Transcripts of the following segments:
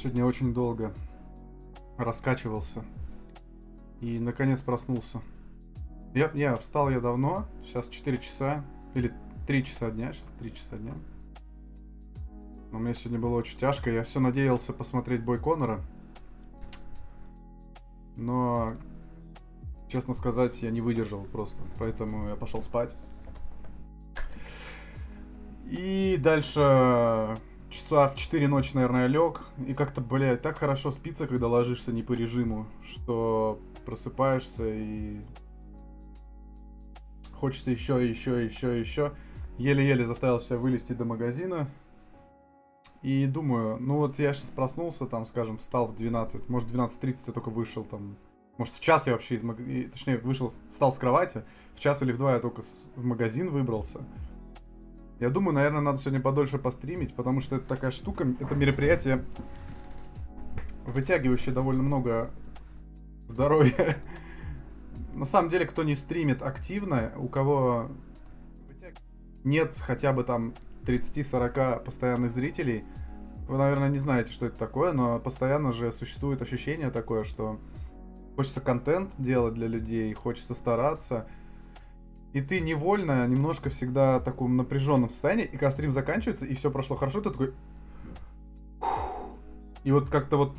Сегодня очень долго раскачивался и наконец проснулся. Я встал я давно, сейчас 4 часа или 3 часа дня, сейчас 3 часа дня. Но мне сегодня было очень тяжко, я все надеялся посмотреть бой Конора. Но, честно сказать, я не выдержал просто, поэтому я пошел спать. И дальше часа в 4 ночи, наверное, лег. И как-то, блядь, так хорошо спится, когда ложишься не по режиму, что просыпаешься и хочется еще. Еле-еле заставил себя вылезти до магазина. И думаю, ну вот я сейчас проснулся, там, скажем, встал в 12, может, 12:30 я только вышел там. Может, в час я вообще точнее, вышел, встал с кровати. В час или в 2 я только в магазин выбрался. Я думаю, наверное, надо сегодня подольше постримить, потому что это такая штука, это мероприятие, вытягивающее довольно много здоровья. На самом деле, кто не стримит активно, у кого нет хотя бы там 30-40 постоянных зрителей, вы, наверное, не знаете, что это такое, но постоянно же существует ощущение такое, что хочется контент делать для людей, хочется стараться. И ты невольно немножко всегда в таком напряженном состоянии, и когда стрим заканчивается, и все прошло хорошо, ты такой... И вот как-то вот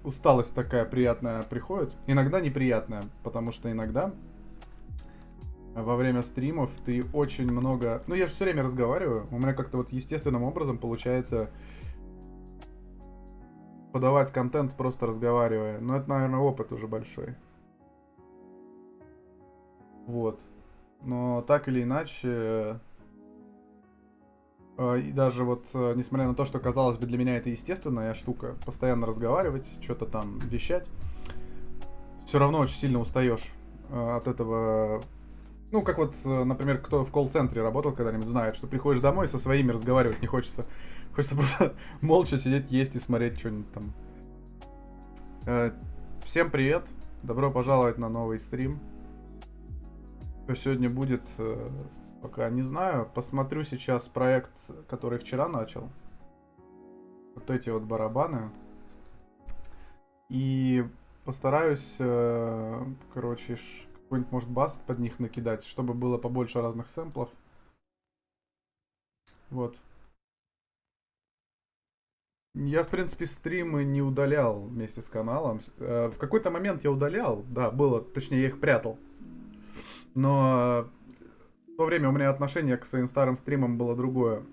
усталость такая приятная приходит. Иногда неприятная, потому что иногда во время стримов ты очень много... Ну, я же все время разговариваю, у меня как-то вот естественным образом получается подавать контент, просто разговаривая. Но это, наверное, опыт уже большой. Вот. Но так или иначе, и даже вот, несмотря на то, что, казалось бы, для меня это естественная штука, постоянно разговаривать, что-то там вещать, все равно очень сильно устаешь от этого. Ну, как вот, например, кто в колл-центре работал когда-нибудь, знает, что приходишь домой, со своими разговаривать не хочется. Хочется просто молча сидеть, есть и смотреть что-нибудь там. Всем привет, добро пожаловать на новый стрим. Что сегодня будет, пока не знаю. Посмотрю сейчас проект, который вчера начал. Вот эти вот барабаны. И постараюсь, короче, какой-нибудь, может, бас под них накидать, чтобы было побольше разных сэмплов. Вот. Я, в принципе, стримы не удалял вместе с каналом. В какой-то момент я удалял, да, было, точнее, я их прятал. Но в то время у меня отношение к своим старым стримам было другое.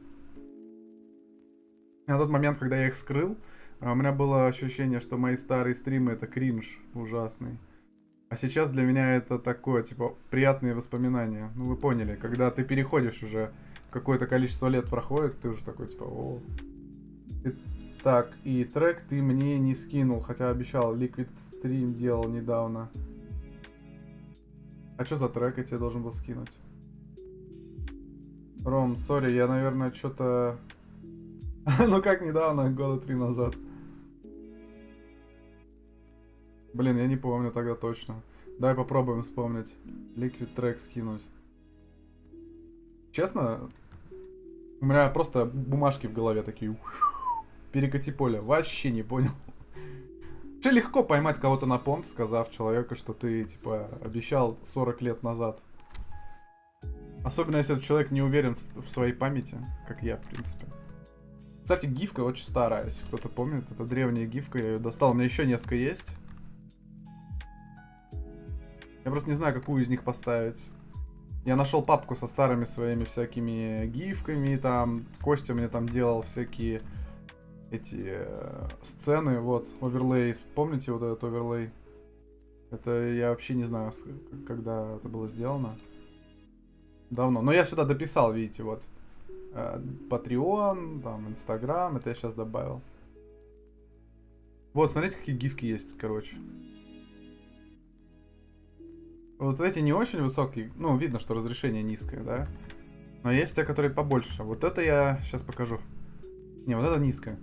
На тот момент, когда я их скрыл, у меня было ощущение, что мои старые стримы это кринж ужасный. А сейчас для меня это такое, типа, приятные воспоминания. Ну, вы поняли, когда ты переходишь уже, какое-то количество лет проходит, ты уже такой, типа, о. Так, и трек ты мне не скинул, хотя обещал, Liquid стрим делал недавно. А что за трек я тебе должен был скинуть? Ром, сори, я, наверное, что-то... Ну как недавно, года 3 назад. Блин, я не помню тогда точно. Давай попробуем вспомнить. Liquid трек скинуть. Честно, у меня просто бумажки в голове такие. Перекати поле. Вообще не понял. Вообще легко поймать кого-то на понт, сказав человеку, что ты, типа, обещал 40 лет назад. Особенно, если этот человек не уверен в своей памяти, как я, в принципе. Кстати, гифка очень старая, если кто-то помнит. Это древняя гифка, я ее достал. У меня еще несколько есть. Я просто не знаю, какую из них поставить. Я нашел папку со старыми своими всякими гифками, там, Костя мне там делал всякие... эти сцены, вот, оверлей. Помните вот этот оверлей? Это я вообще не знаю, когда это было сделано. Давно. Но я сюда дописал, видите, вот. Patreon, там, Instagram, это я сейчас добавил. Вот, смотрите, какие гифки есть, короче. Вот эти не очень высокие, ну, видно, что разрешение низкое, да? Но есть те, которые побольше. Вот это я сейчас покажу. Не, вот это низкое.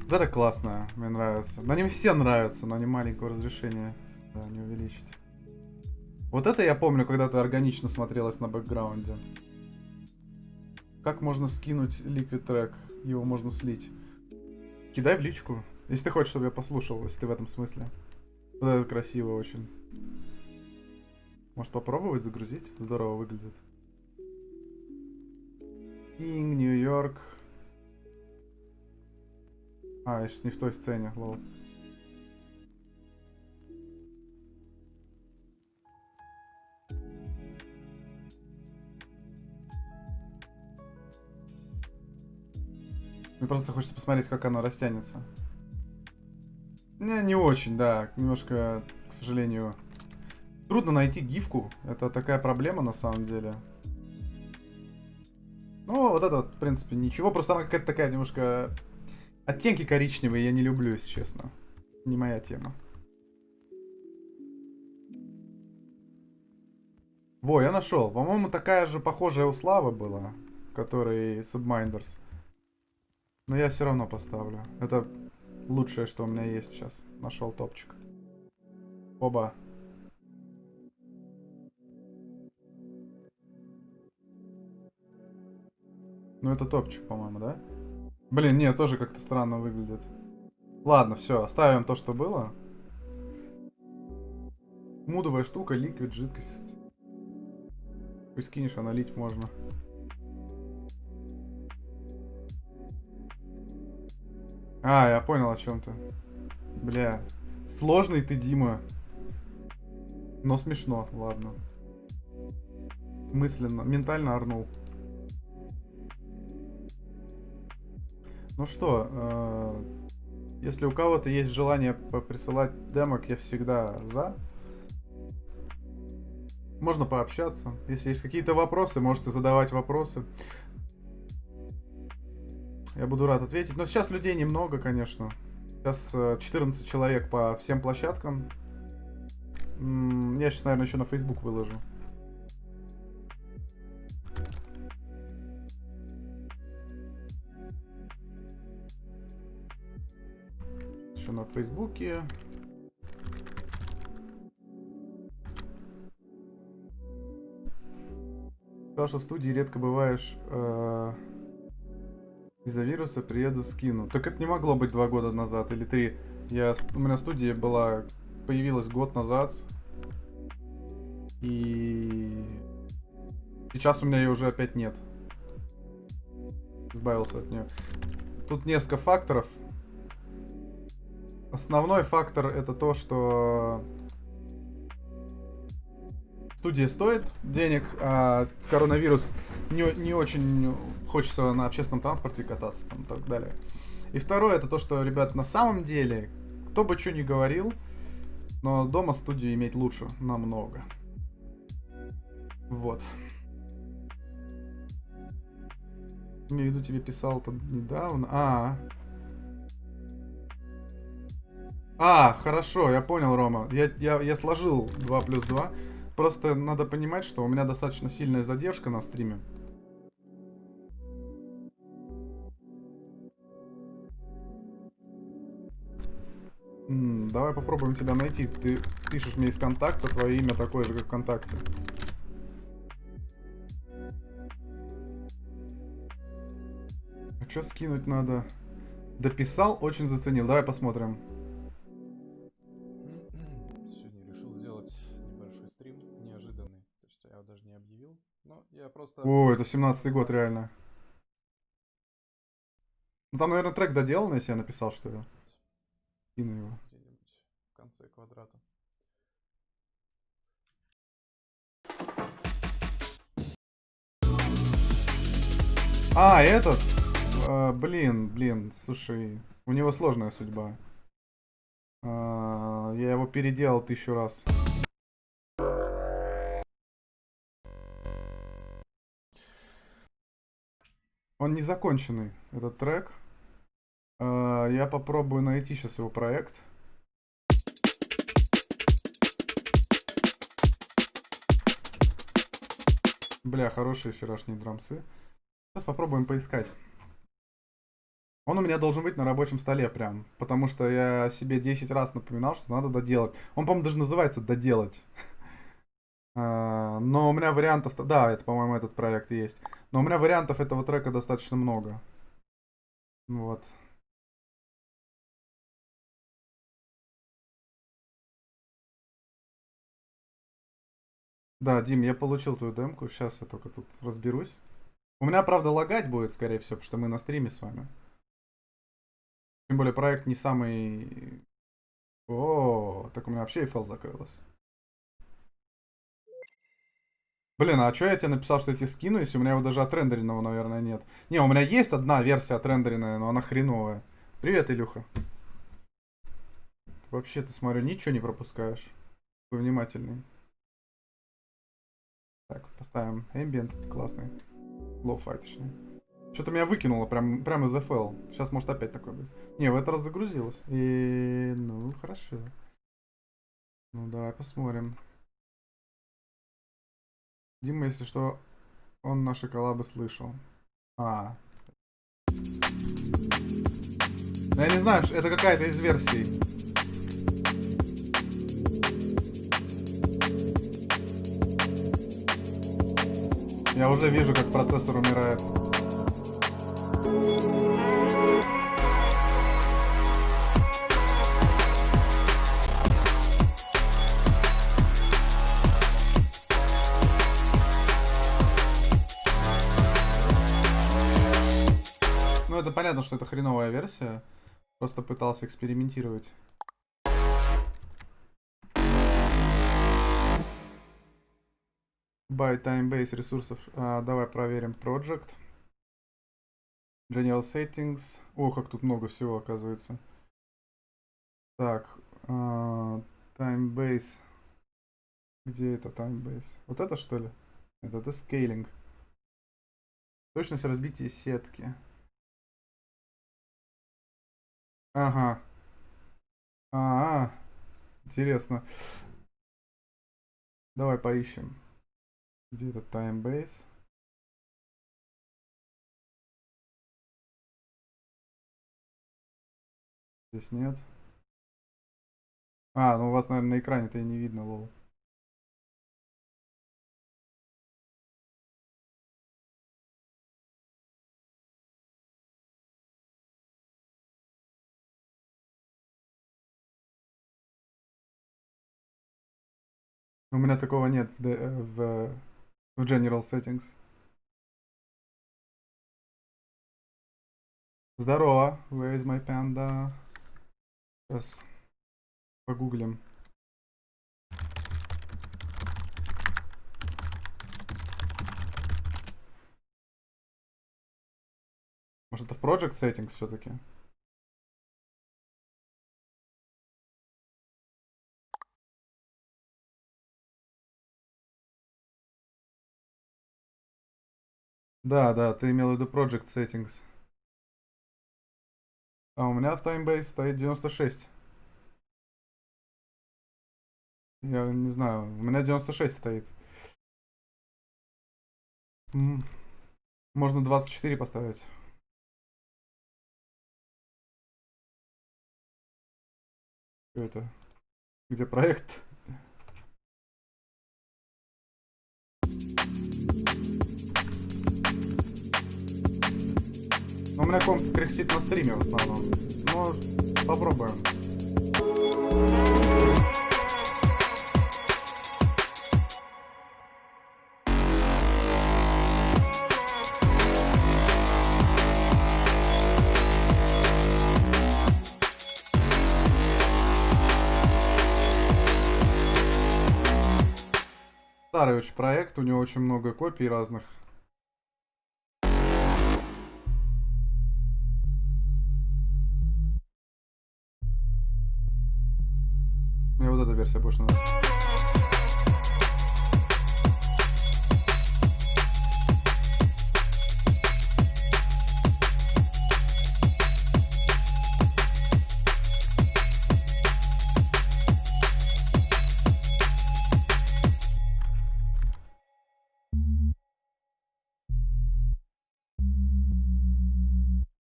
Вот это классно, мне нравится. Но они все нравятся, но они маленького разрешения. Да, не увеличить. Вот это я помню, когда-то органично смотрелось на бэкграунде. Как можно скинуть Liquid Track? Его можно слить. Кидай в личку. Если ты хочешь, чтобы я послушал, если ты в этом смысле. Вот это красиво очень. Может попробовать загрузить? Здорово выглядит. King, Нью-Йорк. А, я сейчас не в той сцене, лол. Мне просто хочется посмотреть, как оно растянется. Не очень, да. Немножко, к сожалению, трудно найти гифку. Это такая проблема на самом деле. Ну, вот это, в принципе, ничего. Просто она какая-то такая немножко... Оттенки коричневые я не люблю, если честно. Не моя тема. Во, я нашел. По-моему, такая же похожая у Славы была, который Subminders. Но я все равно поставлю. Это лучшее, что у меня есть сейчас. Нашел топчик. Оба. Ну это топчик, по-моему, да? Блин, нет, тоже как-то странно выглядит. Ладно, все, оставим то, что было. Мудовая штука, ликвид, жидкость. Пусть кинешь, а налить можно. А, я понял о чем ты. Бля. Сложный ты, Дима. Но смешно, ладно. Мысленно, ментально орнул. Ну что, если у кого-то есть желание присылать демок, я всегда за. Можно пообщаться. Если есть какие-то вопросы, можете задавать вопросы. Я буду рад ответить. Но сейчас людей немного, конечно. Сейчас 14 человек по всем площадкам. Я сейчас, наверное, еще на Facebook выложу. Еще на Фейсбуке. Сказал, что в студии редко бываешь. Из-за вируса приеду, скину. Так это не могло быть 2 года назад или 3. У меня студия была, появилась год назад. И сейчас у меня ее уже опять нет. Избавился от нее. Тут несколько факторов. Основной фактор это то, что студия стоит денег, а коронавирус не очень хочется на общественном транспорте кататься там, и так далее. И второе это то, что, ребят, на самом деле, кто бы что ни говорил, но дома студию иметь лучше намного. Вот. Имею в виду, тебе писал-то недавно. Хорошо, я понял, Рома. Я сложил 2 плюс 2. Просто надо понимать, что у меня достаточно сильная задержка на стриме. Давай попробуем тебя найти. Ты пишешь мне из контакта, твое имя такое же, как ВКонтакте. А что скинуть надо? Дописал, очень заценил. Давай посмотрим. Сегодня решил сделать небольшой стрим, неожиданный. То есть я его даже не объявил. Но я просто... О, это 17-й год, реально. Ну там, наверное, трек доделанный, если я написал, что ли. Кину его. Где-нибудь в конце квадрата. Этот? Блин, слушай, у него сложная судьба. Я его переделал 1000 раз. Он незаконченный, этот трек. Я попробую найти сейчас его проект. Бля, хорошие вчерашние драмсы. Сейчас попробуем поискать. Он у меня должен быть на рабочем столе прям. Потому что я себе 10 раз напоминал, что надо доделать. Он, по-моему, даже называется «доделать». Но у меня вариантов... Да, это, по-моему, этот проект есть. Но у меня вариантов этого трека достаточно много. Вот. Да, Дим, я получил твою демку. Сейчас я только тут разберусь. У меня, правда, лагать будет, скорее всего, потому что мы на стриме с вами. Тем более, проект не самый... О, так у меня вообще FL закрылась. Блин, а что я тебе написал, что я тебе скину, если у меня его даже отрендеренного, наверное, нет? Не, у меня есть одна версия отрендеренная, но она хреновая. Привет, Илюха. Вообще, ты, смотрю, ничего не пропускаешь. Такой внимательный. Так, поставим ambient, классный. Low-fi, точнее. Что-то меня выкинуло прям из FL. Сейчас, может, опять такое будет. Не, в этот раз загрузилось. И, ну, хорошо. Ну, давай посмотрим. Дима, если что, он наши коллабы слышал. А. Ну, я не знаю, это какая-то из версий. Я уже вижу, как процессор умирает. Ну, это понятно, что это хреновая версия. Просто пытался экспериментировать. By time-base ресурсов. Давай проверим Project. General Settings. О, как тут много всего, оказывается. Так. Time-base. Где это time-base? Вот это, что ли? Это scaling. Точность разбития сетки. Ага. А, интересно. Давай поищем. Где этот time-base? Здесь нет. Ну у вас, наверное, на экране-то и не видно, лол. У меня такого нет в General Settings. Здорово, where is my panda? Сейчас погуглим. Может, это в Project Settings все-таки? Да, да, ты имел в виду Project Settings. А у меня в Timebase стоит 96. Я не знаю, у меня 96 стоит. Можно 24 поставить. Что это? Где проект? У меня комп кряхтит на стриме в основном. Ну, попробуем. Старый очень проект, у него очень много копий разных. Мне вот эта версия больше нравится.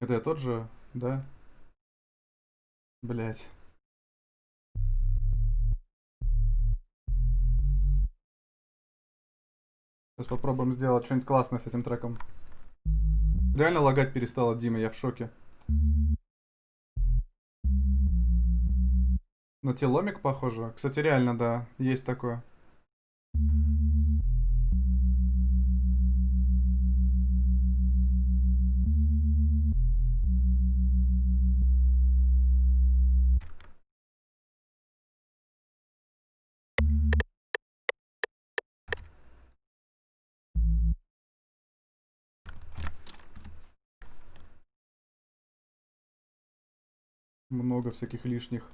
Это я тот же, да? Блять. Сейчас попробуем сделать что-нибудь классное с этим треком. Реально лагать перестало, Дима, я в шоке. На теломик похоже. Кстати, реально, да, есть такое. Много всяких лишних.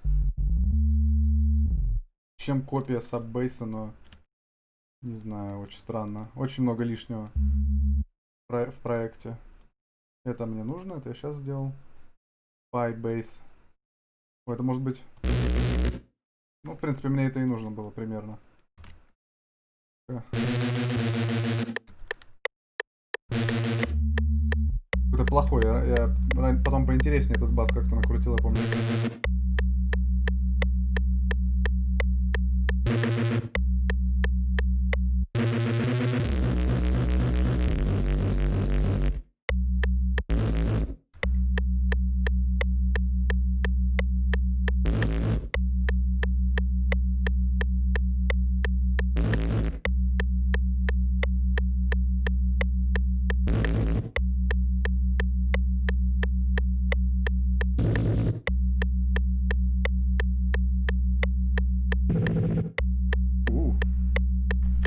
Чем копия саббейса, но... Не знаю, очень странно. Очень много лишнего в проекте. Это мне нужно, это я сейчас сделал. PyBase. О, это может быть... Ну, в принципе, мне это и нужно было примерно. Это плохой. Я потом поинтереснее этот бас как-то накрутил, я помню.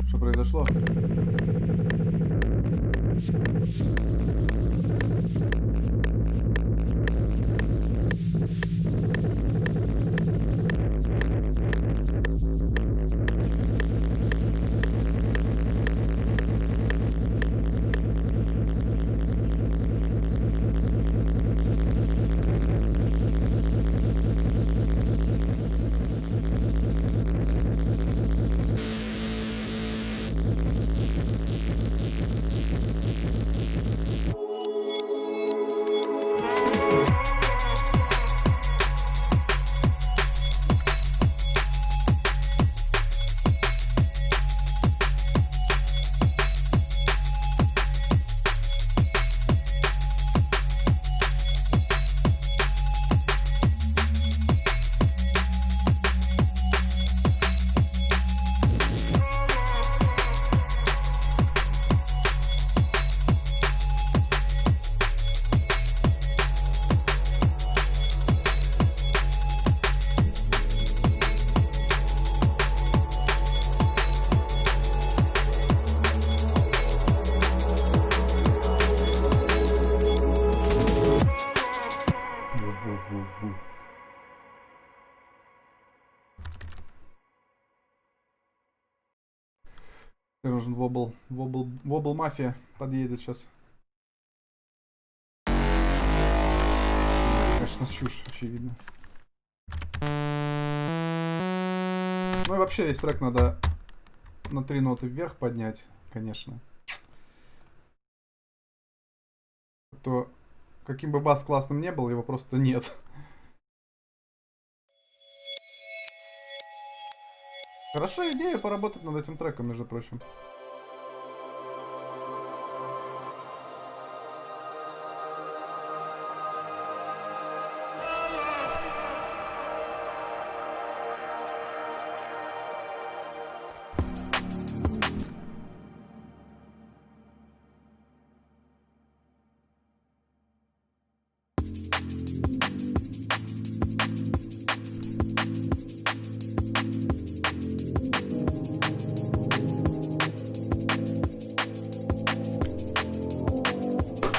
Что произошло? Мне нужен вобл. Вобл мафия подъедет сейчас. Конечно, чушь, очевидно. Ну и вообще весь трек надо на 3 ноты вверх поднять, конечно. То каким бы бас классным не был, его просто нет. Хорошая идея поработать над этим треком, между прочим.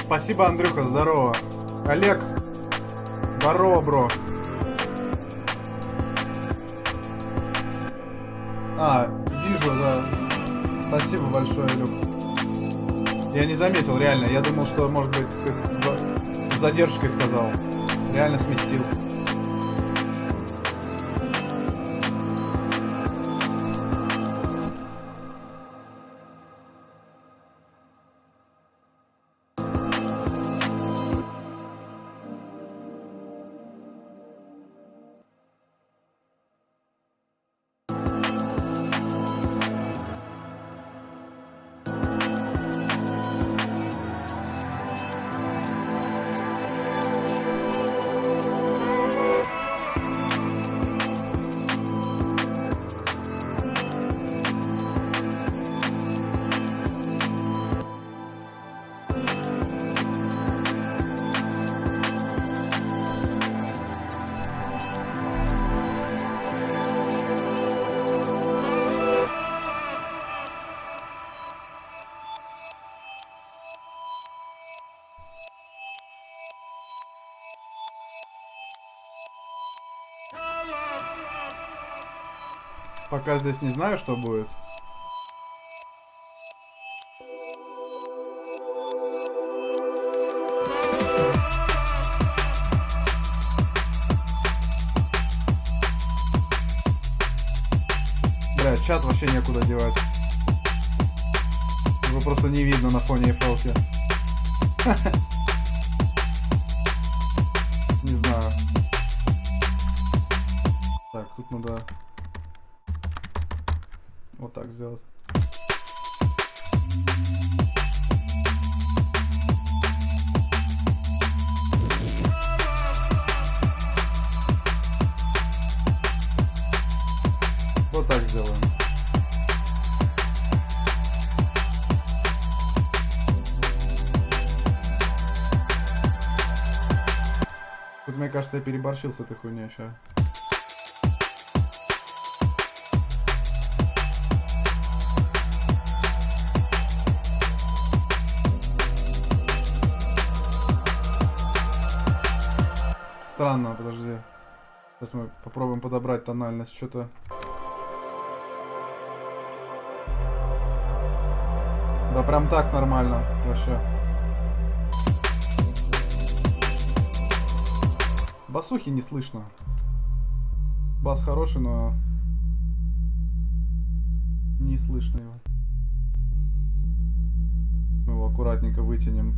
Спасибо, Андрюха, здорово. Олег, здорово, бро. Вижу, да. Спасибо большое, Люк. Я не заметил, реально. Я думал, что, может быть, ты с задержкой сказал. Реально сместил. Пока здесь не знаю, что будет. Бля, чат вообще некуда девать. Его просто не видно на фоне эфэлки. Не знаю. Так, тут надо вот так сделать. Вот так сделаем. Тут, мне кажется, я переборщил с этой хуйней сейчас. Странно, подожди. Сейчас мы попробуем подобрать тональность, что-то. Да прям так нормально, вообще. Басухи не слышно. Бас хороший, но не слышно его. Мы его аккуратненько вытянем.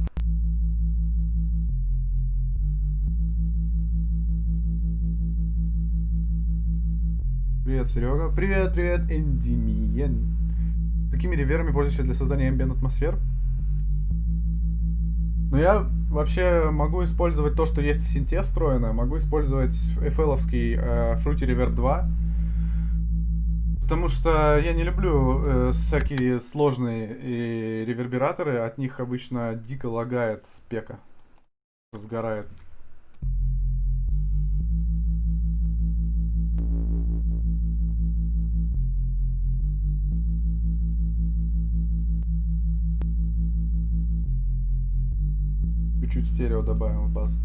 Привет, Серега. Привет, привет, Эндимиен. Какими реверами пользуешься для создания ambient атмосфер? Ну, я вообще могу использовать то, что есть в синте встроено. Могу использовать FL-овский Fruity Reverb 2. Потому что я не люблю всякие сложные ревербераторы. От них обычно дико лагает пека. Сгорает. Чуть-чуть стерео добавим в бас.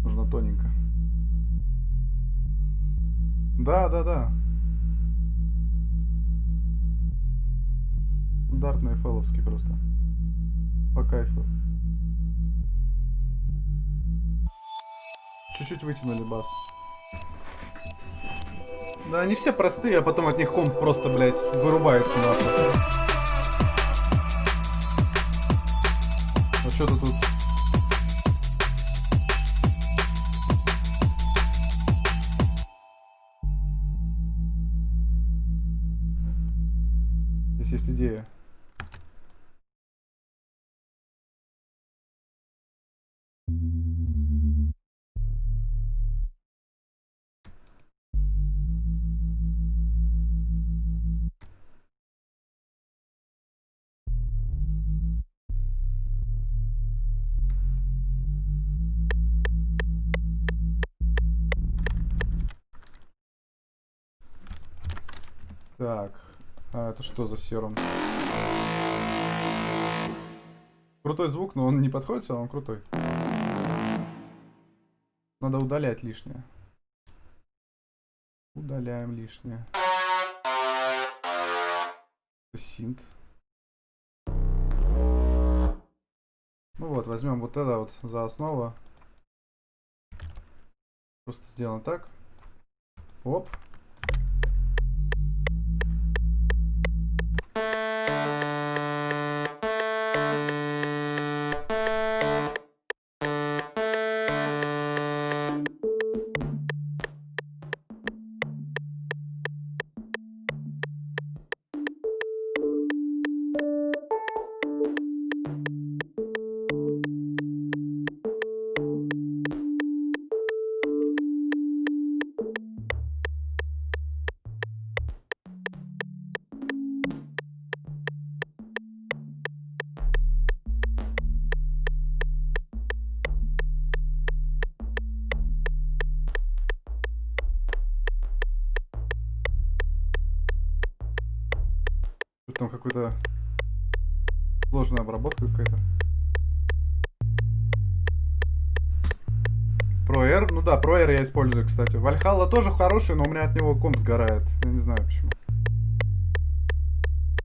Нужно тоненько. Да, да, да. Стандартный фэловский просто. По кайфу. Чуть-чуть вытянули бас. Да, они все простые, а потом от них комп просто, блядь, вырубается нахуй. А что-то тут... Здесь есть идея. Так, а это что за серум? Крутой звук, но он не подходит, а он крутой. Надо удалять лишнее. Удаляем лишнее. Синт. Ну вот, возьмем вот это вот за основу. Просто сделаем так. Оп. там какой-то сложная обработка какая-то. ProR, ну да, ProR я использую, кстати. Valhalla тоже хороший, но у меня от него комп сгорает. Я не знаю почему.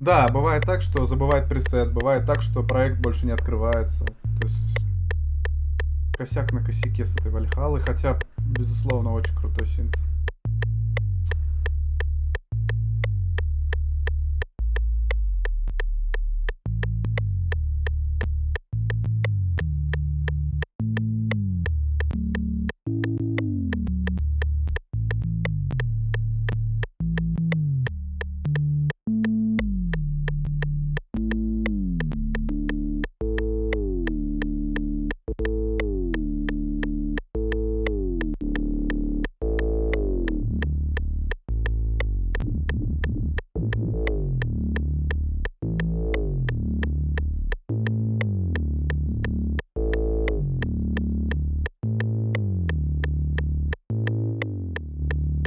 Да, бывает так, что забывает пресет, бывает так, что проект больше не открывается. То есть косяк на косяке с этой Valhalla, хотя, безусловно, очень крутой синт.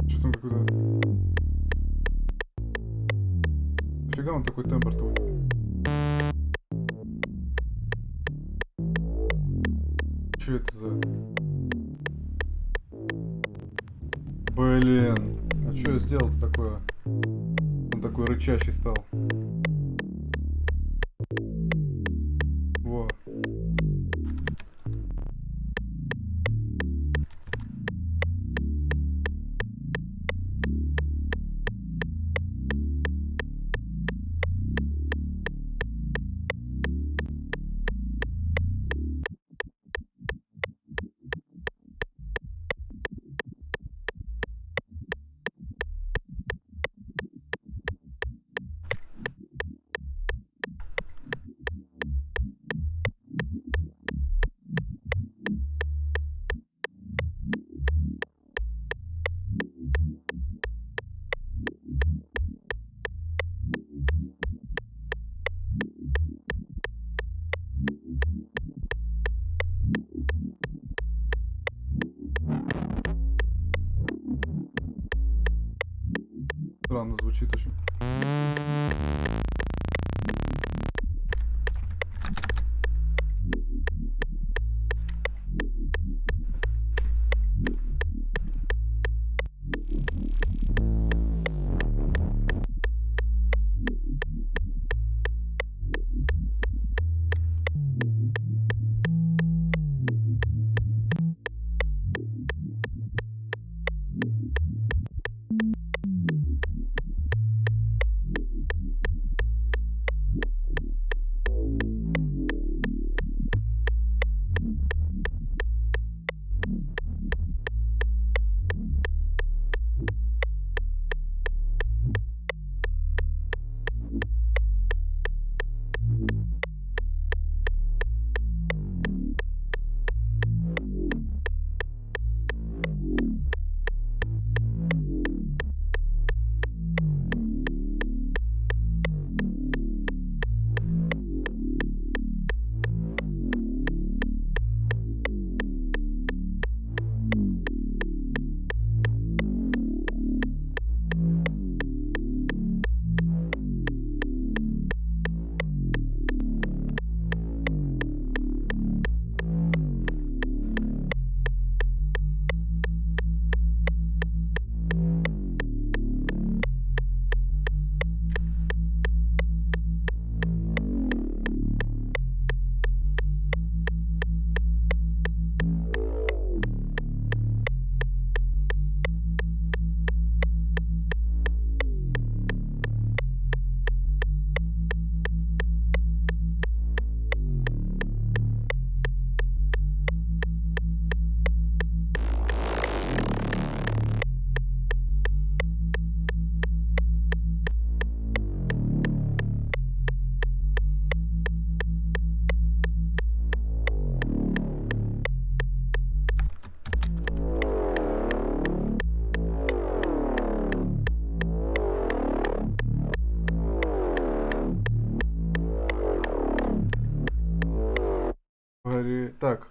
Что там какой-то... Нафига он такой тембр-то? Что это за... Блин. А что я сделал-то такое? Он такой рычащий стал. Во. Странно звучит очень. Так,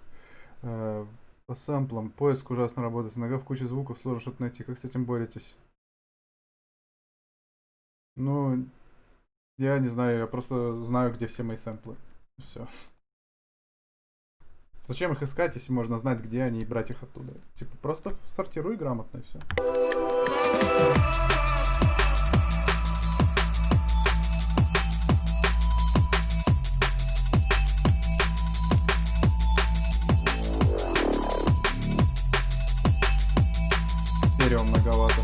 по сэмплам. Поиск ужасно работает. Иногда в куче звуков сложно что-то найти. Как с этим боретесь? Ну, Я не знаю, я просто знаю, где все мои сэмплы. Все. Зачем их искать, если можно знать, где они, и брать их оттуда? Типа, просто сортируй грамотно и все. Стерео многовато.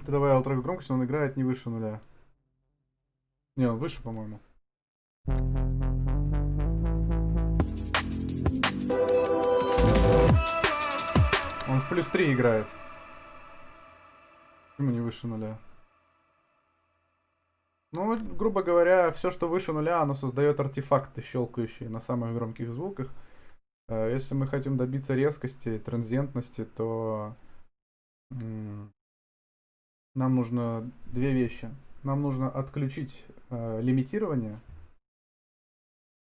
Ты добавил трек громкость, он играет не выше нуля. Не, он выше, по-моему. Он в плюс 3 играет. Почему не выше нуля? Ну, грубо говоря, все, что выше нуля, оно создает артефакты, щелкающие на самых громких звуках. Если мы хотим добиться резкости, транзиентности, то нам нужно две вещи. Нам нужно отключить лимитирование.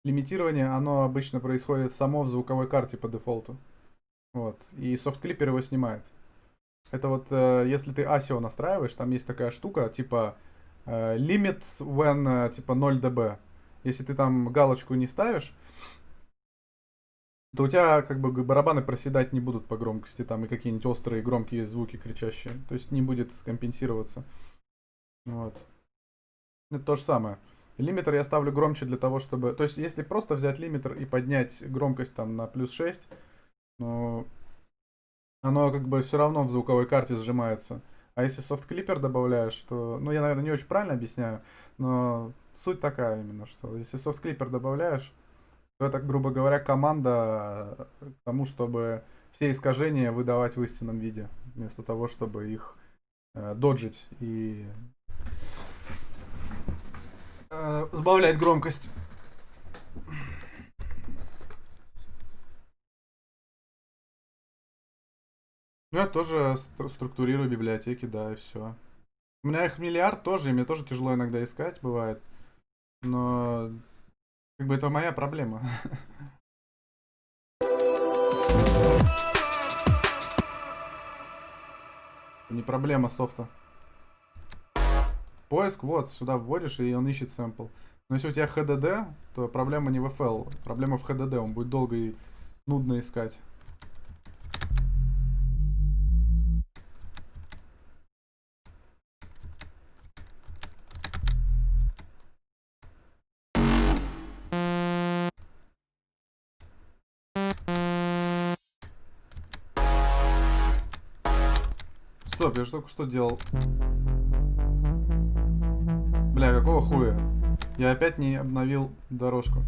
Лимитирование, оно обычно происходит само в звуковой карте по дефолту. Вот. И софтклипер его снимает. Это вот, если ты ASIO настраиваешь, там есть такая штука, типа limit when, типа 0 dB. Если ты там галочку не ставишь, то у тебя как бы барабаны проседать не будут по громкости, там и какие-нибудь острые громкие звуки кричащие. То есть не будет компенсироваться. Вот. Это то же самое. Лимитер я ставлю громче для того, чтобы... То есть если просто взять лимитер и поднять громкость там на плюс 6, ну, оно как бы все равно в звуковой карте сжимается. А если софт-клипер добавляешь, то... Ну, я, наверное, не очень правильно объясняю, но суть такая именно, что если софт-клипер добавляешь, то это, грубо говоря, команда к тому, чтобы все искажения выдавать в истинном виде, вместо того, чтобы их доджить и сбавлять громкость. Ну, я тоже структурирую библиотеки, да, и все. У меня их миллиард тоже, и мне тоже тяжело иногда искать, бывает. Но как бы это моя проблема. Не проблема софта. Поиск, вот, сюда вводишь, и он ищет сэмпл. Но если у тебя HDD, то проблема не в FL, проблема в HDD, он будет долго и нудно искать. Стоп, я же только что делал. Бля, какого хуя? Я опять не обновил дорожку.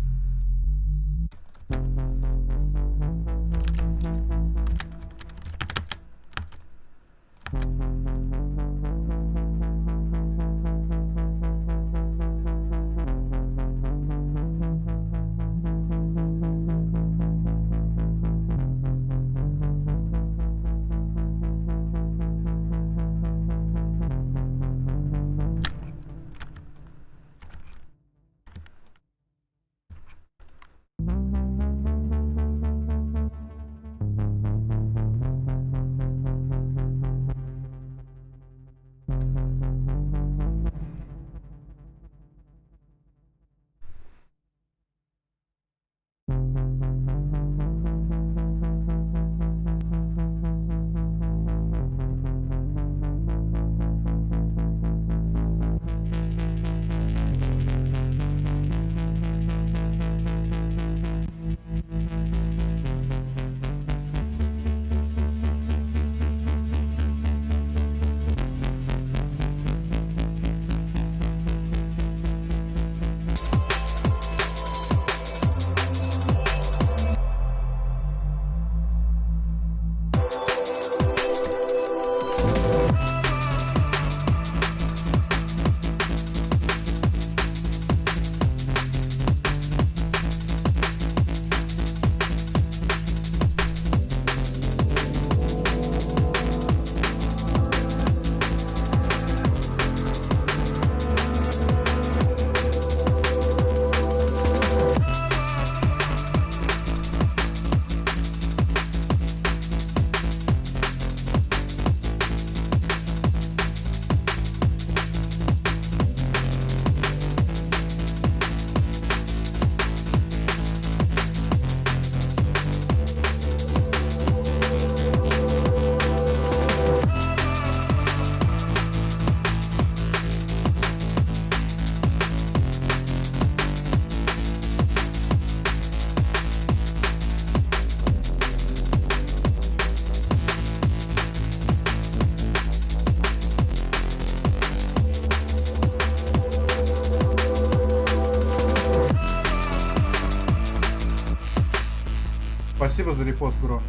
Спасибо за репост, бро.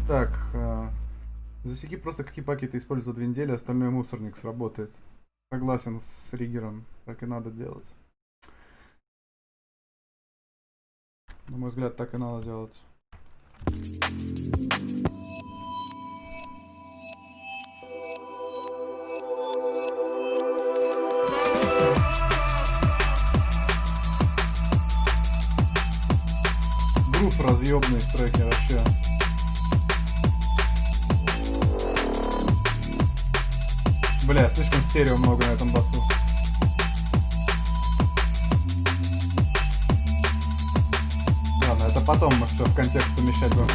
Так, засеки просто какие пакеты используют за 2 недели, остальное мусорник сработает. Согласен с Ригером, так и надо делать. На мой взгляд, так и надо делать. Грув разъебный в треке вообще. Бля, слишком стерео много на этом басу. Ладно, это потом мы все в контекст помещать будем.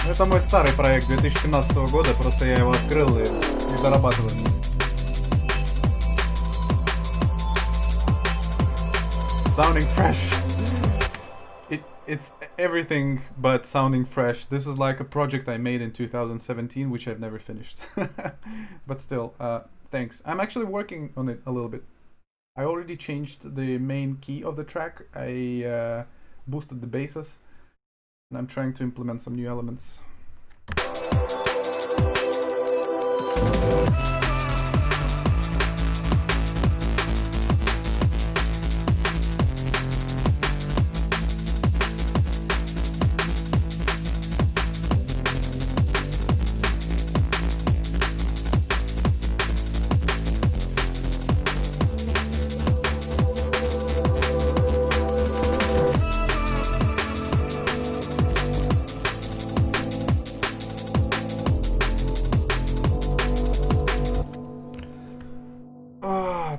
Это мой старый проект 2017 года, просто я его открыл и дорабатываю. Sounding fresh. It's everything but sounding fresh. This is like a project I made in 2017, which I've never finished. But still, thanks. I'm actually working on it a little bit. I already changed the main key of the track. I boosted the basses, and I'm trying to implement some new elements.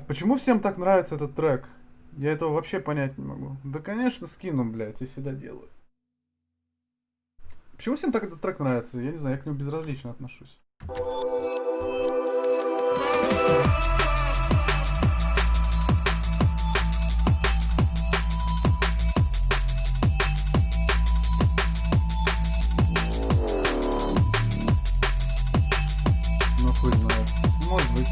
Почему всем так нравится этот трек? Я этого вообще понять не могу. Да, конечно, скину, блядь, я всегда делаю. Почему всем так этот трек нравится? Я не знаю, я к нему безразлично отношусь. Ну, хуй знает. Может быть.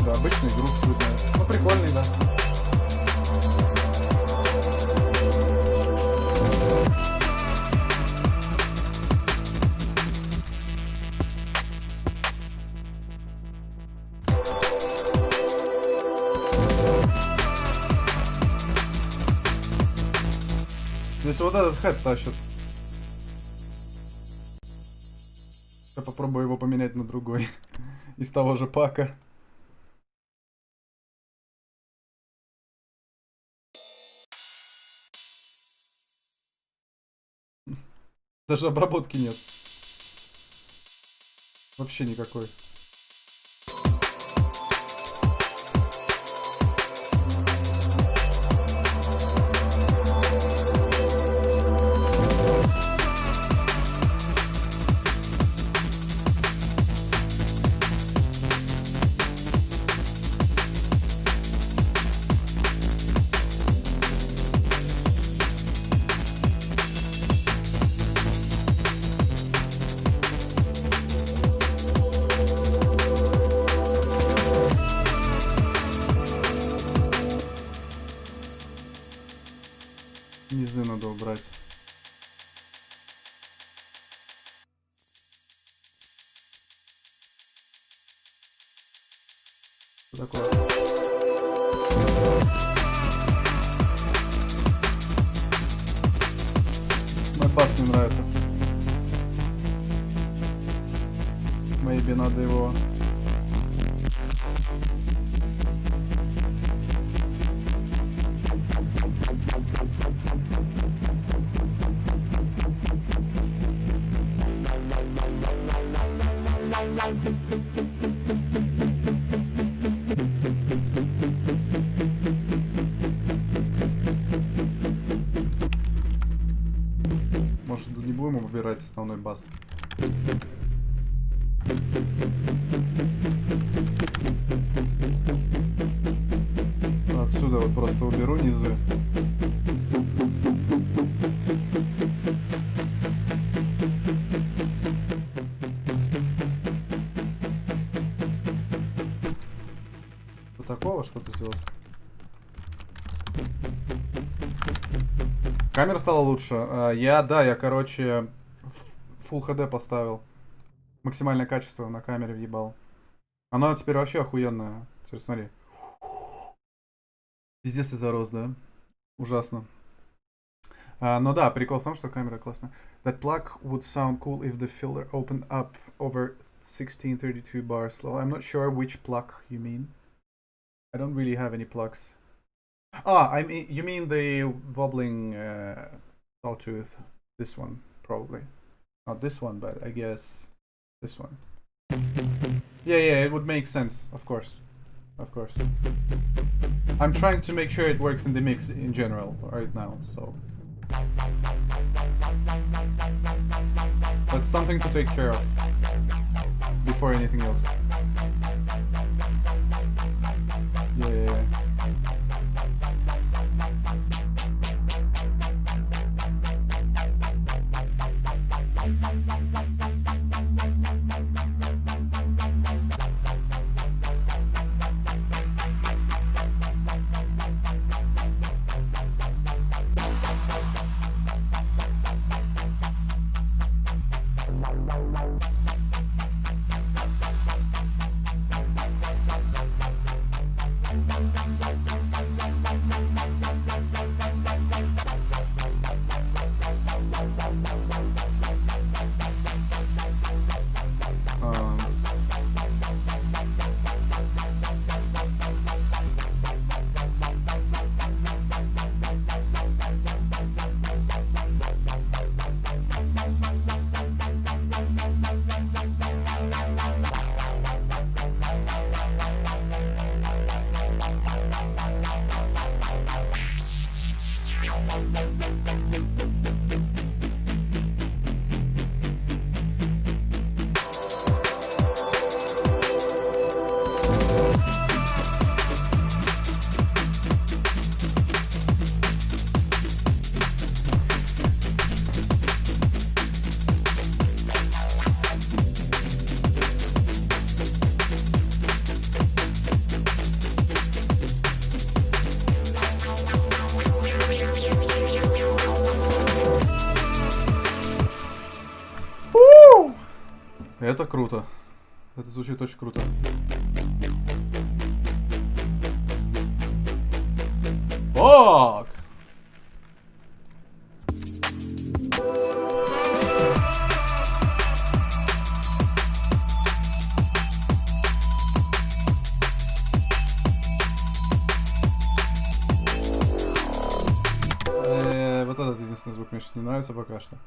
Да, обычный грув, хуй знает. Ну, прикольный, да. Здесь вот этот хэт тащит. Я попробую его поменять на другой. Из того же пака. Даже обработки нет. Вообще никакой. Низы надо убрать. Что такое? Мой бас не нравится. Maybe надо его... Может, не будем выбирать основной бас? Отсюда вот просто уберу низы. Вот такого что-то сделать. Камера стала лучше. Я, короче, Full HD поставил. Максимальное качество на камере въебал. Оно теперь вообще охуенное. Теперь смотри. Пиздец и зарос, да? Ужасно. Но да, прикол в том, что камера классная. That plug would sound cool if the filter opened up over 1632 bars. Well, I'm not sure which plug you mean. I don't really have any plugs. I mean, you mean the wobbling sawtooth? This one, probably. Not this one, but I guess this one. Yeah, it would make sense, of course. Of course. I'm trying to make sure it works in the mix in general right now, so... That's something to take care of before anything else. Yeah. Это круто. Это звучит очень круто. Ок! Вот этот единственный звук мне сейчас не нравится пока что.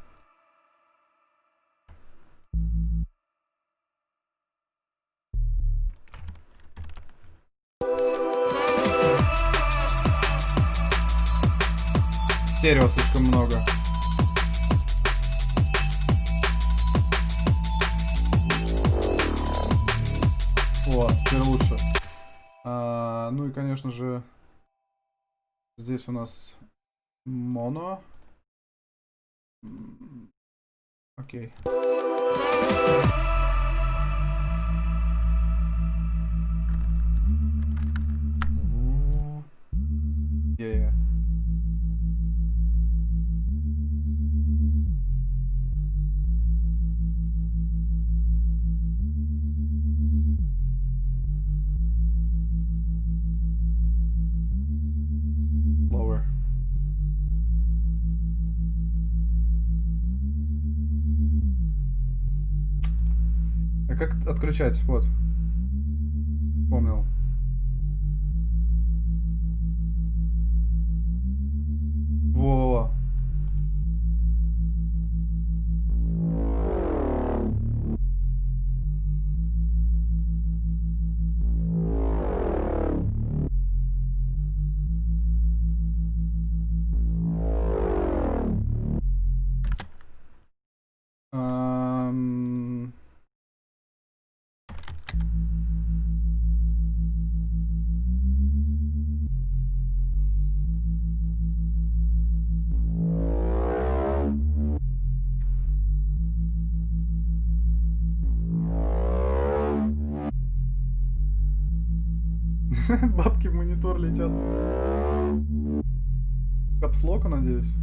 Стерео слишком много. О, теперь лучше. Ну и, конечно же, здесь у нас моно. Окей. Yeah. Lower. А как отключать? Вот. Помнил. Во. Бабки в монитор летят. Капслока, надеюсь.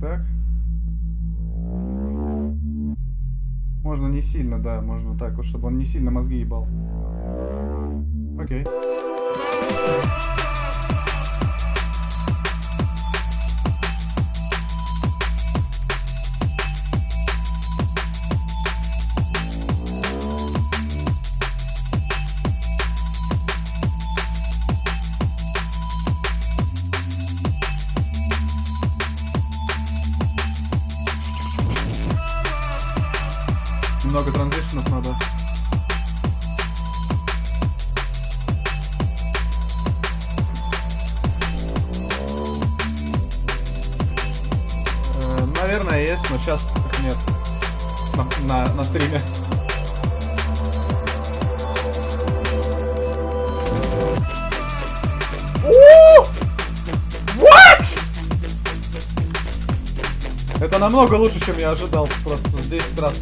Так. Можно не сильно, да, можно так вот, чтобы он не сильно мозги ебал. Окей. Много транзишенов надо. Наверное, есть, но сейчас нет. На стриме. What? Это намного лучше, чем я ожидал. Просто в 10 раз.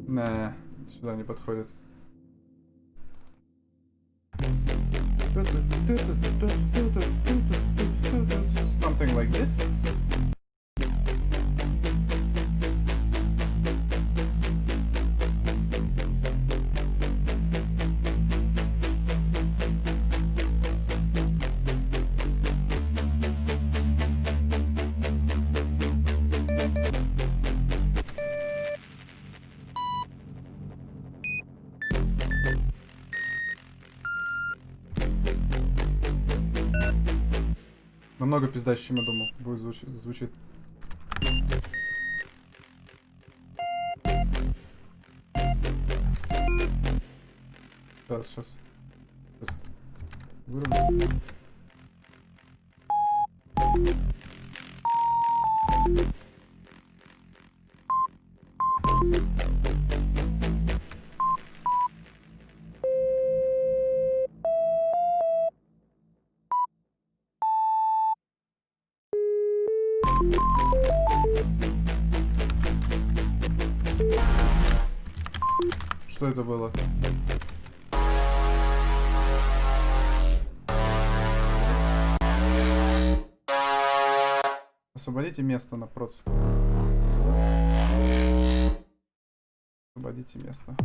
Не, сюда не подходит. Something like this. Намного пиздаче, чем я думал, будет звучит. Сейчас. Вырублю. что это было. Освободите место напротив. Освободите место.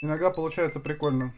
Иногда получается прикольно.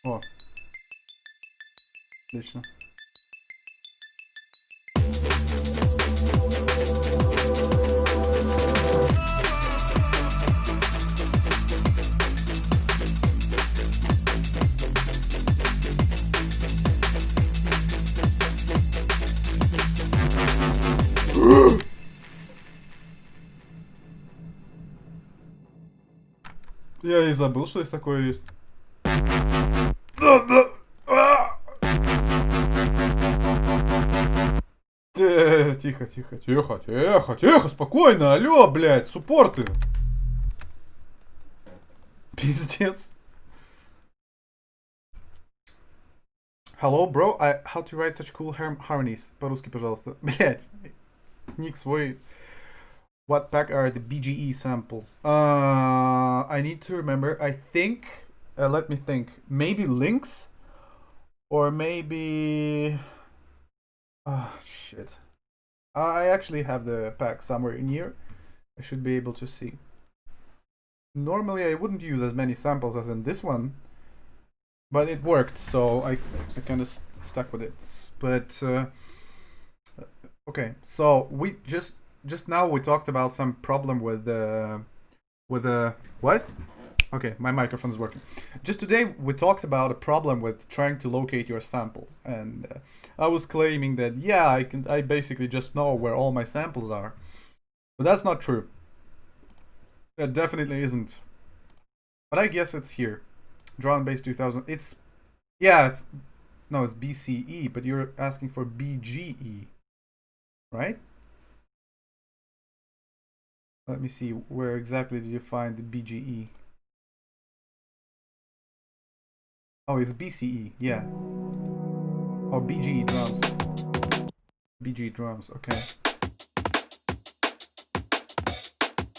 О, отлично. Я и забыл, что здесь такое есть. Тихо, тихо, тихо, тихо, тихо, спокойно, алло, блядь, суппорты. Пиздец. Hello, bro, how to write such cool harmonies? По-русски, пожалуйста. Блядь, ник свой. What pack are the BGE samples? I need to remember, I think, let me think, maybe links? Or maybe... Ah, shit. I actually have the pack somewhere in here. I should be able to see. Normally I wouldn't use as many samples as in this one, but it worked, so I kind of stuck with it. But okay, so we just now we talked about some problem with the what? Okay, my microphone is working. Just today we talked about a problem with trying to locate your samples, and I was claiming that yeah, I basically just know where all my samples are, but that's not true. That definitely isn't. But I guess it's here. Drawn base 2000. It's it's BCE, but you're asking for BGE, right? Let me see, where exactly did you find the BGE? Oh, it's BCE, yeah. Oh, BGE drums. BGE drums, okay.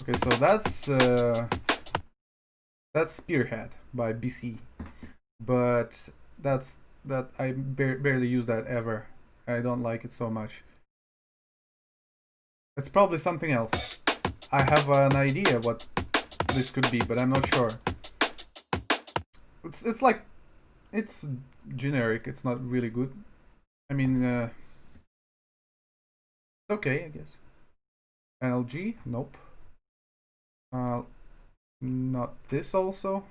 Okay, so that's Spearhead by BC. But that I barely use that ever. I don't like it so much. It's probably something else. I have an idea what this could be, but I'm not sure. It's like, it's generic. It's not really good. I mean, okay, I guess. NLG, nope. Not this also.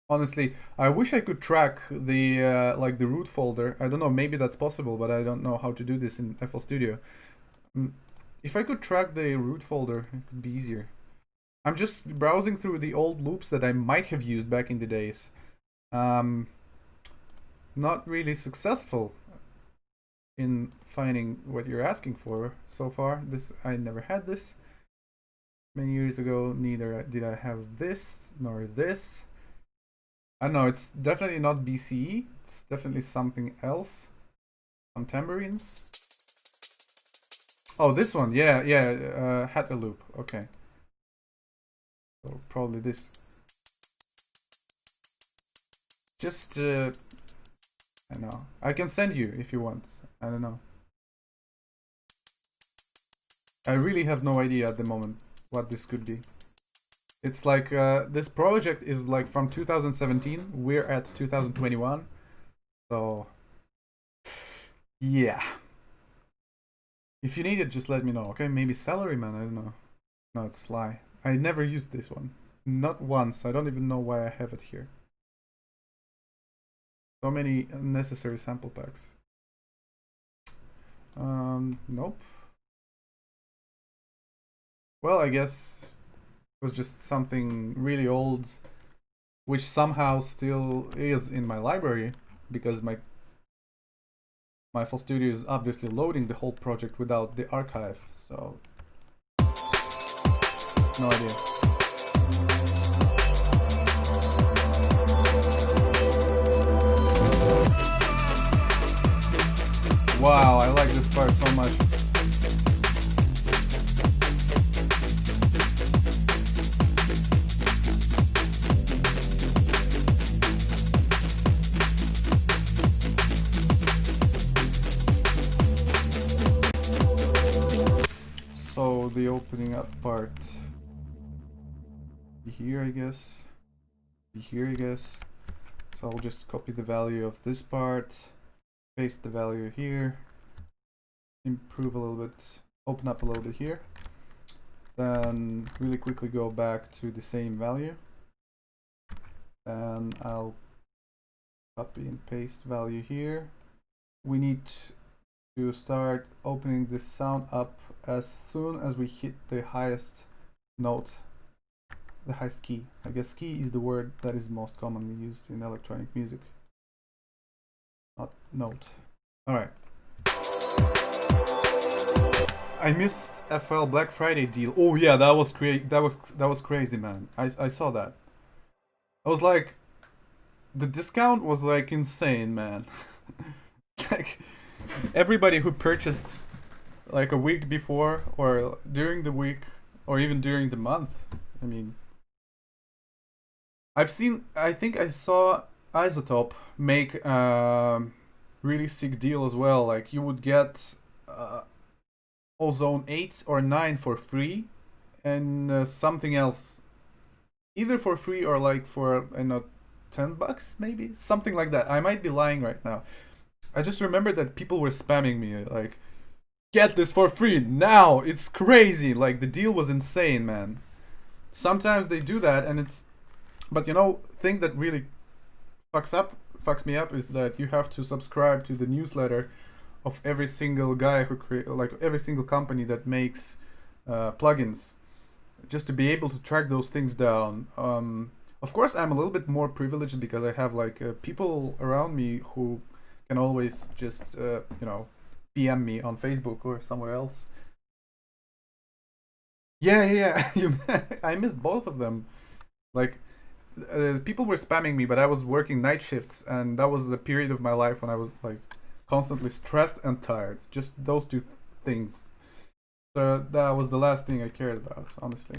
Honestly, I wish I could track the like the root folder. I don't know, maybe that's possible, but I don't know how to do this in FL Studio. If I could track the root folder, it could be easier. I'm just browsing through the old loops that I might have used back in the days. Not really successful in finding what you're asking for so far. I never had this. Many years ago, neither did I have this nor this. I don't know, it's definitely not BCE. It's definitely something else. Some tambourines. Oh, this one, yeah, Hatter loop. Okay. So probably this. Just, I don't know. I can send you if you want. I don't know. I really have no idea at the moment what this could be. It's like, this project is like from 2017. We're at 2021. So, yeah. If you need it, just let me know, okay? Maybe Salaryman, I don't know. No, it's Sly. I never used this one. Not once. I don't even know why I have it here. So many unnecessary sample packs. Nope. Well, I guess it was just something really old, which somehow still is in my library, because my FL Studio is obviously loading the whole project without the archive, so no idea. Wow, I like this part so much. So the opening up part here, I guess. Here, I guess. So I'll just copy the value of this part, paste the value here, improve a little bit, open up a little bit here, then really quickly go back to the same value, and I'll copy and paste value here. We need to start opening this sound up as soon as we hit the highest note, the highest key. I guess key is the word that is most commonly used in electronic music, not note. All right. I missed FL Black Friday deal. Oh yeah, that was crazy, man. I saw that. I was like, the discount was like insane, man. Like, everybody who purchased like a week before or during the week or even during the month, I mean, I think I saw Isotope make a really sick deal as well. Like, you would get Ozone 8 or 9 for free, and something else either for free or like for, I don't know, $10 maybe, something like that. I might be lying right now. I just remember that people were spamming me like, get this for free now, it's crazy. Like, the deal was insane, man. Sometimes they do that, and it's, but you know, thing that really fucks me up is that you have to subscribe to the newsletter of every single guy who like every single company that makes plugins, just to be able to track those things down. Of course, I'm a little bit more privileged because I have like people around me who can always just you know, PM me on Facebook or somewhere else. Yeah. I missed both of them. Like, people were spamming me, but I was working night shifts, and that was a period of my life when I was like constantly stressed and tired. Just those two things. So that was the last thing I cared about, honestly.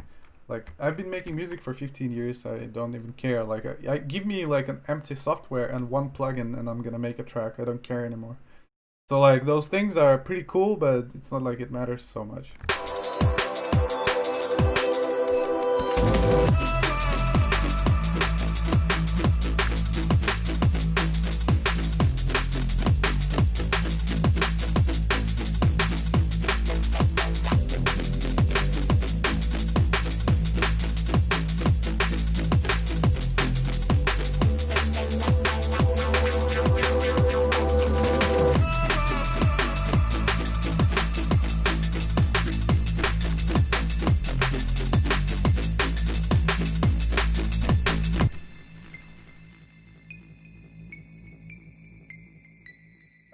Like, I've been making music for 15 years. I don't even care. Like, I give me like an empty software and one plugin, and I'm gonna make a track. I don't care anymore. So like, those things are pretty cool, but it's not like it matters so much.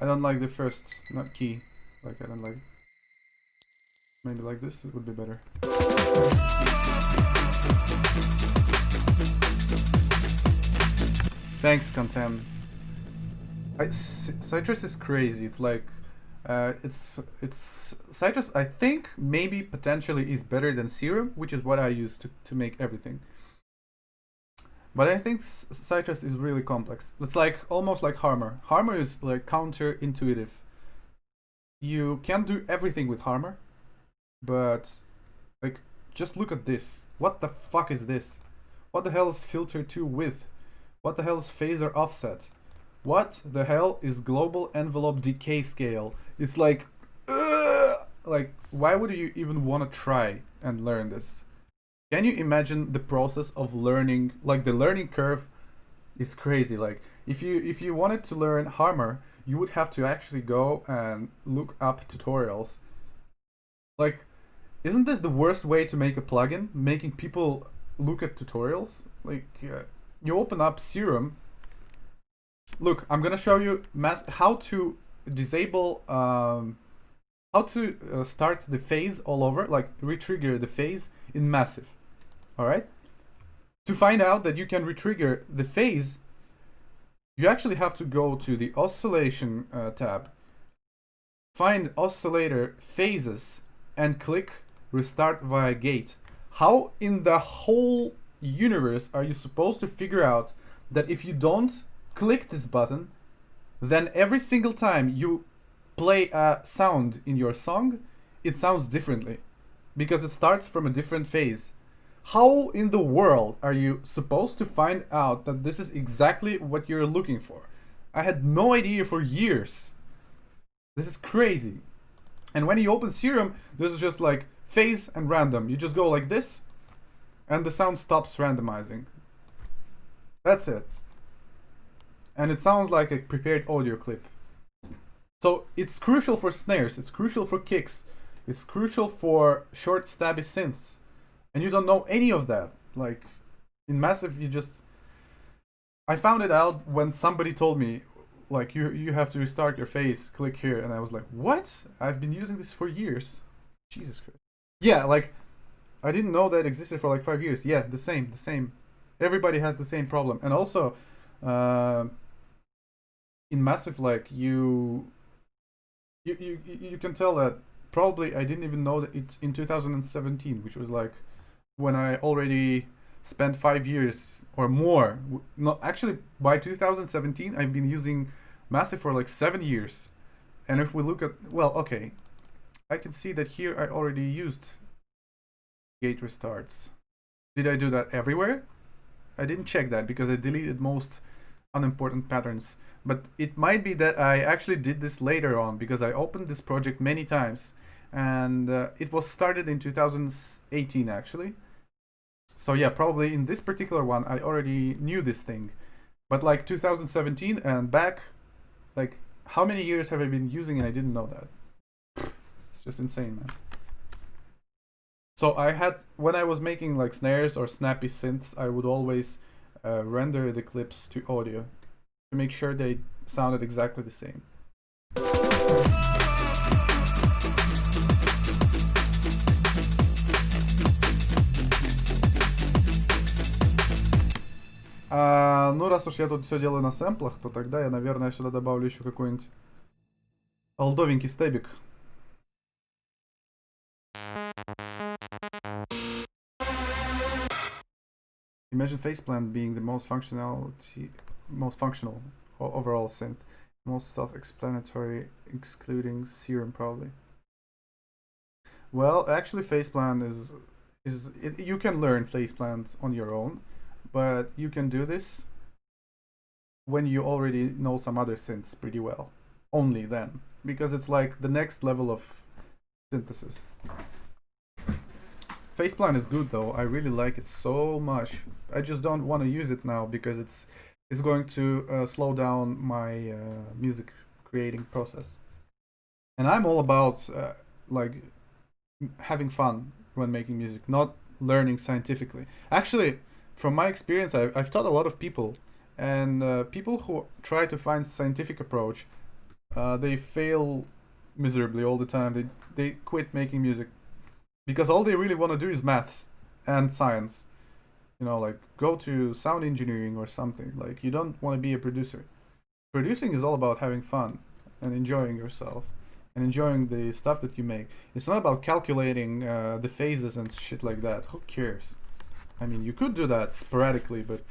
I don't like the first, not key. Like, I don't like. Maybe like this, it would be better. Thanks, Contem. Citrus is crazy. It's like, it's Citrus. I think maybe potentially is better than Serum, which is what I use to make everything. But I think Citrus is really complex. It's like almost like Harmor. Harmor is like counterintuitive. You can't do everything with Harmor, but like just look at this. What the fuck is this? What the hell is filter 2 width? What the hell is phasor offset? What the hell is global envelope decay scale? It's like why would you even want to try and learn this? Can you imagine the process of learning? Like, the learning curve is crazy. Like, if you wanted to learn Harmor, you would have to actually go and look up tutorials. Like, isn't this the worst way to make a plugin? Making people look at tutorials? Like, you open up Serum. Look, I'm gonna show you how to disable, how to start the phase all over, like retrigger the phase in Massive. Alright? To find out that you can retrigger the phase, you actually have to go to the oscillation tab, find oscillator phases, and click restart via gate. How in the whole universe are you supposed to figure out that if you don't click this button, then every single time you play a sound in your song, it sounds differently because it starts from a different phase? How in the world are you supposed to find out that this is exactly what you're looking for? I had no idea for years. This is crazy. And when you open Serum, this is just like phase and random. You just go like this, and the sound stops randomizing. That's it. And it sounds like a prepared audio clip. So it's crucial for snares, it's crucial for kicks, it's crucial for short stabby synths. And you don't know any of that. Like, in Massive, you just... I found it out when somebody told me, like, you have to restart your phase, click here. And I was like, what? I've been using this for years. Jesus Christ. Yeah, like, I didn't know that existed for like 5 years. Yeah, the same. Everybody has the same problem. And also, in Massive, like, you can tell that probably I didn't even know that it's in 2017, which was like when I already spent 5 years or more. No, actually, by 2017, I've been using Massive for like 7 years. And if we look at, well, okay, I can see that here I already used gate restarts. Did I do that everywhere? I didn't check that because I deleted most unimportant patterns. But it might be that I actually did this later on because I opened this project many times. And it was started in 2018 actually. So yeah, probably in this particular one I already knew this thing. But like 2017 and back, like how many years have I been using and I didn't know that? It's just insane, man. So I had, when I was making like snares or snappy synths, I would always render the clips to audio to make sure they sounded exactly the same. Ну, раз уж я тут все делаю на сэмплах, то тогда я, наверное, сюда добавлю еще какой-нибудь олдовенький стебик. Imagine faceplant being the most functional overall synth, most self-explanatory, excluding serum probably. Well, actually, faceplant you can learn faceplant on your own, but you can do this when you already know some other synths pretty well. Only then, because it's like the next level of synthesis. Faceplant is good though. I really like it so much. I just don't want to use it now because it's going to slow down my music creating process. And I'm all about like having fun when making music, not learning scientifically. Actually, from my experience, I've taught a lot of people, and people who try to find scientific approach, they fail miserably all the time. They quit making music because all they really want to do is maths and science. You know, like go to sound engineering or something. Like you don't want to be a producer. Producing is all about having fun and enjoying yourself and enjoying the stuff that you make. It's not about calculating the phases and shit like that. Who cares? I mean, you could do that sporadically, but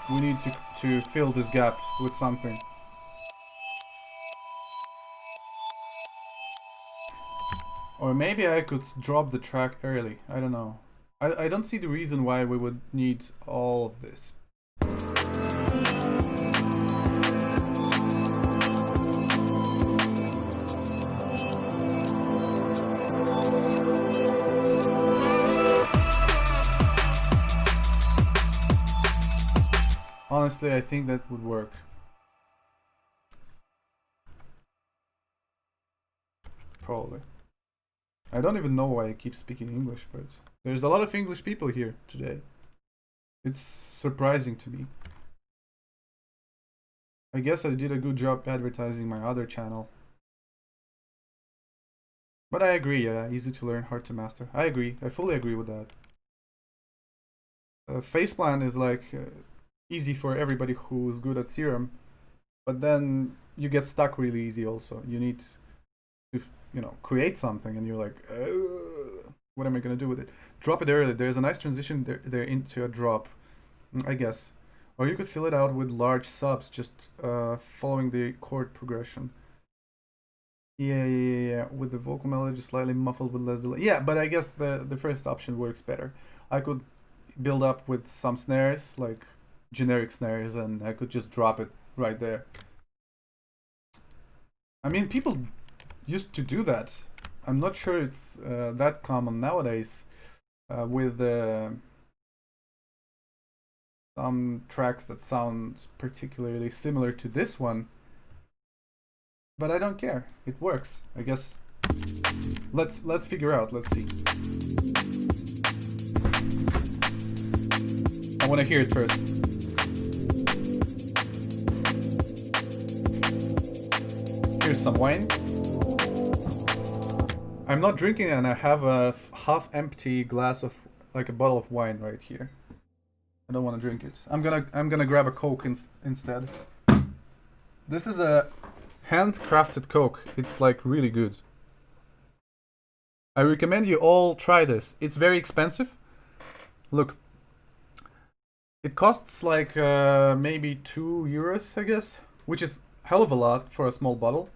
we need to fill this gap with something. Or maybe I could drop the track early. I don't know. I don't see the reason why we would need all of this. Honestly, I think that would work. Probably. I don't even know why I keep speaking English, but there's a lot of English people here today. It's surprising to me. I guess I did a good job advertising my other channel. But I agree, yeah, easy to learn, hard to master. I agree, I fully agree with that. Faceplant is like easy for everybody who's good at serum, but then you get stuck really easy also. You need to, you know, create something and you're like, what am I gonna do with it? Drop it early. There's a nice transition there into a drop, I guess. Or you could fill it out with large subs, just following the chord progression. Yeah, with the vocal melody slightly muffled with less delay. Yeah, but I guess the first option works better. I could build up with some snares, like generic snares, and I could just drop it right there. I mean, people used to do that. I'm not sure it's that common nowadays with some tracks that sound particularly similar to this one. But I don't care. It works, I guess. Let's figure out. Let's see. I want to hear it first. Here's some wine. I'm not drinking, and I have a half-empty glass of, like, a bottle of wine right here. I don't want to drink it. I'm gonna grab a Coke instead. This is a handcrafted Coke. It's like really good. I recommend you all try this. It's very expensive. Look, it costs like maybe €2, I guess, which is hell of a lot for a small bottle.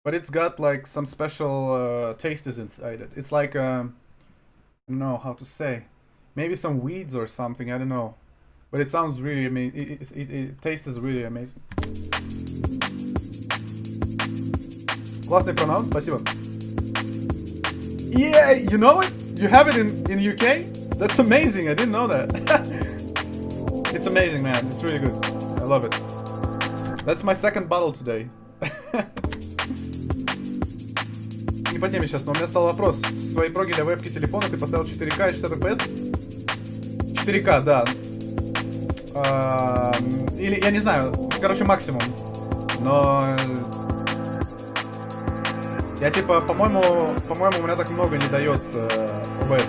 But it's got like some special tastes inside it. It's like I don't know how to say, maybe some weeds or something. I don't know, but it sounds really amazing. It tastes really amazing. Классный pronounce, спасибо. Yeah, you know it? You have it in UK? That's amazing, I didn't know that. It's amazing, man. It's really good. I love it. That's my second bottle today. Не по теме сейчас, но у меня стал вопрос. В своей проге для вебки телефона ты поставил 4К и 60 FPS? 4К, да. Или, я не знаю, короче, максимум. Но... Я типа, по-моему, у меня так много не дает OBS.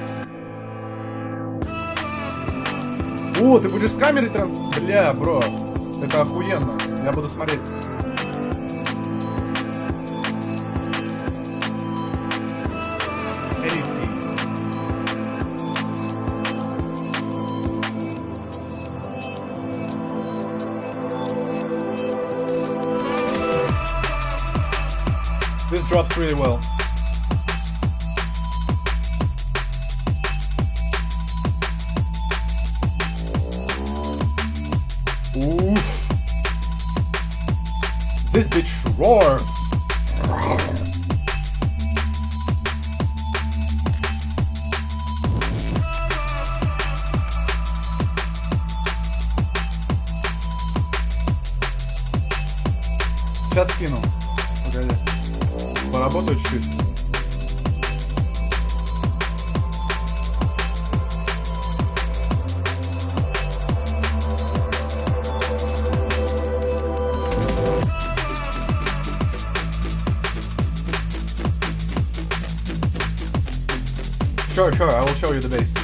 О, ты будешь с камерой транс... Бля, бро. Это охуенно. Я буду смотреть. This drops really well. Ooh. This bitch roars. Сейчас скину. Погоди. Поработаю чуть-чуть. Sure, I will show you the bass.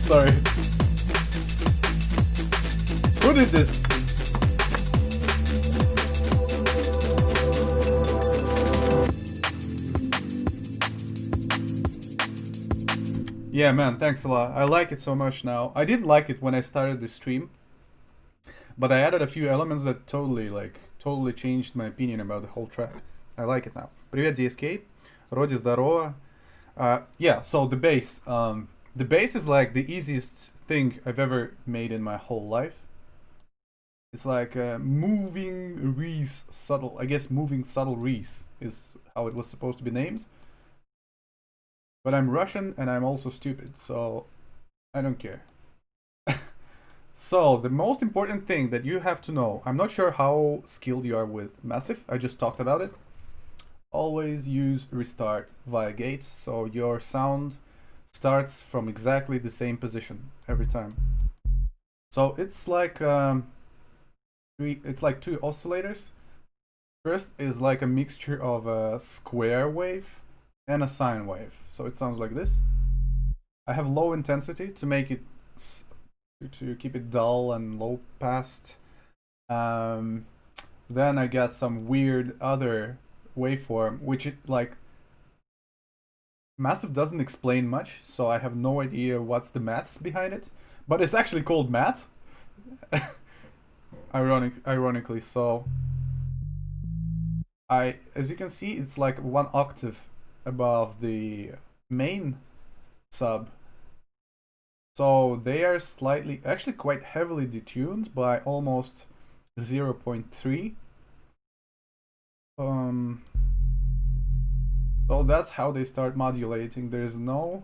Sorry. Who did this? Yeah, man, thanks a lot. I like it so much now. I didn't like it when I started the stream, but I added a few elements that totally changed my opinion about the whole track. I like it now. Привет, DSK. Роди, здорово. Yeah, so the bass. The bass is like the easiest thing I've ever made in my whole life. It's like moving reese subtle. I guess moving subtle reese is how it was supposed to be named. But I'm Russian and I'm also stupid, so I don't care. So the most important thing that you have to know, I'm not sure how skilled you are with Massive, I just talked about it. Always use restart via gate, so your sound starts from exactly the same position every time. So it's like two oscillators. First is like a mixture of a square wave and a sine wave, so it sounds like this. I have low intensity to make it to keep it dull and low passed. Then I got some weird other waveform, which it like Massive doesn't explain much, so I have no idea what's the maths behind it, but it's actually called math. Ironically, so as you can see, it's like 1 octave above the main sub. So they are slightly, actually quite heavily detuned by almost 0.3. So that's how they start modulating. There's no,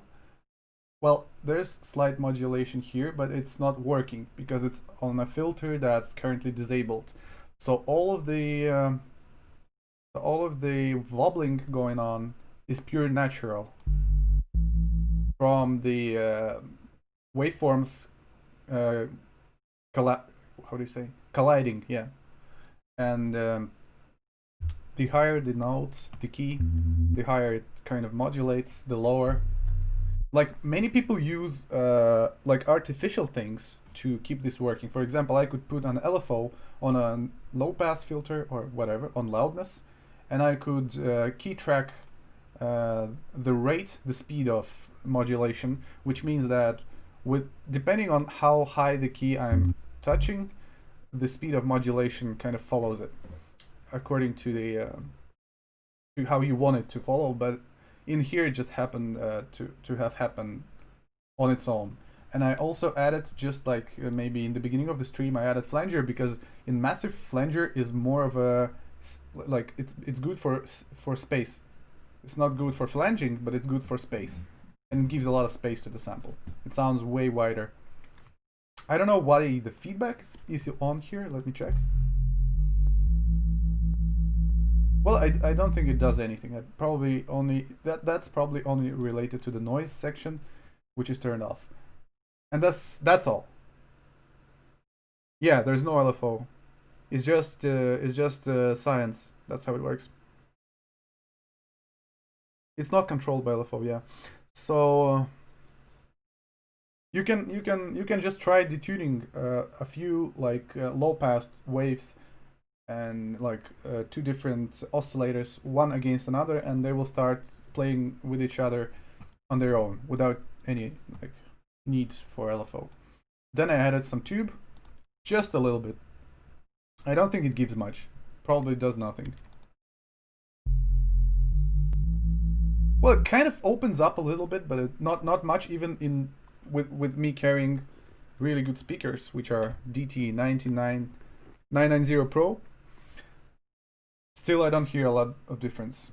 well, there's slight modulation here, but it's not working because it's on a filter that's currently disabled. So all of the wobbling going on is pure natural from the waveforms colliding, yeah. And the higher the notes, the key, the higher it kind of modulates, the lower. Like many people use like artificial things to keep this working. For example, I could put an LFO on a low pass filter or whatever on loudness, and I could key track the rate, the speed of modulation, which means that depending on how high the key I'm touching, the speed of modulation kind of follows it according to the to how you want it to follow. But in here, it just happened to have happened on its own. And I also added, just like maybe in the beginning of the stream, I added flanger, because in massive, flanger is more of a, like, it's good for space. It's not good for flanging, but it's good for space, and gives a lot of space to the sample. It sounds way wider. I don't know why the feedback is on here. Let me check. Well, I don't think it does anything. That's probably only related to the noise section, which is turned off. And that's all. Yeah, there's no LFO. It's just science. That's how it works. It's not controlled by LFO, yeah. So you can just try detuning a few like low pass waves and like two different oscillators, one against another, and they will start playing with each other on their own without any like need for LFO. Then I added some tube, just a little bit. I don't think it gives much. Probably does nothing. Well, it kind of opens up a little bit, but not much, even in with me carrying really good speakers, which are DT990 Pro. Still, I don't hear a lot of difference.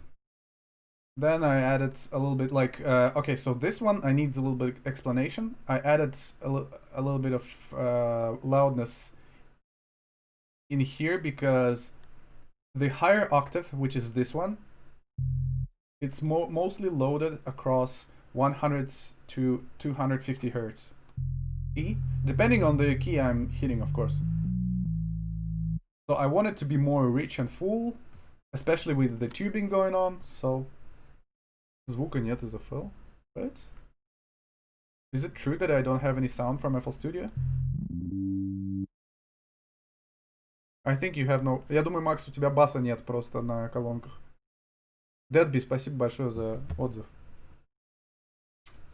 Then I added a little bit like, okay, so this one I need a little bit explanation. I added a little bit of loudness in here because the higher octave, which is this one, it's mostly loaded across 100 to 250 hertz. Depending on the key I'm hitting, of course. So I want it to be more rich and full, especially with the tubing going on. So звука нет из FL. What? Is it true that I don't have any sound from FL Studio? I think you have no... Я думаю, Макс, у тебя баса нет просто на колонках. Deadby, спасибо большое за отзыв.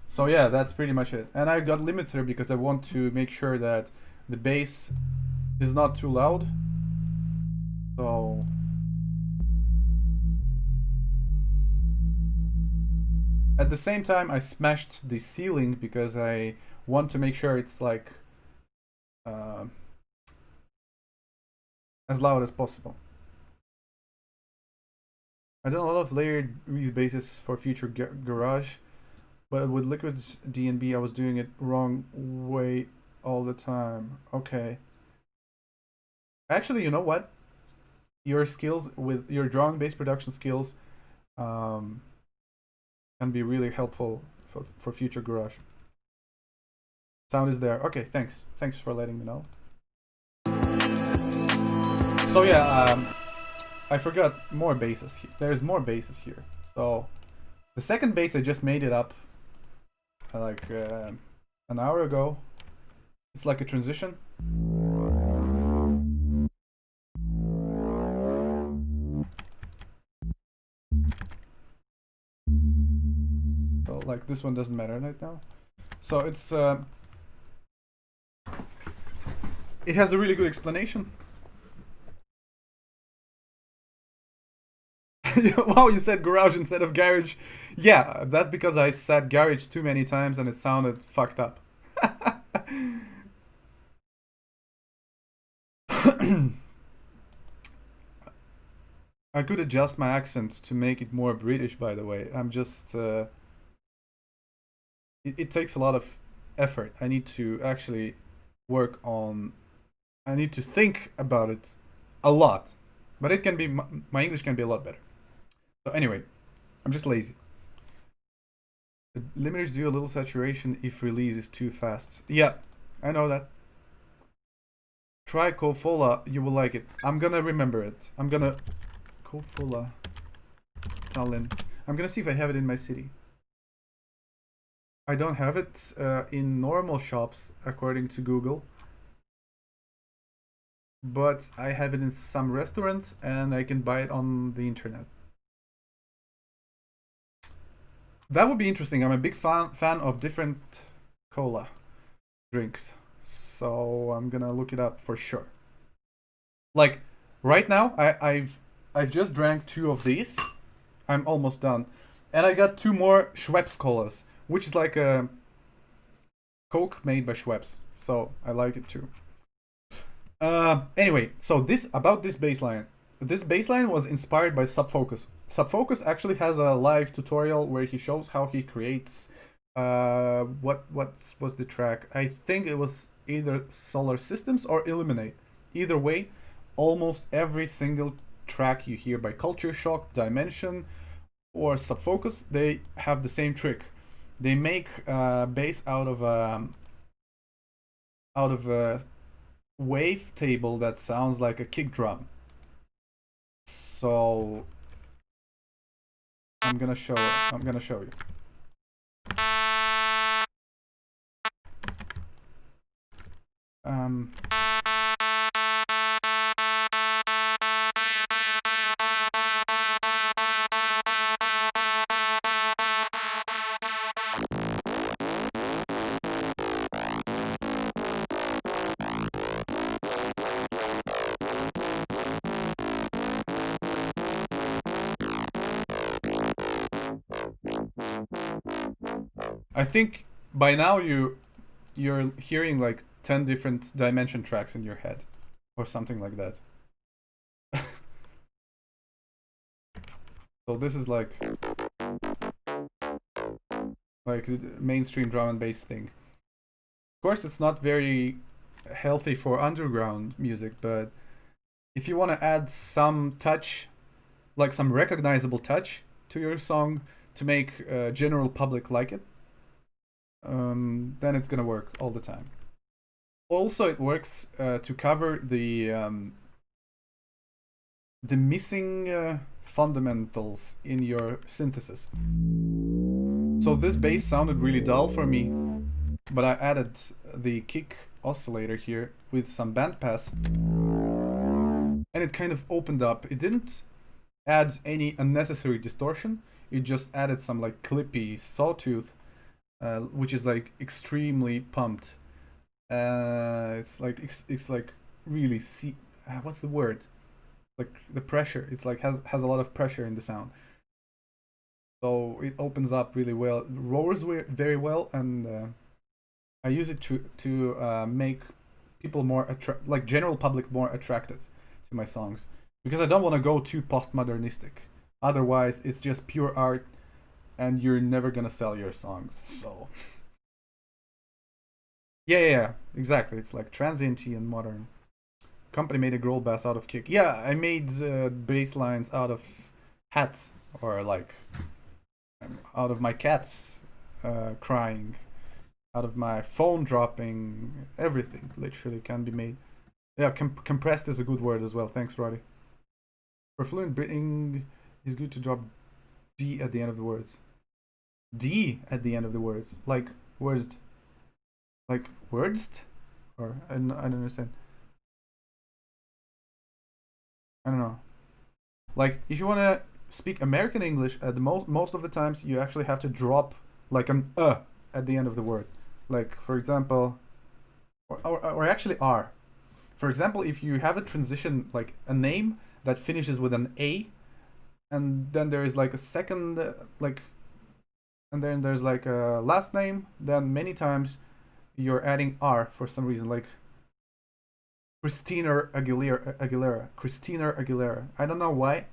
So yeah, that's pretty much it. And I got limiter because I want to make sure that the bass is not too loud. So... At the same time, I smashed the ceiling because I want to make sure it's like as loud as possible. I done a lot of layered Reese basses for future garage, but with Liquid's DNB, I was doing it wrong way all the time. Okay. Actually, you know what? Your skills with your drum bass production skills can be really helpful for future garage. Sound is there. Okay, thanks. Thanks for letting me know. So yeah, I forgot more basses here. There's more basses here. So the second bass, I just made it up like an hour ago. It's like a transition. So like this one doesn't matter right now. So it's it has a really good explanation. Wow, you said garage instead of garage. Yeah, that's because I said garage too many times and it sounded fucked up. I could adjust my accent to make it more British, by the way. I'm just... it takes a lot of effort. I need to actually work on... I need to think about it a lot. But it can be... My English can be a lot better. So anyway, I'm just lazy. The limiters do a little saturation if release is too fast. Yeah, I know that. Try Kofola, you will like it. I'm gonna remember it. I'm gonna... Kofola. Tallinn. I'm gonna see if I have it in my city. I don't have it in normal shops, according to Google. But I have it in some restaurants and I can buy it on the internet. That would be interesting. I'm a big fan of different cola drinks, so I'm gonna look it up for sure. Like right now, I've just drank 2 of these. I'm almost done, and I got 2 more Schweppes colas, which is like a Coke made by Schweppes. So I like it too. Anyway, so this about this baseline. This baseline was inspired by Subfocus. Subfocus actually has a live tutorial where he shows how he creates. What was the track? I think it was either Solar Systems or Illuminate. Either way, almost every single track you hear by Culture Shock, Dimension, or Subfocus, they have the same trick. They make bass out of a wave table that sounds like a kick drum. So I'm gonna show you. Um, I think by now you're hearing like 10 different Dimension tracks in your head or something like that. So this is like mainstream drum and bass thing. Of course, it's not very healthy for underground music, but if you want to add some touch, like some recognizable touch to your song to make general public like it, then it's gonna work all the time. Also, it works to cover the missing fundamentals in your synthesis. So this bass sounded really dull for me, but I added the kick oscillator here with some bandpass, and it kind of opened up. It didn't add any unnecessary distortion. It just added some like clippy sawtooth, which is like extremely pumped. It's like really what's the word? Like the pressure. It's like has a lot of pressure in the sound. So it opens up really well, roars very well, and I use it to make people more like general public more attracted to my songs, because I don't want to go too postmodernistic. Otherwise, it's just pure art, and you're never gonna sell your songs. So yeah, exactly. It's like transienty and modern. Company made a growl bass out of kick. Yeah, I made bass lines out of hats, or like out of my cats crying, out of my phone dropping. Everything literally can be made. Yeah, compressed is a good word as well. Thanks, Roddy. For fluent breathing, it's good to drop D at the end of the words. D at the end of the words, like words, like words, or I don't understand. I don't know. Like if you want to speak American English, at the most of the times you actually have to drop like an at the end of the word. Like for example, or actually R. For example, if you have a transition, like a name that finishes with an A, and then there is like a second like, and then there's like a last name, then many times you're adding R for some reason, like Christina Aguilera. I don't know why.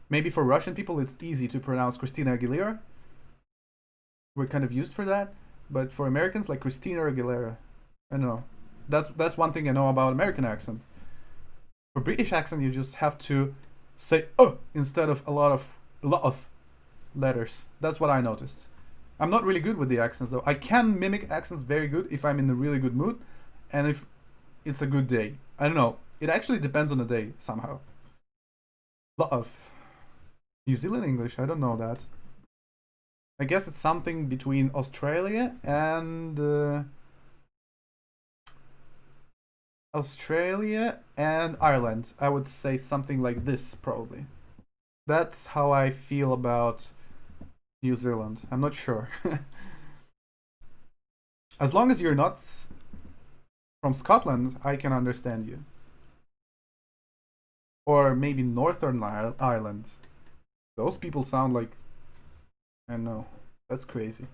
Maybe for Russian people it's easy to pronounce Christina Aguilera. We're kind of used for that. But for Americans, like Christina Aguilera, I don't know. That's one thing I know about American accent. For British accent, you just have to say instead of a lot of letters. That's what I noticed. I'm not really good with the accents though. I can mimic accents very good if I'm in a really good mood, and if it's a good day. I don't know. It actually depends on the day somehow. Lot of New Zealand English. I don't know that. I guess it's something between Australia and Ireland. I would say something like this probably. That's how I feel about New Zealand. I'm not sure. As long as you're not from Scotland, I can understand you. Or maybe Northern Ireland. Those people sound like... I don't know. That's crazy.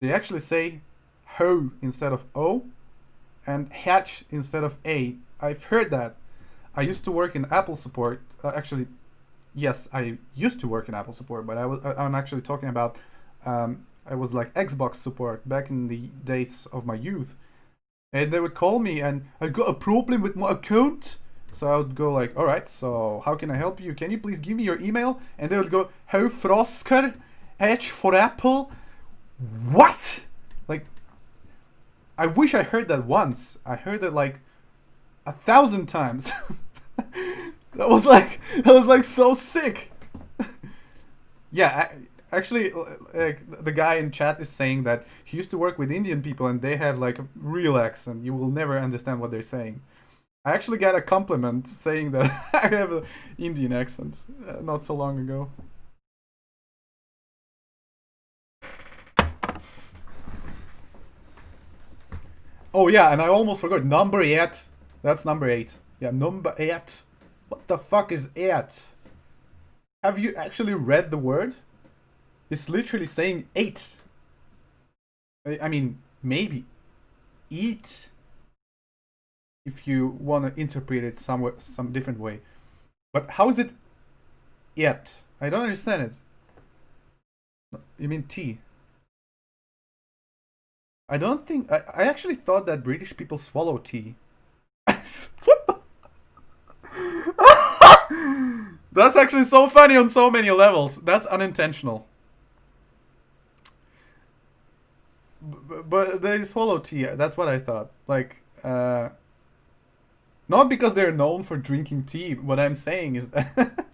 They actually say ho instead of o and hatch instead of a. I've heard that. I used to work in Apple support. Actually, yes, I used to work in Apple support, but I'm actually talking about I was like Xbox support back in the days of my youth. And they would call me and I got a problem with my account. So I would go like, all right, so how can I help you? Can you please give me your email? And they would go, how Frosker, H for Apple. What? Like, I wish I heard that once. I heard it like 1,000 times. that was like so sick. Yeah, actually, the guy in chat is saying that he used to work with Indian people and they have like a real accent. You will never understand what they're saying. I actually got a compliment saying that I have an Indian accent not so long ago. Oh yeah, and I almost forgot. Number 8. That's number 8. Yeah, number 8. What the fuck is 8? Have you actually read the word? It's literally saying 8. I mean, maybe. Eat. If you want to interpret it some different way. But how is it 8? I don't understand it. You mean T? I don't think... I actually thought that British people swallow tea. What the... That's actually so funny on so many levels. That's unintentional. But they swallow tea. That's what I thought. Like, not because they're known for drinking tea. What I'm saying is that...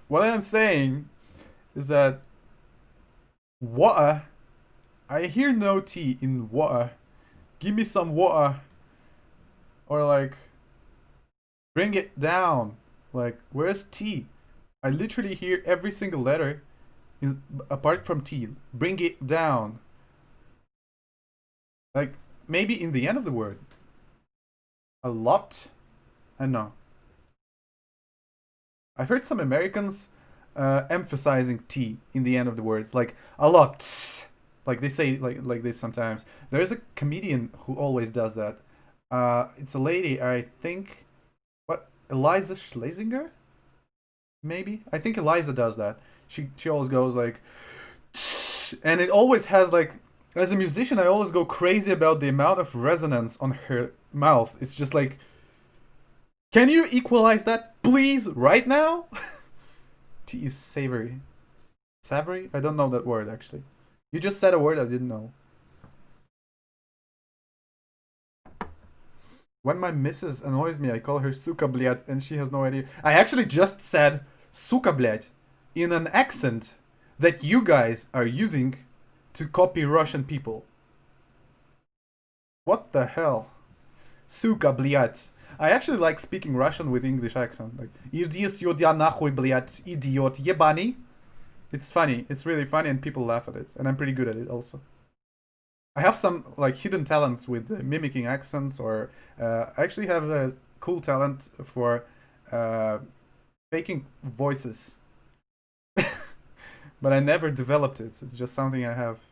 What I'm saying is that water, I hear no tea in water. Give me some water. Or like, bring it down. Like, where's tea? I literally hear every single letter apart from tea. Bring it down. Like, maybe in the end of the word. A lot? I don't know. I've heard some Americans emphasizing T in the end of the words, like a lot. Like they say like this sometimes. There's a comedian who always does that. It's a lady, I think. What? Eliza Schlesinger? Maybe? I think Eliza does that. She always goes like, and it always has like, as a musician, I always go crazy about the amount of resonance on her mouth. It's just like, can you equalize that, please, right now? Tea is savory. Savory? I don't know that word, actually. You just said a word I didn't know. When my missus annoys me, I call her suka blять, and she has no idea. I actually just said suka blять in an accent that you guys are using to copy Russian people. What the hell? Suka blять. I actually like speaking Russian with English accent. Like, иди сюда нахуй, блять, идиот, ебаный. It's funny. It's really funny and people laugh at it. And I'm pretty good at it also. I have some like hidden talents with mimicking accents, or I actually have a cool talent for faking voices. But I never developed it. It's just something I have.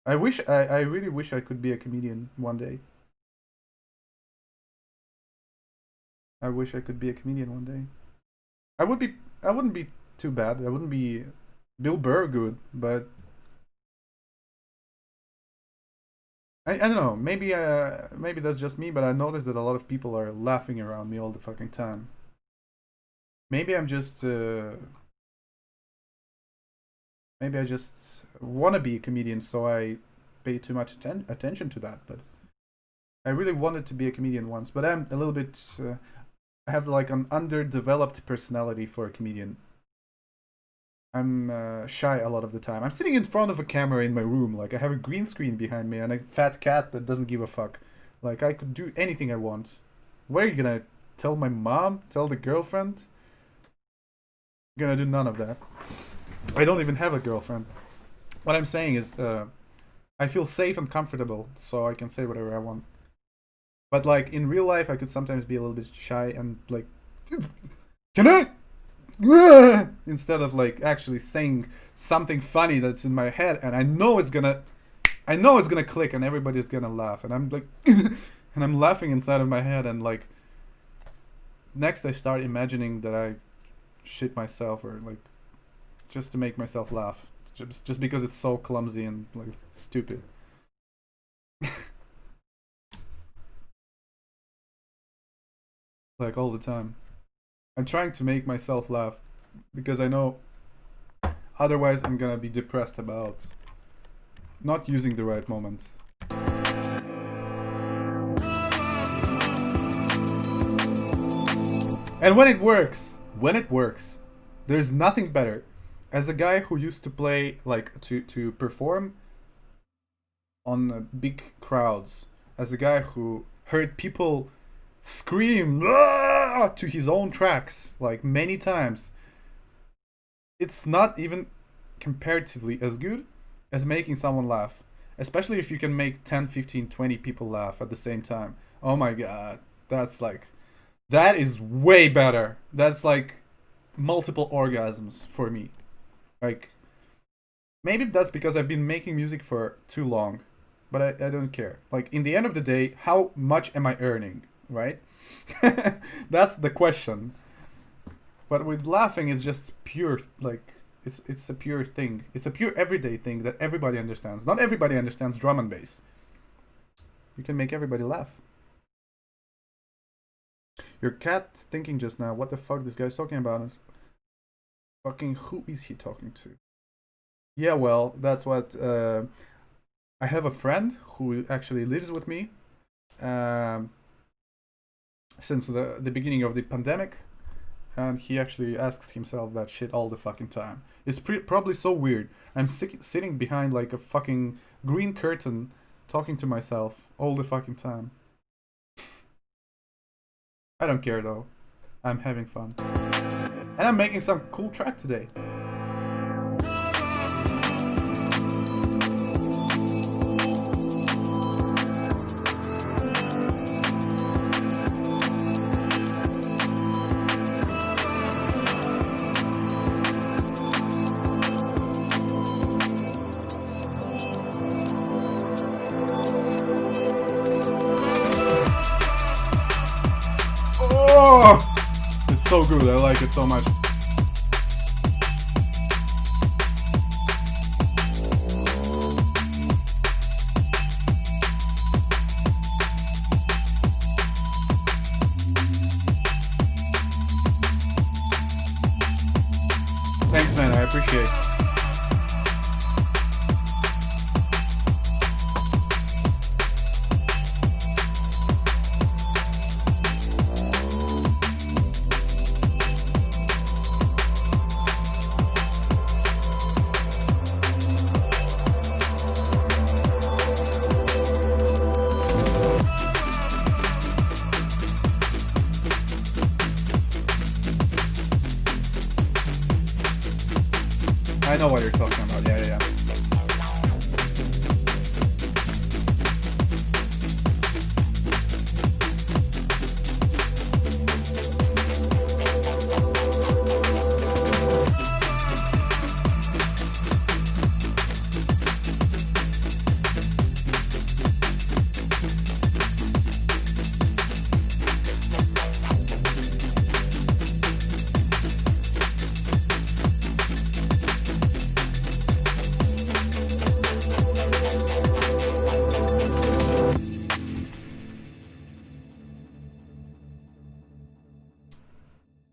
I really wish I could be a comedian one day. I wish I could be a comedian one day. I wouldn't be too bad. I wouldn't be Bill Burr good, but I don't know. Maybe that's just me, but I noticed that a lot of people are laughing around me all the fucking time. Maybe I'm just maybe I just want to be a comedian, so I pay too much attention to that. But I really wanted to be a comedian once, but I'm a little bit. I have like an underdeveloped personality for a comedian. I'm shy a lot of the time. I'm sitting in front of a camera in my room, like I have a green screen behind me and a fat cat that doesn't give a fuck. Like, I could do anything I want. What are you gonna tell my mom? Tell the girlfriend? I'm gonna do none of that. I don't even have a girlfriend. What I'm saying is, I feel safe and comfortable, so I can say whatever I want. But like in real life, I could sometimes be a little bit shy and like, can I? Instead of like actually saying something funny that's in my head, and I know it's gonna click, and everybody's gonna laugh, and I'm like, and I'm laughing inside of my head, and like, next I start imagining that I shit myself, or like, just to make myself laugh, just because it's so clumsy and like stupid. Like all the time. I'm trying to make myself laugh because I know otherwise I'm gonna be depressed about not using the right moments. And when it works, there's nothing better. As a guy who used to play, like, to perform on big crowds, as a guy who heard people scream to his own tracks like many times, it's not even comparatively as good as making someone laugh, especially if you can make 10, 15, 20 people laugh at the same time. Oh my god, that is way better. That's like multiple orgasms for me. Like, maybe that's because I've been making music for too long, but I don't care. Like, in the end of the day, how much am I earning, right? That's the question. But with laughing, it's just pure, like, it's a pure thing. It's a pure everyday thing that everybody understands. Not everybody understands drum and bass. You can make everybody laugh. Your cat thinking just now, what the fuck this guy's talking about? Fucking who is he talking to? Yeah, well, that's what, I have a friend who actually lives with me since the beginning of the pandemic, and he actually asks himself that shit all the fucking time. It's probably so weird. I'm sitting behind like a fucking green curtain talking to myself all the fucking time. I don't care though. I'm having fun. And I'm making some cool track today. It's so good, I like it so much. Thanks, man, I appreciate it. I know what you're talking about. Yeah.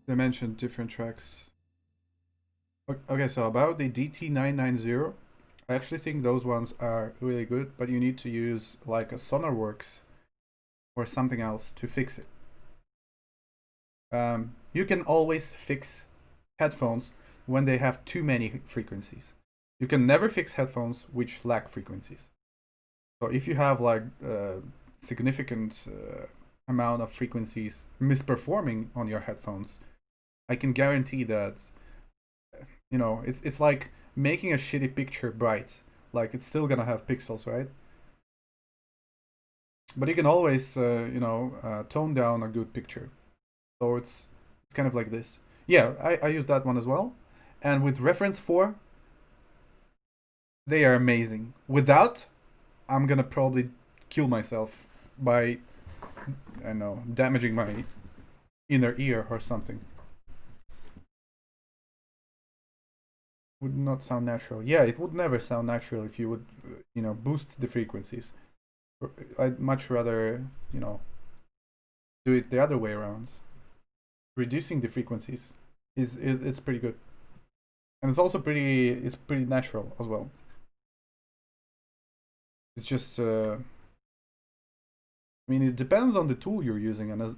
They mentioned different tracks. Okay, so about the DT990, I actually think those ones are really good, but you need to use like a Sonarworks or something else to fix it. You can always fix headphones when they have too many frequencies. You can never fix headphones which lack frequencies. So if you have like significant amount of frequencies misperforming on your headphones, I can guarantee that, you know, it's like making a shitty picture bright. Like, it's still gonna have pixels, right? But you can always, tone down a good picture. So it's kind of like this. Yeah, I use that one as well. And with reference 4, they are amazing. Without, I'm gonna probably kill myself by, I don't know, damaging my inner ear or something. Would not sound natural. Yeah, it would never sound natural if you would, boost the frequencies. I'd much rather, do it the other way around. Reducing the frequencies it's pretty good, and it's also pretty natural as well. It's just, I mean, it depends on the tool you're using, and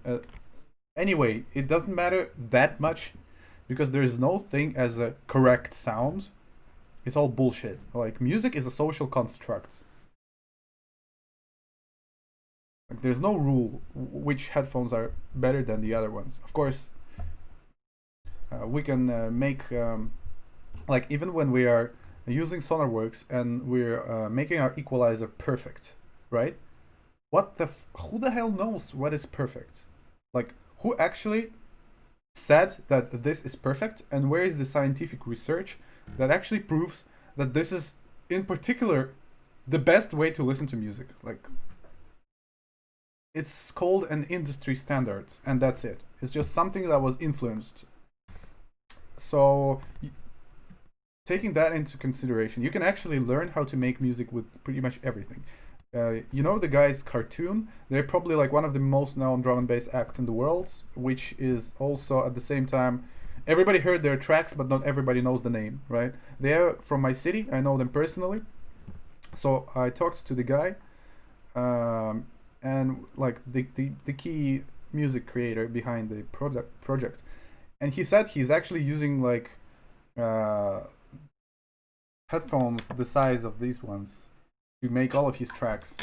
anyway, it doesn't matter that much because there is no thing as a correct sound. It's all bullshit. Like, music is a social construct. Like, there's no rule which headphones are better than the other ones. Of course, we can make, like, even when we are using SonarWorks and we're making our equalizer perfect, right? Who the hell knows what is perfect? Like, who actually said that this is perfect, and where is the scientific research that actually proves that this is, in particular, the best way to listen to music? Like, it's called an industry standard, and that's it. It's just something that was influenced. So, taking that into consideration, you can actually learn how to make music with pretty much everything. The guys Cartoon, they're probably like one of the most known drum and bass acts in the world, which is also at the same time, everybody heard their tracks, but not everybody knows the name, right? They're from my city, I know them personally. So I talked to the guy, and like the key music creator behind the project, and he said he's actually using like headphones the size of these ones to make all of his tracks.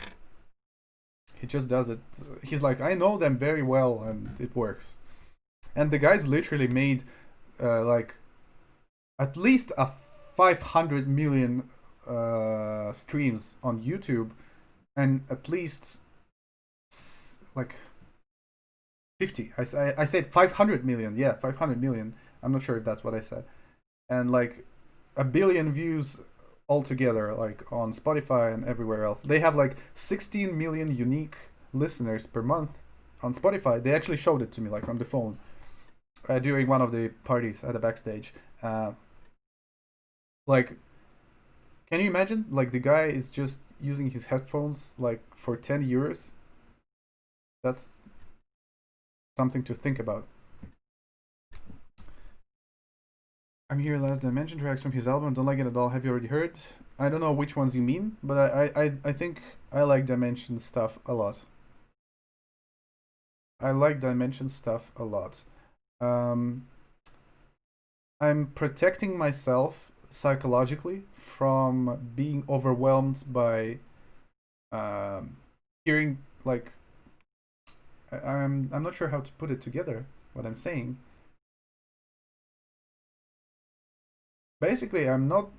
He just does it. He's like, I know them very well, and it works. And the guys literally made like at least 500 million streams on YouTube, and at least like 50. I said 500 million. Yeah, 500 million. I'm not sure if that's what I said. And like 1 billion views altogether, like on Spotify and everywhere else. They have like 16 million unique listeners per month on Spotify. They actually showed it to me, like, from the phone during one of the parties at the backstage. Like, can you imagine? Like, the guy is just using his headphones like for 10 years. That's something to think about. I'm here, Last Dimension tracks from his album. Don't like it at all. Have you already heard? I don't know which ones you mean, but I think I like Dimension stuff a lot. I'm protecting myself psychologically from being overwhelmed by hearing, like, I'm not sure how to put it together, what I'm saying. Basically, I'm not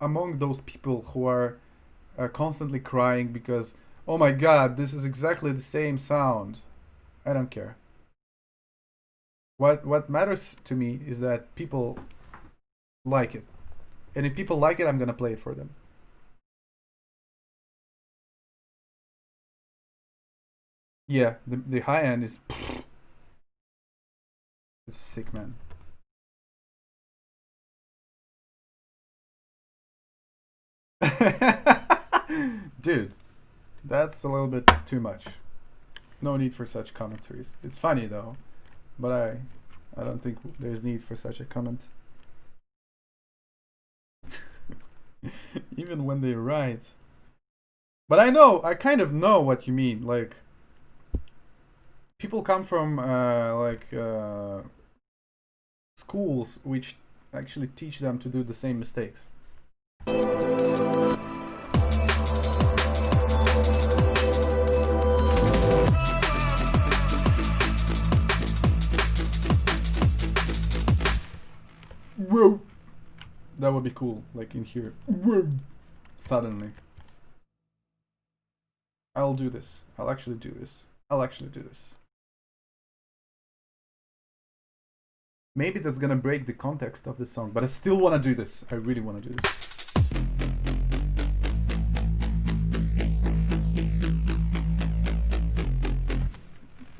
among those people who are constantly crying because, oh my god, this is exactly the same sound. I don't care. What matters to me is that people like it. And if people like it, I'm gonna play it for them. Yeah, the high end is... It's sick, man. Dude, that's a little bit too much. No need for such commentaries. It's funny though, but I don't think there's need for such a comment. Even when they write. But I kind of know what you mean. Like, people come from schools which actually teach them to do the same mistakes. whoa. That would be cool, like in here. Whoa. Suddenly. I'll do this. I'll actually do this. Maybe that's gonna break the context of the song, but I still wanna do this. I really wanna do this.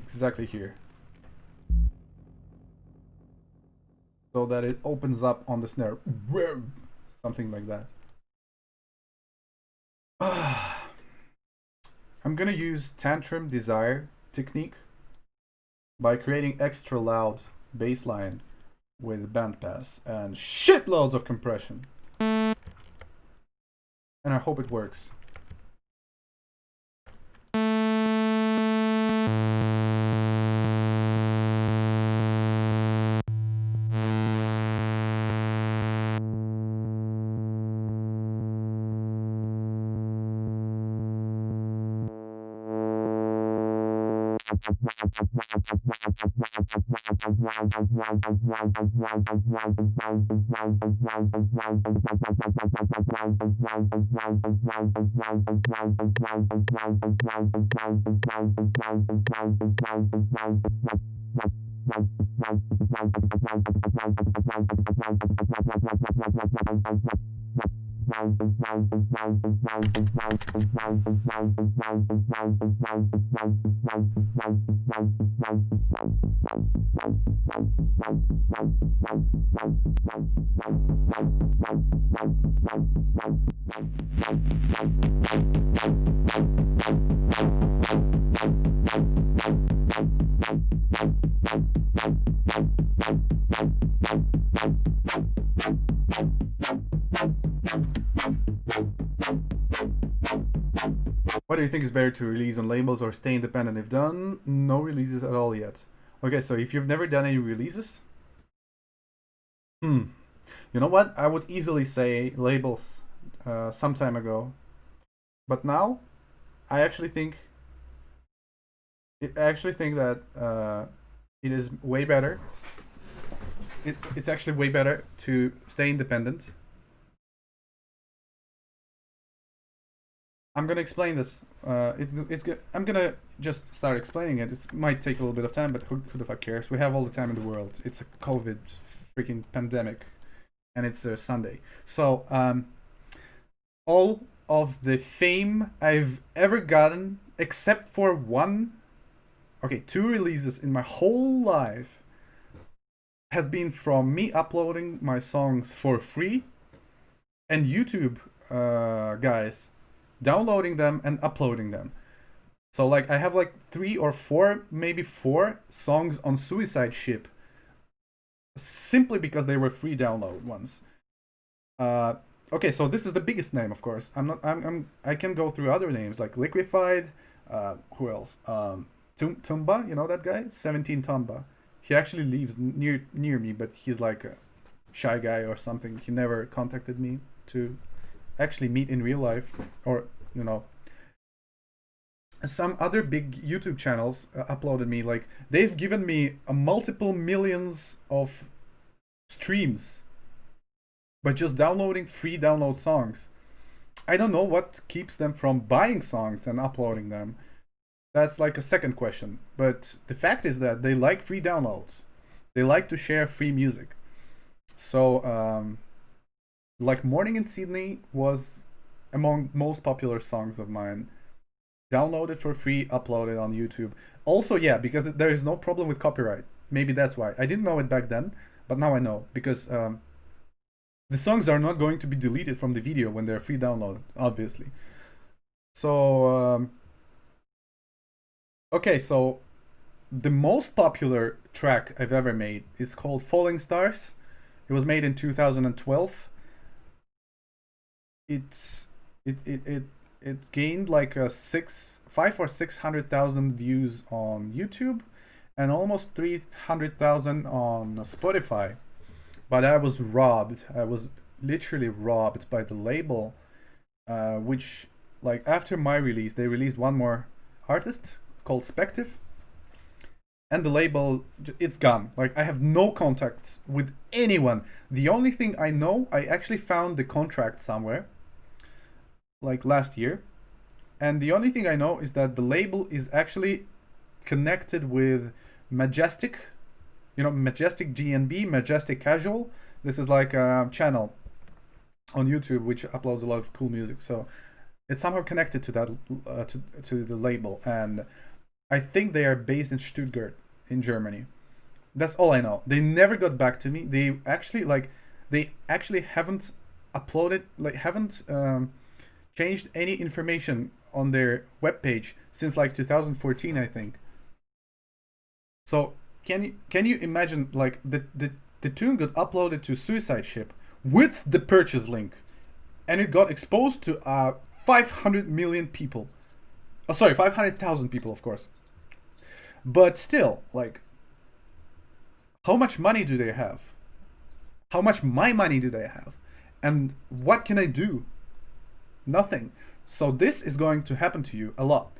Exactly here. So that it opens up on the snare. Something like that. I'm gonna use tantrum desire technique by creating extra loud bass line with bandpass and shitloads of compression. And I hope it works. What do you think is better, to release on labels or stay independent? If done, no releases at all yet. Okay, so if you've never done any releases, you know what? I would easily say labels some time ago, but now I actually think that it is way better. It's actually way better to stay independent. I'm gonna explain this. It's good. I'm gonna just start explaining it. It might take a little bit of time, but who the fuck cares? We have all the time in the world. It's a COVID freaking pandemic, and it's a Sunday. So all of the fame I've ever gotten, except for two releases in my whole life, has been from me uploading my songs for free, and YouTube guys downloading them and uploading them. So like I have like 3 or 4, maybe 4 songs on Suicide Ship, simply because they were free download ones. Okay, so this is the biggest name, of course. I can go through other names like Liquefied. Who else? Tumba, you know that guy? 17 Tumba. He actually lives near me, but he's like a shy guy or something. He never contacted me to actually meet in real life, or some other big YouTube channels uploaded me. Like, they've given me multiple millions of streams by just downloading free download songs. I don't know what keeps them from buying songs and uploading them. That's like a second question. But the fact is that they like free downloads. They like to share free music. So like Morning in Sydney was among most popular songs of mine. Downloaded for free, uploaded on YouTube. Also, yeah, because there is no problem with copyright. Maybe that's why. I didn't know it back then, but now I know. Because the songs are not going to be deleted from the video when they're free downloaded, obviously. So, okay, so the most popular track I've ever made is called Falling Stars. It was made in 2012. It gained like 500,000 or 600,000 views on YouTube and almost 300,000 on Spotify. But I was robbed. I was literally robbed by the label, which, like, after my release, they released one more artist called Spective, and the label, it's gone. Like, I have no contacts with anyone. The only thing I know, I actually found the contract somewhere, like last year, and the only thing I know is that the label is actually connected with Majestic, you know, Majestic GNB, Majestic Casual. This is like a channel on YouTube which uploads a lot of cool music. So it's somehow connected to that, to the label, and I think they are based in Stuttgart, in Germany. That's all I know. They never got back to me. They actually haven't uploaded, like haven't changed any information on their webpage since like 2014, I think. So can you imagine, like, the tune got uploaded to Suicide Ship with the purchase link, and it got exposed to 500 million people. Oh, sorry, 500,000 people, of course. But still, like, how much money do they have? How much my money do they have? And what can I do? Nothing. So this is going to happen to you a lot.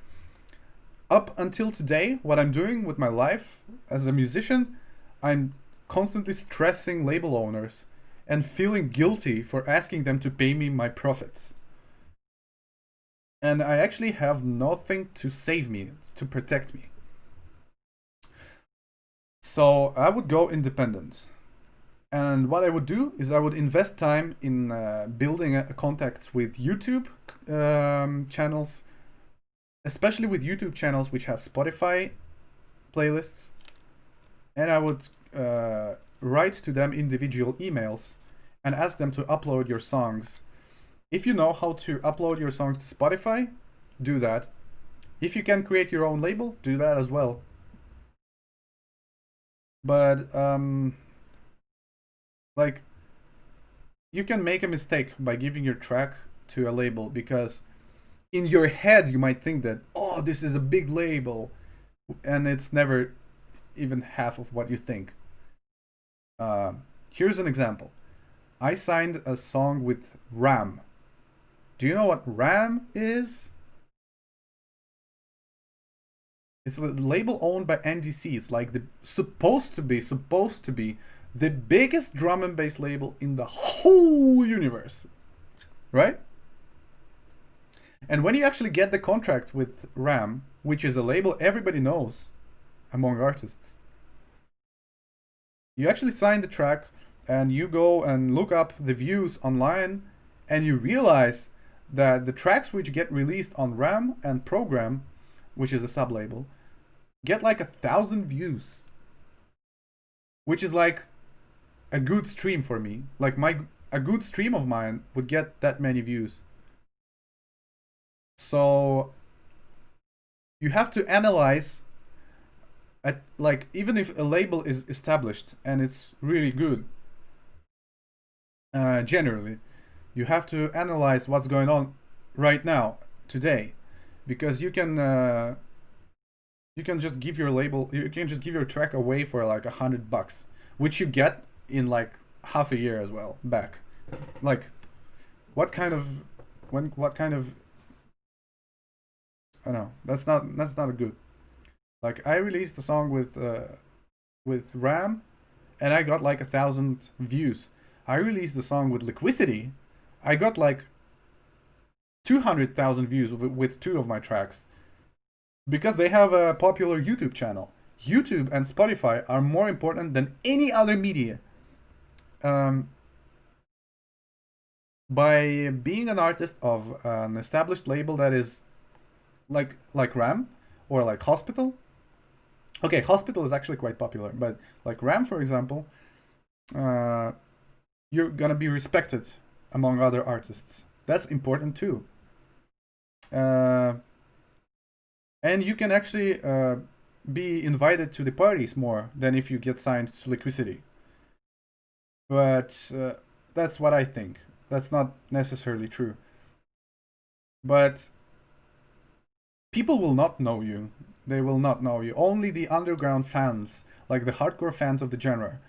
Up until today, what I'm doing with my life as a musician, I'm constantly stressing label owners and feeling guilty for asking them to pay me my profits. And I actually have nothing to save me, to protect me. So I would go independent. And what I would do is I would invest time in building contacts with YouTube channels, especially with YouTube channels which have Spotify playlists. And I would write to them individual emails and ask them to upload your songs. If you know how to upload your songs to Spotify, do that. If you can create your own label, do that as well. But like, you can make a mistake by giving your track to a label, because in your head you might think that, oh, this is a big label, and it's never even half of what you think. Here's an example. I signed a song with Ram. Do you know what Ram is? It's a label owned by NDC. It's like the supposed to be the biggest drum and bass label in the whole universe, right? And when you actually get the contract with Ram, which is a label everybody knows among artists, you actually sign the track and you go and look up the views online, and you realize that the tracks which get released on Ram and Program, which is a sub-label, get like 1,000 views, which is like a good stream for me. Like, a good stream of mine would get that many views. So you have to analyze like, even if a label is established and it's really good, generally you have to analyze what's going on right now, today, because you can just give your label, you can just give your track away for like $100, which you get in like half a year as well back. Like, what kind of I don't know, that's not a good. Like, I released the song with Ram, and I got like 1,000 views. I released the song with Liquidity, I got like 200,000 views with two of my tracks, because they have a popular YouTube channel. YouTube and Spotify are more important than any other media. By being an artist of an established label that is like Ram or like Hospital. Okay, Hospital is actually quite popular, but like Ram, for example, you're gonna be respected among other artists. That's important too. And you can actually be invited to the parties more than if you get signed to Liquidity. But that's what I think. That's not necessarily true. But people will not know you. They will not know you. Only the underground fans, like the hardcore fans of the genre.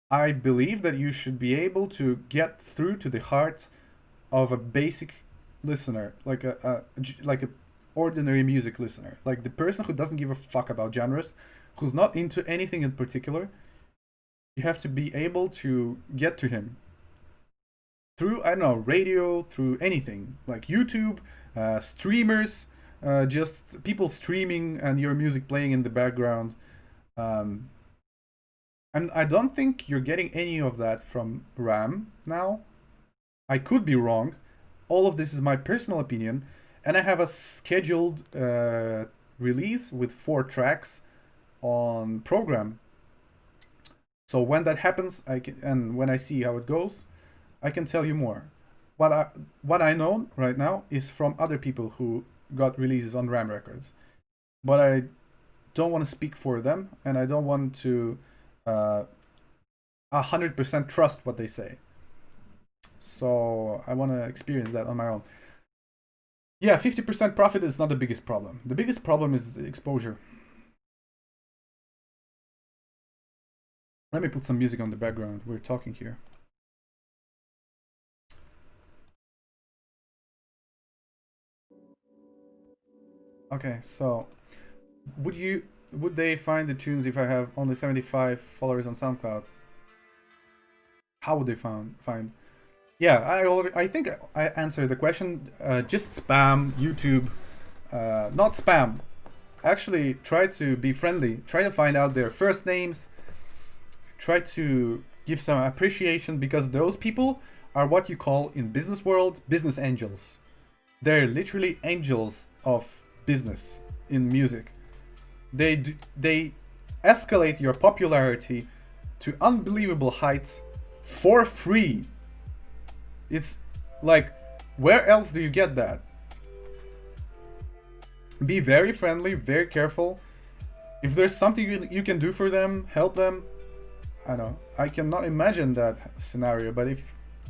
I believe that you should be able to get through to the heart of a basic listener, like a ordinary music listener, like the person who doesn't give a fuck about genres, who's not into anything in particular, you have to be able to get to him through, I don't know, radio, through anything like YouTube, streamers, just people streaming and your music playing in the background. And I don't think you're getting any of that from RAM now. I could be wrong. All of this is my personal opinion, and I have a scheduled release with 4 tracks on program. So when that happens, and when I see how it goes, I can tell you more. What I know right now is from other people who got releases on RAM Records, but I don't want to speak for them, and I don't want to 100% trust what they say. So I want to experience that on my own. Yeah, 50% profit is not the biggest problem. The biggest problem is exposure. Let me put some music on the background. We're talking here. Okay, so would they find the tunes if I have only 75 followers on SoundCloud? How would they find? Yeah, I think I answered the question. Just spam YouTube, not spam. Actually, try to be friendly. Try to find out their first names. Try to give some appreciation, because those people are what you call in business world business angels. They're literally angels of business in music. They escalate your popularity to unbelievable heights for free. It's like, where else do you get that? Be very friendly, very careful. If there's something you can do for them, help them. I know, I cannot imagine that scenario, but if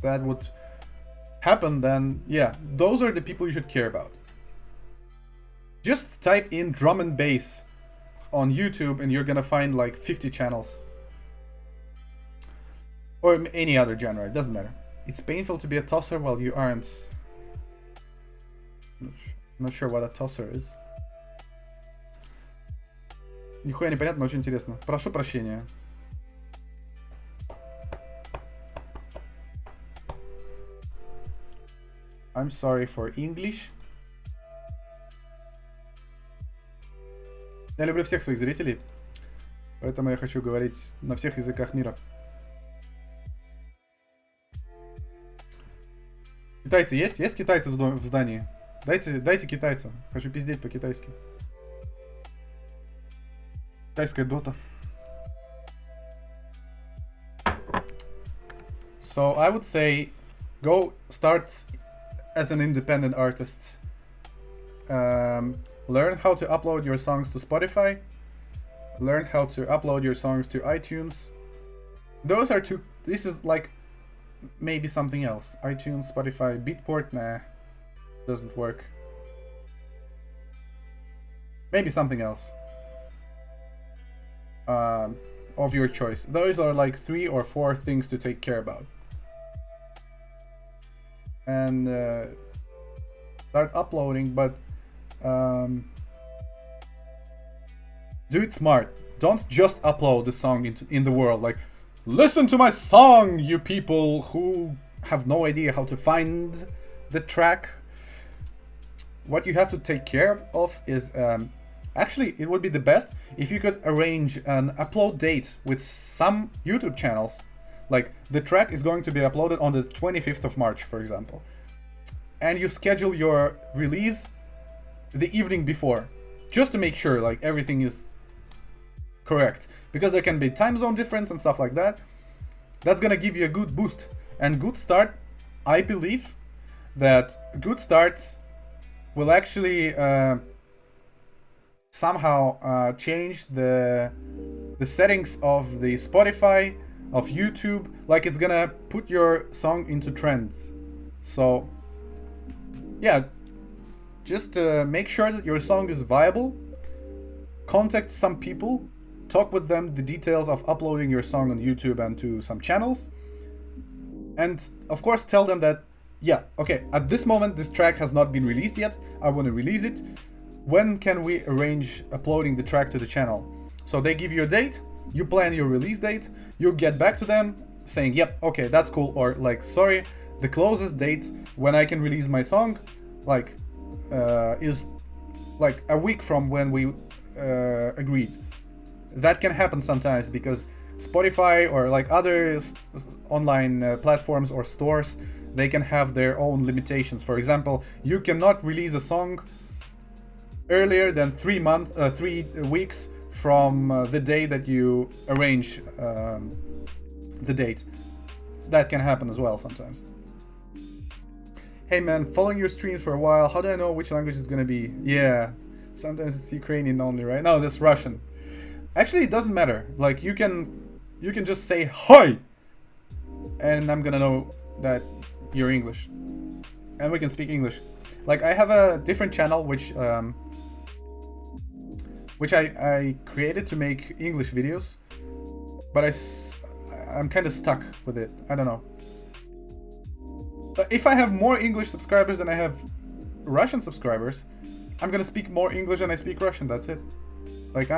that would happen, then yeah, those are the people you should care about. Just type in drum and bass on YouTube and you're gonna find like 50 channels. Or any other genre, it doesn't matter. It's painful to be a tosser while you aren't. I'm not sure what a tosser is. Нихуя непонятно, очень интересно. Прошу прощения. I'm sorry for English. Я люблю всех своих зрителей, поэтому я хочу говорить на всех языках мира. Китайцы есть? Есть китайцы в здании? Дайте китайцам. Хочу пиздеть по-китайски. Китайская дота. So I would say go start as an independent artist. Learn how to upload your songs to Spotify. Learn how to upload your songs to iTunes. Those are two. This is like maybe something else. iTunes, Spotify, Beatport, nah, doesn't work. Maybe something else of your choice. Those are like 3 or 4 things to take care about. And start uploading, but do it smart. Don't just upload the song in the world. Like, listen to my song, you people who have no idea how to find the track. What you have to take care of is actually, it would be the best if you could arrange an upload date with some YouTube channels. Like, the track is going to be uploaded on the 25th of March, for example. And you schedule your release the evening before, just to make sure like everything is correct. Because there can be time zone difference and stuff like that. That's gonna give you a good boost. And good start, I believe that good starts will actually somehow change the settings of the Spotify, of YouTube. Like, it's gonna put your song into trends. So yeah, just make sure that your song is viable. Contact some people, talk with them the details of uploading your song on YouTube and to some channels. And of course tell them that, yeah, okay, at this moment this track has not been released yet, I want to release it. When can we arrange uploading the track to the channel? So they give you a date, you plan your release date, you get back to them saying, yep, okay, that's cool, or like, sorry, the closest date when I can release my song, like, is like a week from when we agreed. That can happen sometimes because Spotify or like other online platforms or stores, they can have their own limitations. For example, you cannot release a song earlier than 3 weeks from the day that you arrange the date. So that can happen as well sometimes. Hey man, following your streams for a while, how do I know which language it's gonna be? Yeah, sometimes it's Ukrainian only, right? No, that's Russian. Actually, it doesn't matter. Like, you can just say hi, and I'm gonna know that you're English, and we can speak English. Like, I have a different channel which I created to make English videos, but I'm kind of stuck with it. I don't know. But if I have more English subscribers than I have Russian subscribers, I'm gonna speak more English than I speak Russian. That's it. Like,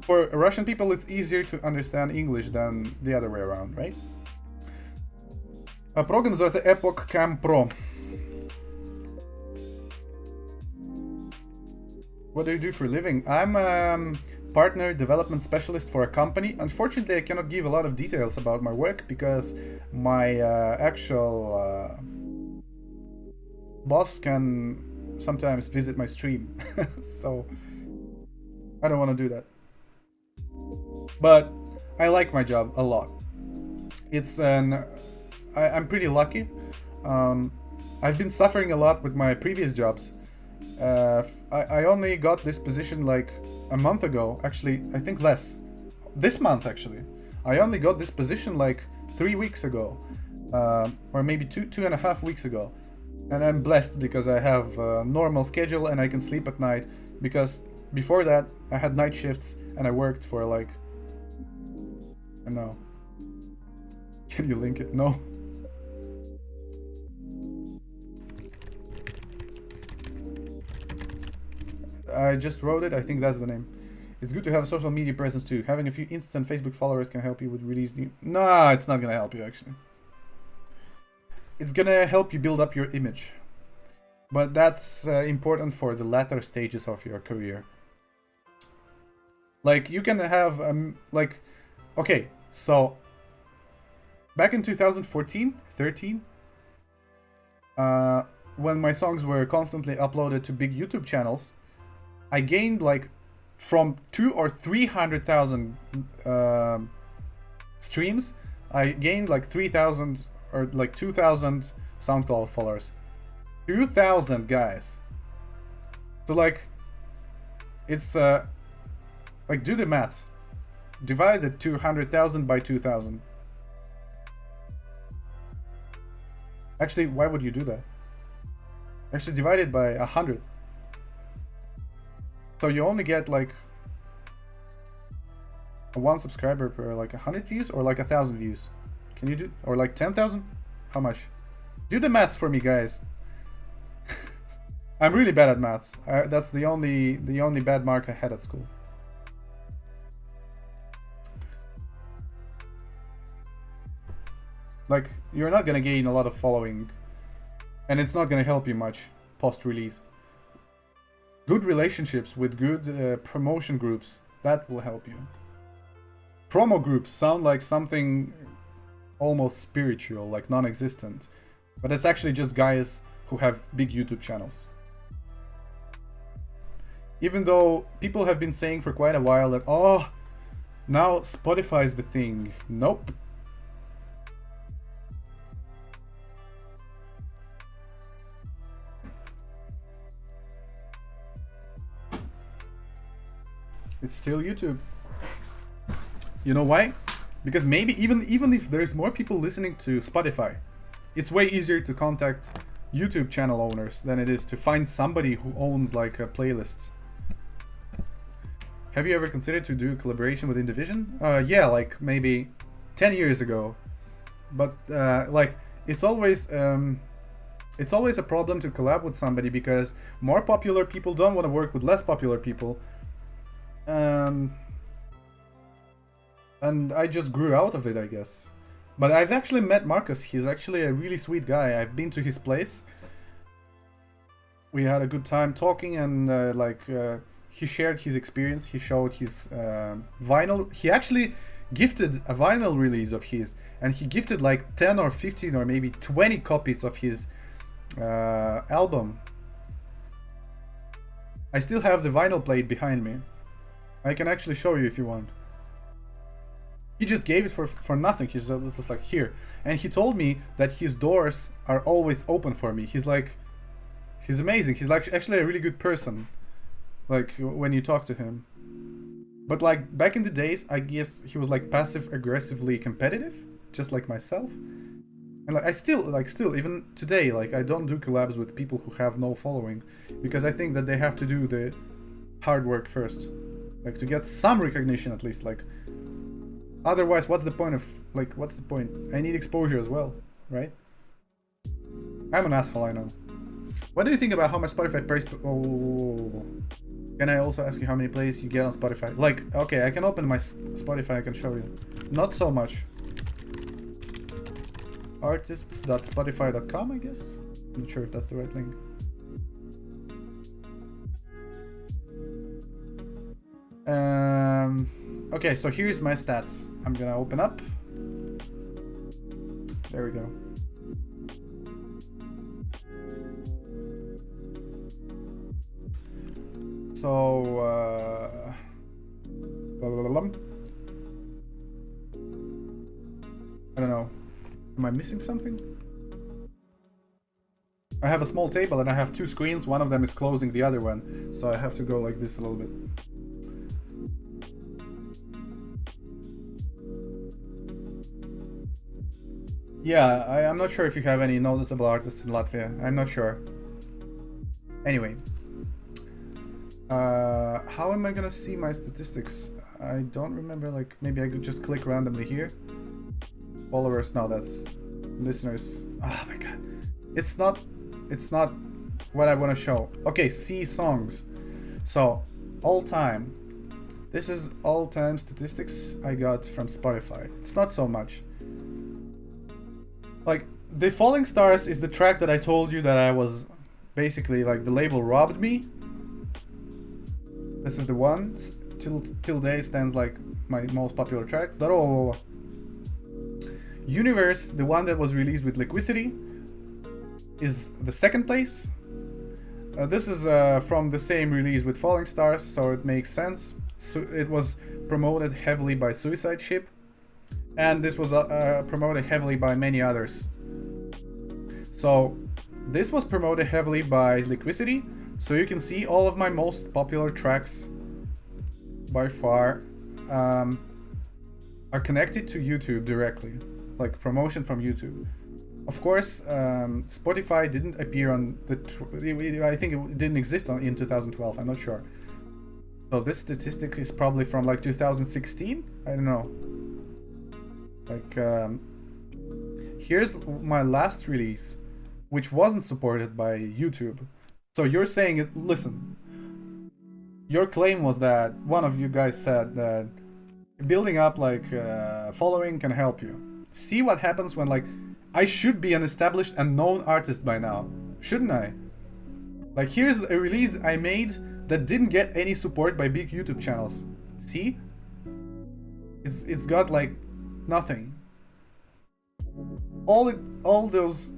for Russian people, it's easier to understand English than the other way around, right? Прога называется Epoch Cam Pro. What do you do for a living? I'm a partner development specialist for a company. Unfortunately, I cannot give a lot of details about my work because my actual boss can sometimes visit my stream. So I don't want to do that. But I like my job a lot. I'm pretty lucky. I've been suffering a lot with my previous jobs. I only got this position like a month ago. Actually, I think less. This month, actually. I only got this position like 3 weeks ago. Or maybe two and a half weeks ago. And I'm blessed because I have a normal schedule and I can sleep at night. Because before that, I had night shifts and I worked for like... I don't know. Can you link it? No. I just wrote it. I think that's the name. It's good to have a social media presence too. Having a few instant Facebook followers can help you with release new... Nah, it's not gonna help you actually. It's gonna help you build up your image. But that's important for the latter stages of your career. Like, you can have, like... Okay, so... Back in 2014, 13... when my songs were constantly uploaded to big YouTube channels, I gained like from 200,000 or 300,000 streams. I gained like 3,000 or like 2,000 SoundCloud followers. 2,000 guys. So like, it's like, do the math. Divide the 200,000 by 2,000. Actually, why would you do that? Actually, divide it by 100. So you only get like one subscriber per like 100 views or like 1,000 views. Can you do, or like 10,000? How much? Do the maths for me, guys. I'm really bad at maths. That's the only bad mark I had at school. Like, you're not gonna gain a lot of following, and it's not gonna help you much post-release. Good relationships with good promotion groups, that will help you. Promo groups sound like something almost spiritual, like non-existent, but it's actually just guys who have big YouTube channels. Even though people have been saying for quite a while that, oh, now Spotify is the thing. Nope. It's still YouTube. You know why? Because maybe even if there's more people listening to Spotify, it's way easier to contact YouTube channel owners than it is to find somebody who owns like a playlist. Have you ever considered to do a collaboration with Indivision? Yeah, like maybe 10 years ago. But like, it's always a problem to collab with somebody because more popular people don't want to work with less popular people. And I just grew out of it, I guess. But I've actually met Marcus. He's actually a really sweet guy. I've been to his place. We had a good time talking, and he shared his experience. He showed his vinyl. He actually gifted a vinyl release of his, and he gifted like 10 or 15 or maybe 20 copies of his album. I still have the vinyl plate behind me. I can actually show you if you want. He just gave it for nothing. He's just like, here. And he told me that his doors are always open for me. He's amazing. He's like actually a really good person, like when you talk to him. But like back in the days, I guess he was like passive aggressively competitive, just like myself. And like I still even today, like I don't do collabs with people who have no following, because I think that they have to do the hard work first, like to get some recognition at least. Like otherwise, what's the point? I need exposure as well, right? I'm an asshole, I know. What do you think about how much Spotify pays? Oh, can I also ask you how many plays you get on Spotify? Like, okay, I can open my Spotify, I can show you. Not so much. Artists.spotify.com, I guess? I'm not sure if that's the right link. Okay, so here's my stats. I'm gonna open up. There we go. So, I don't know. Am I missing something? I have a small table and I have two screens. One of them is closing the other one. So I have to go like this a little bit. Yeah, I'm not sure if you have any noticeable artists in Latvia. I'm not sure. Anyway. How am I gonna see my statistics? I don't remember, like, maybe I could just click randomly here. Followers, no, that's listeners. Oh my god. It's not what I want to show. Okay, see songs. So, all time. This is all time statistics I got from Spotify. It's not so much. Like, The Falling Stars is the track that I told you that I was basically, like, the label robbed me. This is the one. Till Day stands like my most popular tracks. Universe, the one that was released with Liquidity, is the second place. This is from the same release with Falling Stars, so it makes sense. So it was promoted heavily by Suicide Ship, and this was promoted heavily by many others. So this was promoted heavily by Liquidity. So you can see all of my most popular tracks by far are connected to YouTube directly, like promotion from YouTube. Of course, Spotify didn't appear on the... I think it didn't exist in 2012, I'm not sure. So this statistic is probably from like 2016? I don't know. Like, here's my last release, which wasn't supported by YouTube. So you're saying, listen, your claim was that one of you guys said that building up like following can help you. See what happens when like I should be an established and known artist by now, shouldn't I? Like here's a release I made that didn't get any support by big YouTube channels. See? It's got like nothing. All those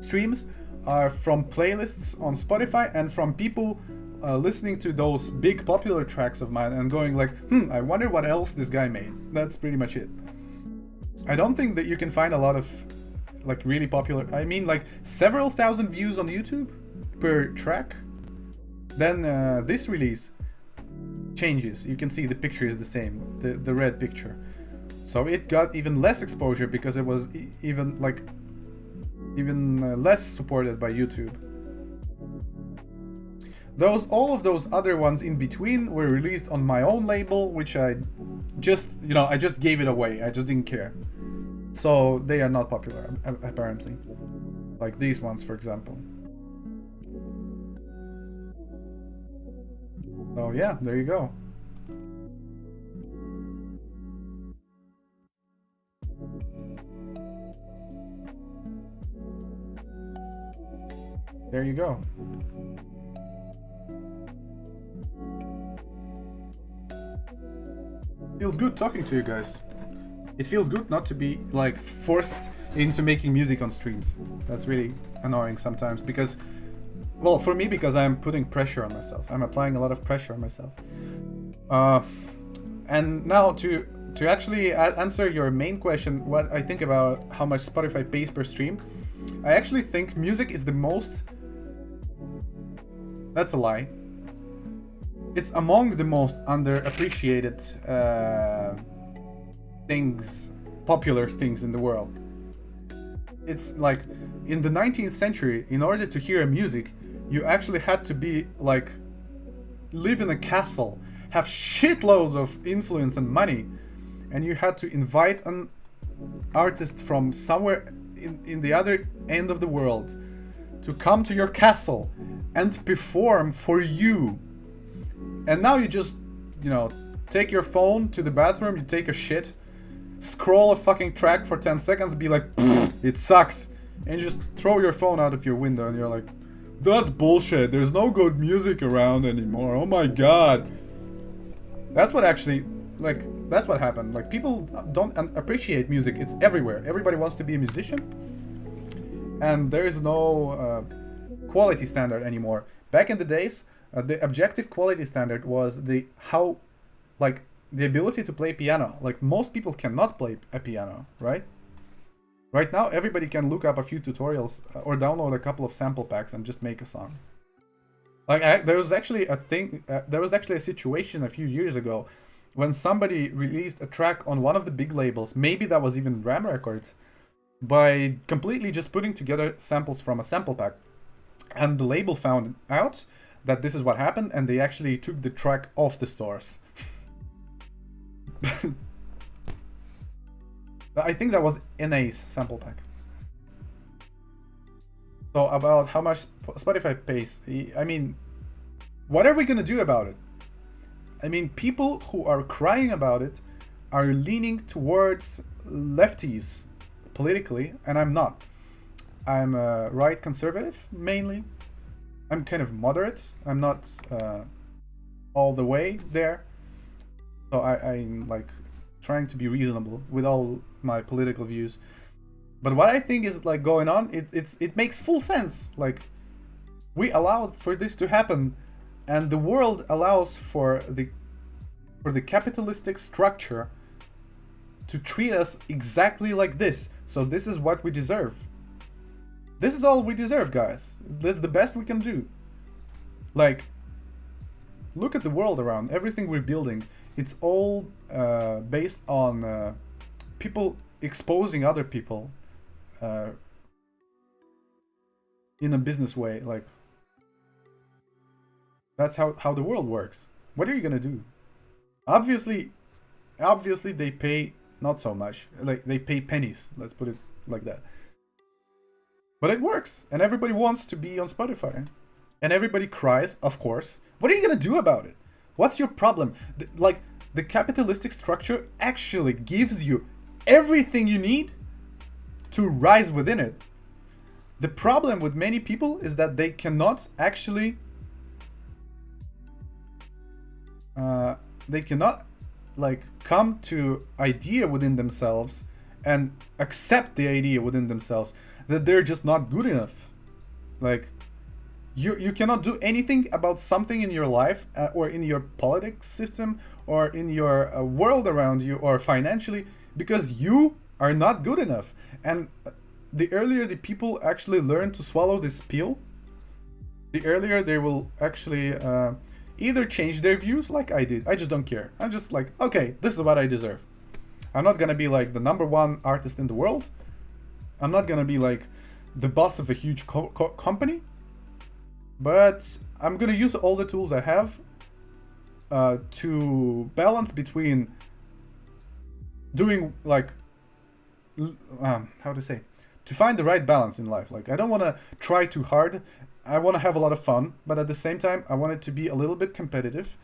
streams are from playlists on Spotify and from people listening to those big popular tracks of mine and going like, I wonder what else this guy made. That's pretty much it. I don't think that you can find a lot of like really popular, I mean like several thousand views on YouTube per track. Then this release changes. You can see the picture is the same, the red picture. So it got even less exposure because it was even less supported by YouTube. All of those other ones in between were released on my own label, which I just gave it away. I just didn't care. So they are not popular, apparently. Like these ones, for example. So yeah, there you go. There you go. Feels good talking to you guys. It feels good not to be like forced into making music on streams. That's really annoying sometimes because, well, for me, because I'm putting pressure on myself. I'm applying a lot of pressure on myself. And now to actually answer your main question, what I think about how much Spotify pays per stream, I actually think music is the most... That's a lie. It's among the most underappreciated things, popular things in the world. It's like, in the 19th century, in order to hear music, you actually had to be like, live in a castle, have shitloads of influence and money, and you had to invite an artist from somewhere in the other end of the world to come to your castle and perform for you. And now you just, you know, take your phone to the bathroom, you take a shit, scroll a fucking track for 10 seconds, be like, it sucks, and you just throw your phone out of your window and you're like, that's bullshit, there's no good music around anymore, oh my god. That's what actually, like, that's what happened. Like, people don't appreciate music, it's everywhere. Everybody wants to be a musician, and there is no quality standard anymore. Back in the days, the objective quality standard was the ability to play piano. Like, most people cannot play a piano, right? Right now, everybody can look up a few tutorials or download a couple of sample packs and just make a song. Like, there was actually a situation a few years ago when somebody released a track on one of the big labels, maybe that was even Ram Records, by completely just putting together samples from a sample pack. And the label found out that this is what happened, and they actually took the track off the stores. I think that was NA's sample pack. So about how much Spotify pays, I mean, what are we gonna do about it? I mean, people who are crying about it are leaning towards lefties politically, and I'm not. I'm a right conservative, mainly. I'm kind of moderate. I'm not all the way there. So I'm like trying to be reasonable with all my political views. But what I think is like going on, it makes full sense. Like, we allowed for this to happen, and the world allows for the capitalistic structure to treat us exactly like this. So this is what we deserve. This is all we deserve, guys. This is the best we can do. Like, look at the world around. Everything we're building, it's all based on people exposing other people in a business way. Like, that's how the world works. What are you gonna do? Obviously they pay not so much. Like, they pay pennies. Let's put it like that. But it works, and everybody wants to be on Spotify. And everybody cries, of course. What are you gonna do about it? What's your problem? The capitalistic structure actually gives you everything you need to rise within it. The problem with many people is that they cannot actually... they cannot, like, come to idea within themselves and accept the idea within themselves that they're just not good enough. Like, you cannot do anything about something in your life or in your politics system or in your world around you or financially, because you are not good enough. And the earlier the people actually learn to swallow this pill, the earlier they will actually either change their views, like I did. I just don't care. I'm just like, okay, this is what I deserve. I'm not gonna be like the #1 artist in the world. I'm not gonna be like the boss of a huge company, but I'm gonna use all the tools I have to balance between doing, like, how to say, to find the right balance in life. Like, I don't want to try too hard I want to have a lot of fun, but at the same time, I want it to be a little bit competitive.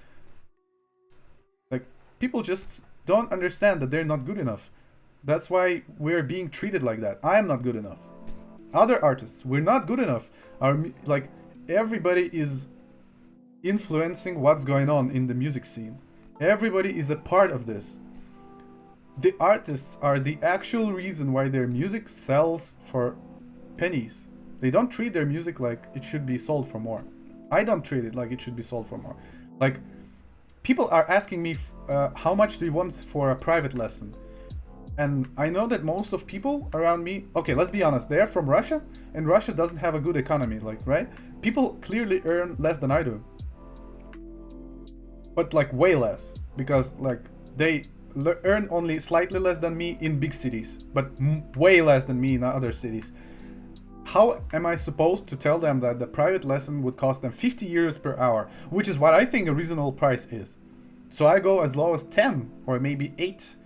Like, people just don't understand that they're not good enough. That's why we're being treated like that. I am not good enough. Other artists, we're not good enough. Like, everybody is influencing what's going on in the music scene. Everybody is a part of this. The artists are the actual reason why their music sells for pennies. They don't treat their music like it should be sold for more. I don't treat it like it should be sold for more. Like, people are asking me how much do you want for a private lesson? And I know that most of people around me, okay, let's be honest, they're from Russia, and Russia doesn't have a good economy, like, right? People clearly earn less than I do. But like way less, because like they earn only slightly less than me in big cities, but way less than me in other cities. How am I supposed to tell them that the private lesson would cost them 50 euros per hour, which is what I think a reasonable price is? So I go as low as 10 or maybe 8.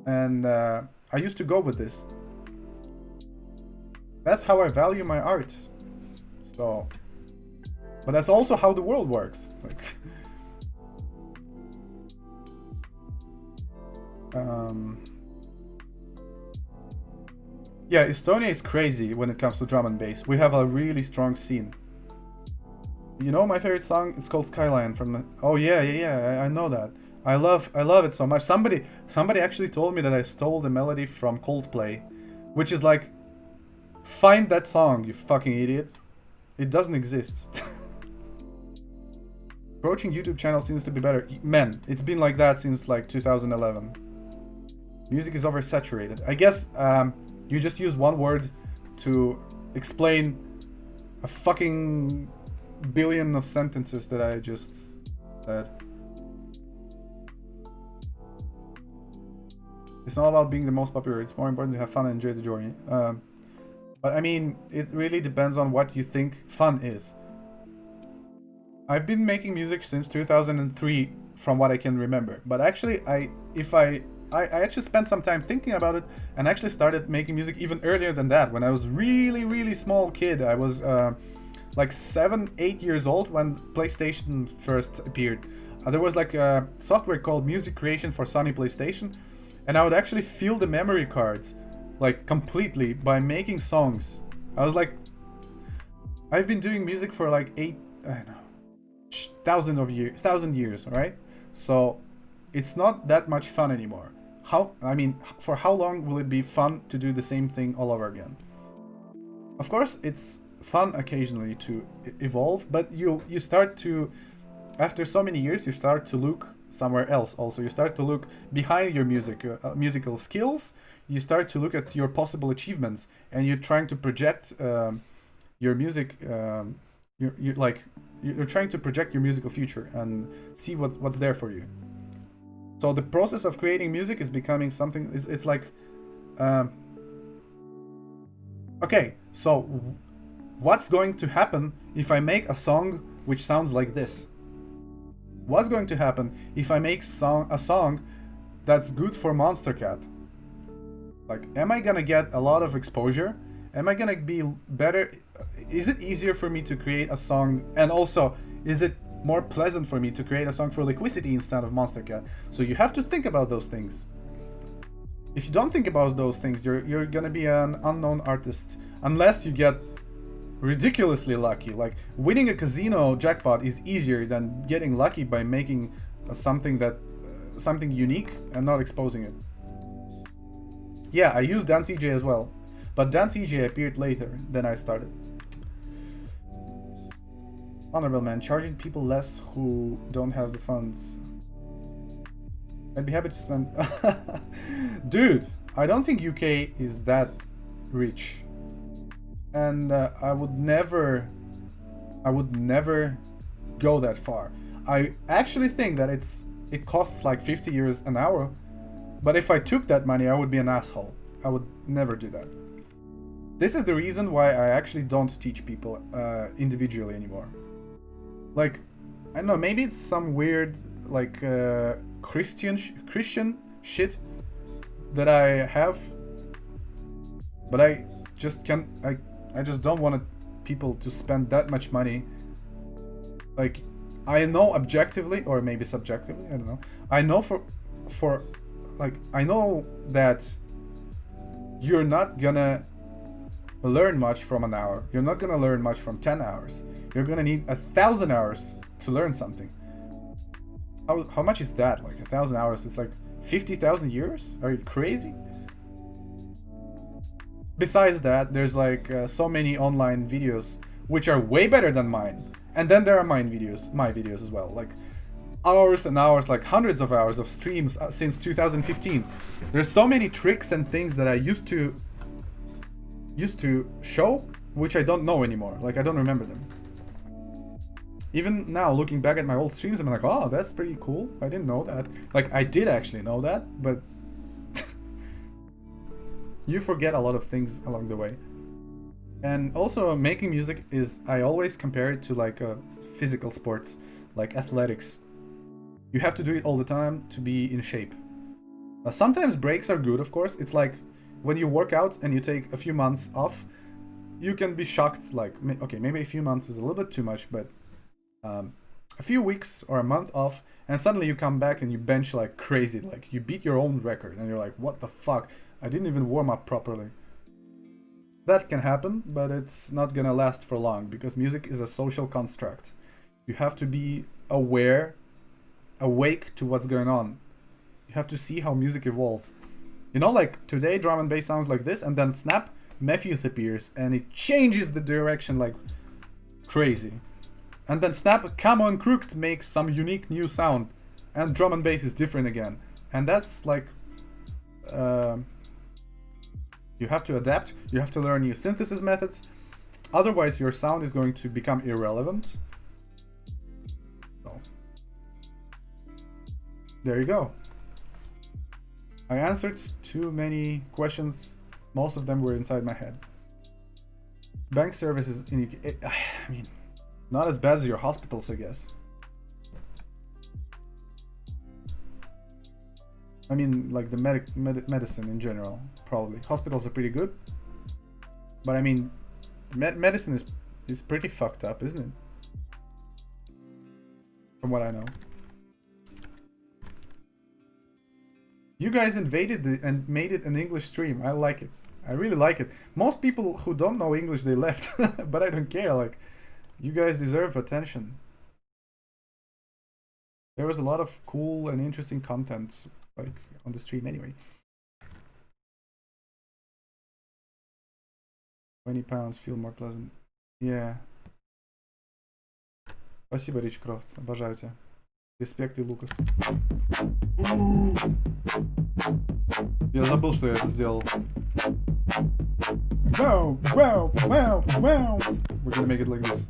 And I used to go with this. That's how I value my art. So, but that's also how the world works. Like, yeah, Estonia is crazy when it comes to drum and bass. We have a really strong scene. You know my favorite song? It's called Skyline from the... Oh yeah, I know that. I love it so much. Somebody actually told me that I stole the melody from Coldplay, which is like, find that song, you fucking idiot. It doesn't exist. Approaching YouTube channel seems to be better. Man, it's been like that since like 2011. Music is oversaturated. I guess you just used one word to explain a fucking billion of sentences that I just said. It's not about being the most popular. It's more important to have fun and enjoy the journey. But I mean, it really depends on what you think fun is. I've been making music since 2003, from what I can remember. But actually, I actually spent some time thinking about it, and actually started making music even earlier than that. When I was really small kid, I was like 7-8 years old when PlayStation first appeared. There was like a software called Music Creation for Sony PlayStation, and I would actually fill the memory cards like completely by making songs. I was like, I've been doing music for like 1,000 years, right? So it's not that much fun anymore. For how long will it be fun to do the same thing all over again? Of course, it's fun occasionally to evolve, but you start to, after so many years, you start to look somewhere else. Also, you start to look behind your musical skills. You start to look at your possible achievements, and you're trying to project your music. You're trying to project your musical future and see what's there for you. So the process of creating music is becoming something. It's like, okay, so what's going to happen if I make a song which sounds like this? What's going to happen if I make a song that's good for Monster Cat? Like, am I gonna get a lot of exposure? Am I gonna be better? Is it easier for me to create a song? And also, is it more pleasant for me to create a song for Liquidity instead of Monster Cat? So you have to think about those things. If you don't think about those things, you're gonna be an unknown artist unless you get ridiculously lucky. Like, winning a casino jackpot is easier than getting lucky by making something unique and not exposing it. Yeah, I used Dance EJ as well, but Dance EJ appeared later than I started. Honorable man, charging people less who don't have the funds. I'd be happy to spend. Dude, I don't think UK is that rich. And I would never go that far. I actually think that it costs like 50 euros an hour, but if I took that money, I would be an asshole. I would never do that. This is the reason why I actually don't teach people individually anymore. Like, I don't know, maybe it's some weird like Christian shit that I have, but I just don't want people to spend that much money. Like, I know objectively, or maybe subjectively, I don't know. I know for like, I know that you're not gonna learn much from an hour. You're not gonna learn much from 10 hours. You're gonna need 1,000 hours to learn something. How much is that? Like 1,000 hours? It's like 50,000 years? Are you crazy? Besides that, there's like so many online videos which are way better than mine. And then there are my videos as well. Like hours and hours, like hundreds of hours of streams since 2015. There's so many tricks and things that I used to show, which I don't know anymore. Like, I don't remember them. Even now, looking back at my old streams, I'm like, oh, that's pretty cool. I didn't know that. Like, I did actually know that, but you forget a lot of things along the way. And also, making music is, I always compare it to like physical sports, like athletics. You have to do it all the time to be in shape. Sometimes breaks are good, of course. It's like when you work out and you take a few months off, you can be shocked, like, okay, maybe a few months is a little bit too much, but a few weeks or a month off, and suddenly you come back and you bench like crazy, like you beat your own record, and you're like, what the fuck? I didn't even warm up properly. That can happen, but it's not gonna last for long, because music is a social construct. You have to be awake to what's going on. You have to see how music evolves. You know, like today drum and bass sounds like this, and then snap, Matthews appears, and it changes the direction like crazy. And then snap, Come On Crooked makes some unique new sound, and drum and bass is different again. And that's like, you have to adapt, you have to learn new synthesis methods, otherwise your sound is going to become irrelevant. So, there you go. I answered too many questions, most of them were inside my head. Bank services in UK, I mean, not as bad as your hospitals, I guess. I mean, like the medicine in general, probably. Hospitals are pretty good. But I mean, medicine is pretty fucked up, isn't it? From what I know. You guys invaded and made it an English stream. I like it. I really like it. Most people who don't know English, they left. But I don't care. Like, you guys deserve attention. There was a lot of cool and interesting content, like, on the stream anyway. 20 pounds feel more pleasant. Yeah. Спасибо, Ричкрофт. Обожаю тебя. Респект и Лукас. Я забыл, что я это сделал. Wow, wow, wow, wow. We're gonna make it like this.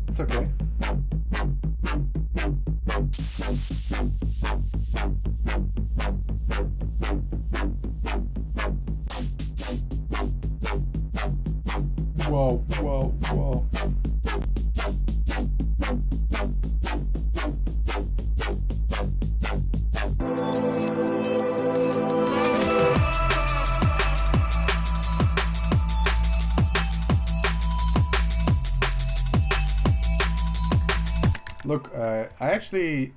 It's okay. Whoa, whoa, whoa. Look, I actually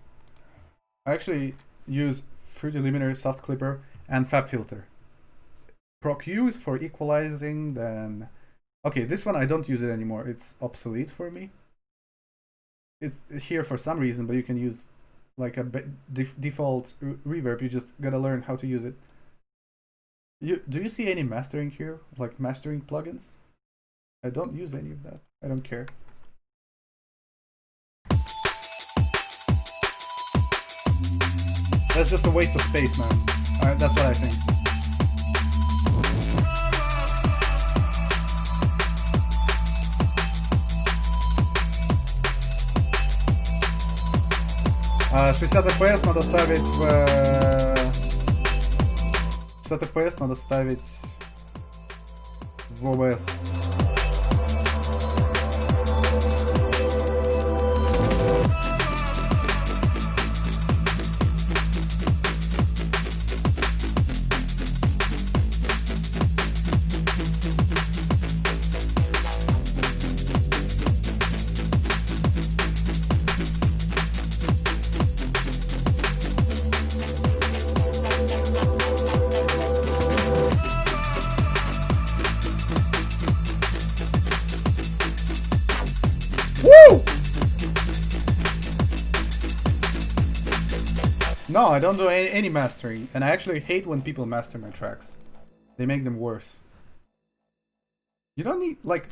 use Fruity Limiter, Soft Clipper, and Fab Filter. Proc U is for equalizing, then... Okay, this one I don't use it anymore. It's obsolete for me. It's here for some reason, but you can use like a default reverb. You just gotta learn how to use it. Do you see any mastering here? Like mastering plugins? I don't use any of that. I don't care. That's just a waste of space, man. That's what I think. 60 FPS надо ставить в... 60 FPS надо ставить в OBS. No, I don't do any mastering, and I actually hate when people master my tracks. They make them worse. You don't need, like,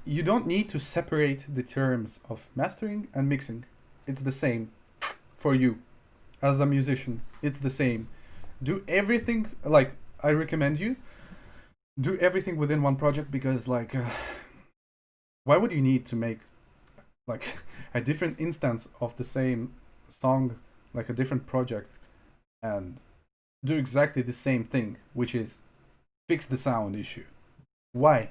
you don't need to separate the terms of mastering and mixing. It's the same for you as a musician. It's the same. Do everything, like, I recommend you do everything within one project, because, like, why would you need to make, like, a different instance of the same song, like a different project, and do exactly the same thing, which is fix the sound issue? Why?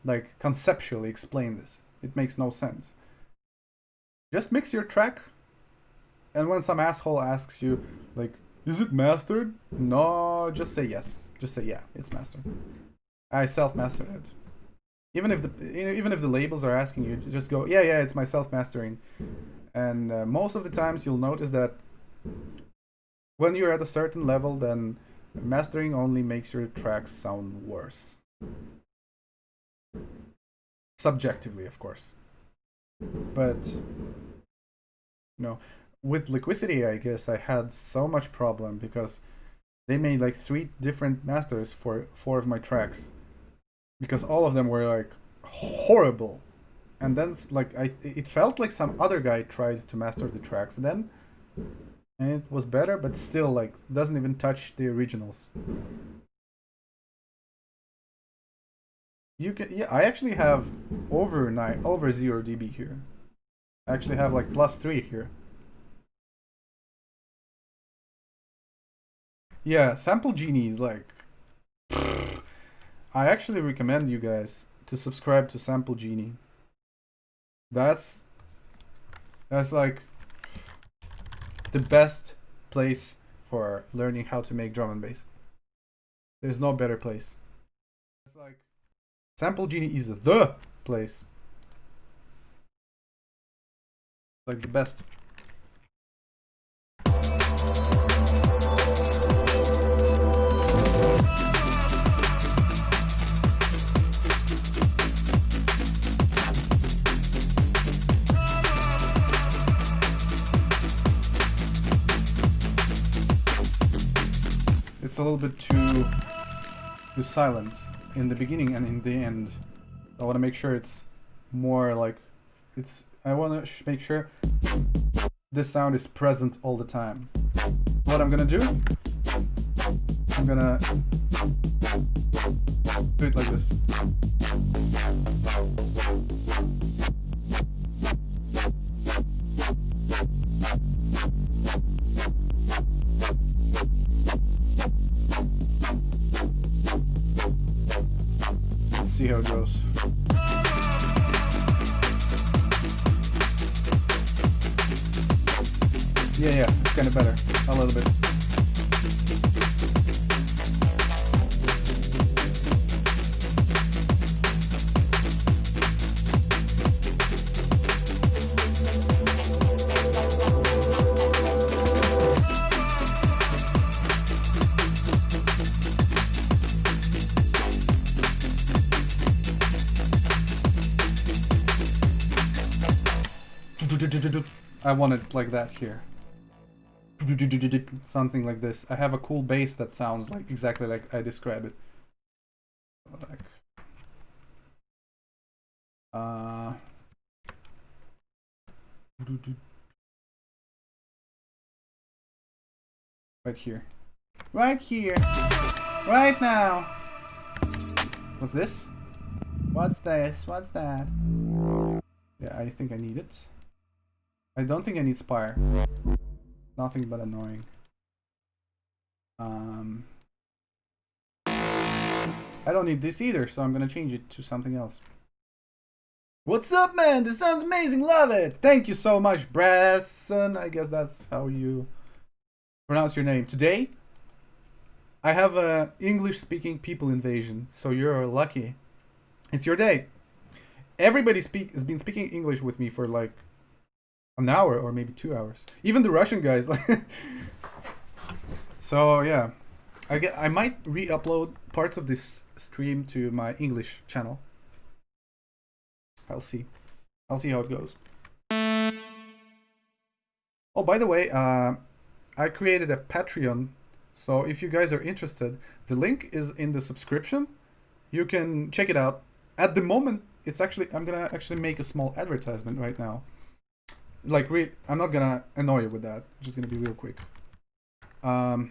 Like, conceptually explain this. It makes no sense. Just mix your track, and when some asshole asks you, like, is it mastered? No, just say yes. Just say, yeah, it's mastered. I self-mastered it. Even if the labels are asking you, just go, yeah, it's my self-mastering. And most of the times you'll notice that when you're at a certain level, then mastering only makes your tracks sound worse. Subjectively, of course. But, with Liquidity, I guess I had so much problem because they made like 3 different masters for 4 of my tracks, because all of them were like horrible. And then, like, it felt like some other guy tried to master the tracks then, and it was better, but still, like, doesn't even touch the originals. You can, yeah, I actually have over 0 dB here. I actually have like +3 here. Yeah, Sample Genie is like... I actually recommend you guys to subscribe to Sample Genie. That's like the best place for learning how to make drum and bass. There's no better place. It's like Sample Genie is the place. Like the best. It's a little bit too silent in the beginning and in the end. I want to make sure it's more like I want to make sure this sound is present all the time. What I'm gonna do, I'm gonna do it like this. Let's see how it goes. Yeah, it's kind of better. A little bit. I want it like that here. Something like this. I have a cool bass that sounds like exactly like I describe it. Like Right here. Right here. Right now. What's this? What's this? What's that? Yeah, I think I need it. I don't think I need Spire. Nothing but annoying. I don't need this either, so I'm gonna change it to something else. What's up, man? This sounds amazing. Love it. Thank you so much, Brasson. I guess that's how you pronounce your name. Today, I have a English-speaking people invasion, so you're lucky. It's your day. Everybody has been speaking English with me for like an hour or maybe 2 hours. Even the Russian guys. So yeah, I might re-upload parts of this stream to my English channel. I'll see how it goes. Oh, by the way, I created a Patreon, so if you guys are interested, the link is in the subscription. You can check it out. At the moment, it's actually, I'm gonna actually make a small advertisement right now. Like, I'm not gonna annoy you with that. It's just gonna be real quick. My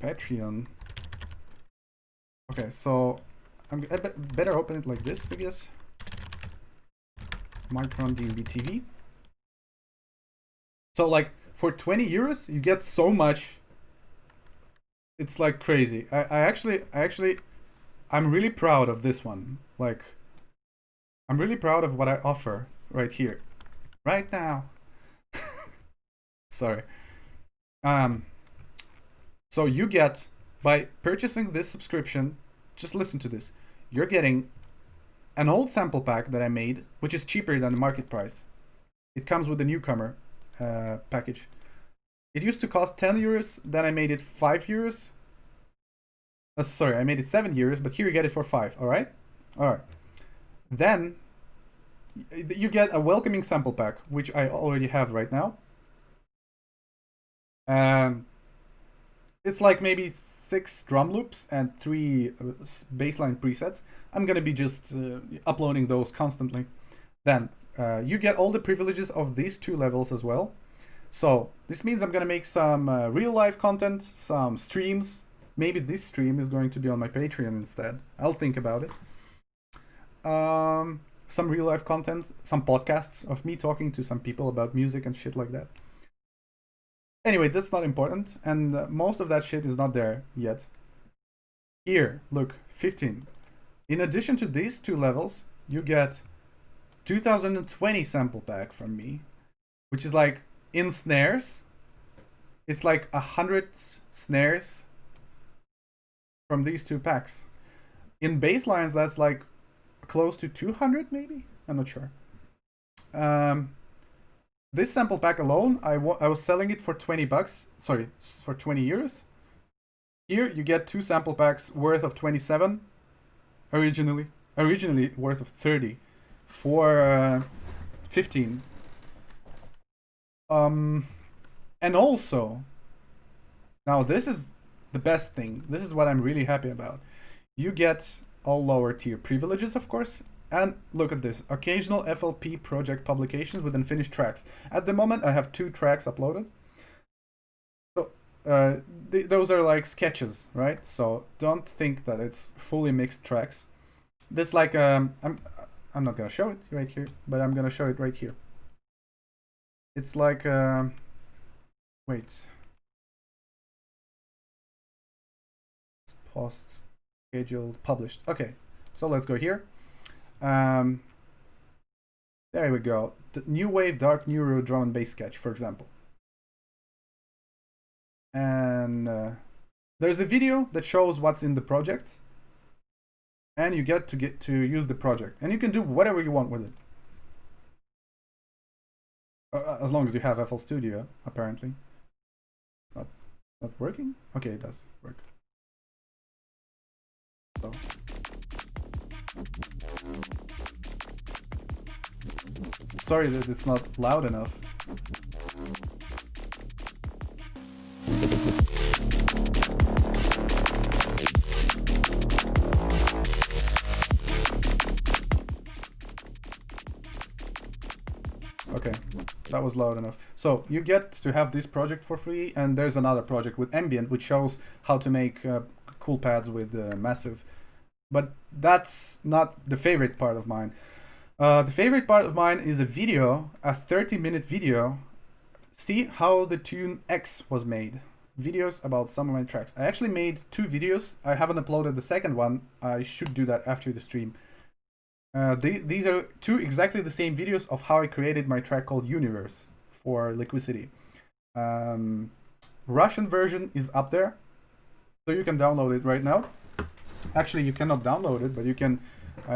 Patreon. Okay, so I better open it like this, I guess. Micron DNB TV. So like for 20 euros, you get so much. It's like crazy. I'm really proud of this one. Like, I'm really proud of what I offer right here, right now. Sorry. So you get, by purchasing this subscription, just listen to this. You're getting an old sample pack that I made, which is cheaper than the market price. It comes with the newcomer package. It used to cost 10 euros, then I made it 5 euros. Sorry, I made it 7 euros, but here you get it for 5, alright? Alright. Then, you get a welcoming sample pack, which I already have right now. It's like maybe 6 drum loops and 3 baseline presets. I'm gonna be just uploading those constantly. Then, you get all the privileges of these 2 levels as well. So, this means I'm gonna make some real-life content, some streams. Maybe this stream is going to be on my Patreon instead. I'll think about it. Some real-life content, some podcasts of me talking to some people about music and shit like that. Anyway, that's not important, and most of that shit is not there yet. Here, look, 15. In addition to these 2 levels, you get 2020 sample pack from me, which is like in snares. It's like 100 snares from these 2 packs. In bass lines, that's like close to 200 maybe? I'm not sure. This sample pack alone, I was selling it for 20 bucks. Sorry, for 20 euros. Here you get 2 sample packs worth of 27. Originally worth of 30 for 15. And also, now this is the best thing. This is what I'm really happy about. You get all lower tier privileges, of course. And look at this, occasional FLP project publications with unfinished tracks. At the moment, I have 2 tracks uploaded. So those are like sketches, right? So don't think that it's fully mixed tracks. This like I'm not gonna show it right here, but I'm gonna show it right here. It's like wait. It's post scheduled published. Okay, so let's go here. There we go. The new wave dark neuro drum and bass sketch, for example. And there's a video that shows what's in the project, and you get to use the project, and you can do whatever you want with it, as long as you have FL Studio. Apparently, it's not working. Okay, it does work. So. Sorry that it's not loud enough. Okay, that was loud enough. So you get to have this project for free, and there's another project with ambient, which shows how to make cool pads with massive. But that's not the favorite part of mine. The favorite part of mine is a video, a 30-minute video. See how the tune X was made. Videos about some of my tracks. I actually made 2 videos. I haven't uploaded the second one. I should do that after the stream. These are 2 exactly the same videos of how I created my track called Universe for Liquidity. Russian version is up there, so you can download it right now. Actually, you cannot download it, but you can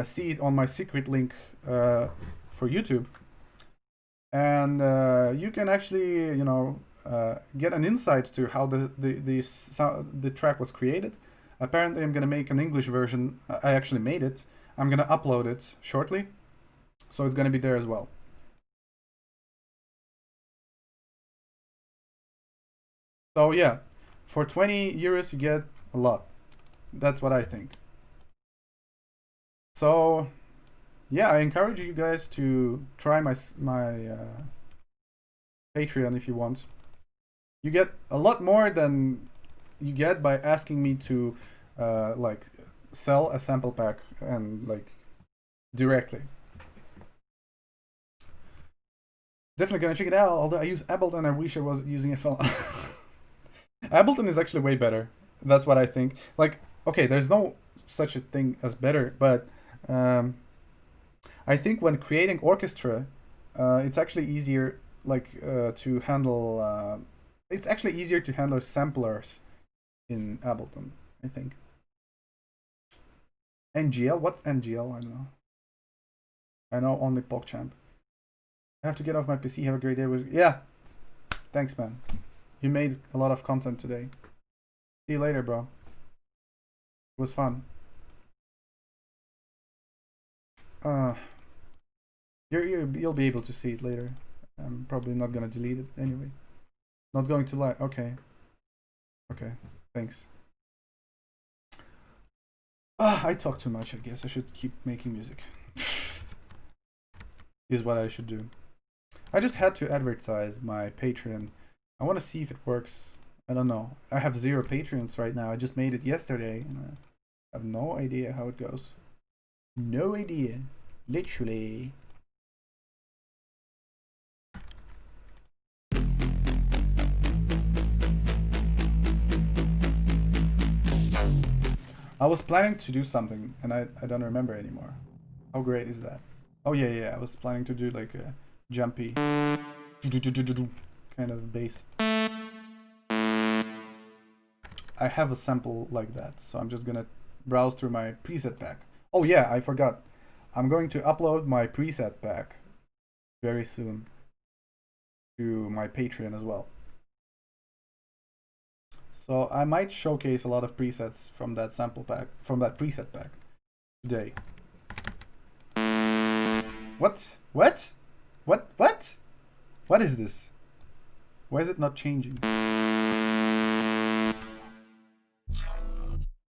see it on my secret link for YouTube. And you can actually, you know, get an insight to how the track was created. Apparently, I'm gonna make an English version. I actually made it. I'm gonna upload it shortly, so it's gonna be there as well. So yeah, for 20 euros you get a lot. That's what I think. So yeah, I encourage you guys to try my Patreon if you want. You get a lot more than you get by asking me to like sell a sample pack and like directly. Definitely gonna check it out, although I use Ableton. I wish I was using FL. Ableton is actually way better. That's what I think. Like, okay, there's no such a thing as better, but I think when creating orchestra, it's actually easier, like, to handle. It's actually easier to handle samplers in Ableton, I think. NGL? What's NGL? I don't know. I know only PogChamp. I have to get off my PC. Have a great day. Yeah. Thanks, man. You made a lot of content today. See you later, bro. It was fun. You'll be able to see it later. I'm probably not gonna delete it anyway. Not going to lie. Okay. Okay. Thanks. I talk too much, I guess. I should keep making music. Is what I should do. I just had to advertise my Patreon. I want to see if it works. I don't know. I have 0 Patreons right now. I just made it yesterday, and I have no idea how it goes. No idea. Literally. I was planning to do something, and I don't remember anymore. How great is that? Oh yeah, I was planning to do like a jumpy kind of bass. I have a sample like that, so I'm just gonna browse through my preset pack. Oh yeah, I forgot. I'm going to upload my preset pack very soon to my Patreon as well. So I might showcase a lot of presets from that sample pack, from that preset pack today. What? What? What? What? What is this? Why is it not changing?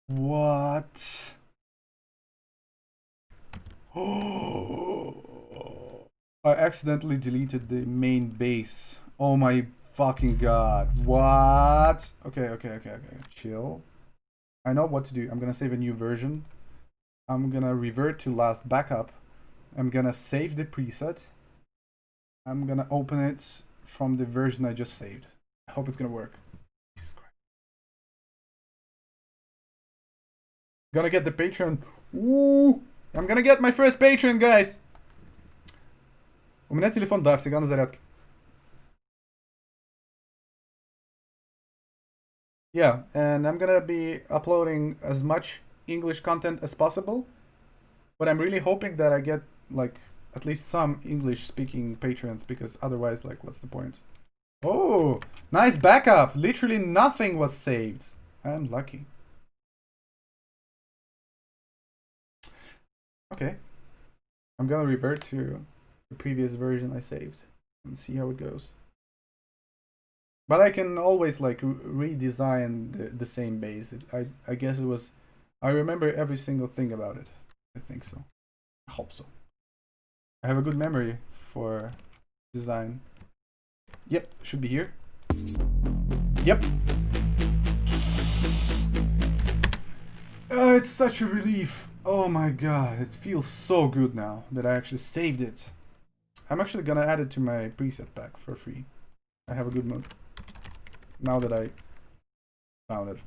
What? Oh! I accidentally deleted the main base. Oh my fucking god. What? Okay. Chill. I know what to do. I'm gonna save a new version. I'm gonna revert to last backup. I'm gonna save the preset. I'm gonna open it from the version I just saved. I hope it's gonna work. Gonna get the Patreon. Ooh! I'm gonna get my first Patreon, guys! У меня телефон, да, всегда на зарядке. Yeah, and I'm gonna be uploading as much English content as possible. But I'm really hoping that I get, like, at least some English-speaking patrons, because otherwise, like, what's the point? Oh, nice backup! Literally nothing was saved. I am lucky. Okay. I'm gonna revert to the previous version I saved and see how it goes. But I can always like redesign the same base. I guess it was. I remember every single thing about it. I think so. I hope so. I have a good memory for design. Yep, should be here. Yep. It's such a relief. Oh my god, it feels so good now that I actually saved it. I'm actually gonna add it to my preset pack for free. I have a good mood. Now that I found it.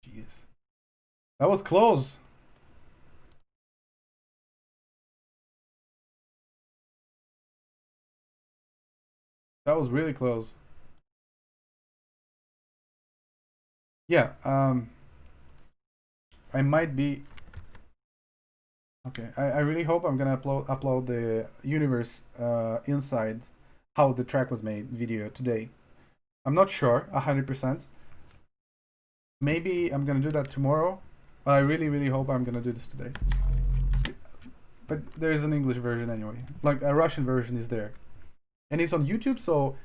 Jesus. That was close. That was really close. Yeah, I might be... Okay, I really hope I'm gonna upload the universe inside how the track was made video today. I'm not sure 100%. Maybe I'm gonna do that tomorrow, but I really hope I'm gonna do this today. But there is an English version anyway, like a Russian version is there, and it's on YouTube, so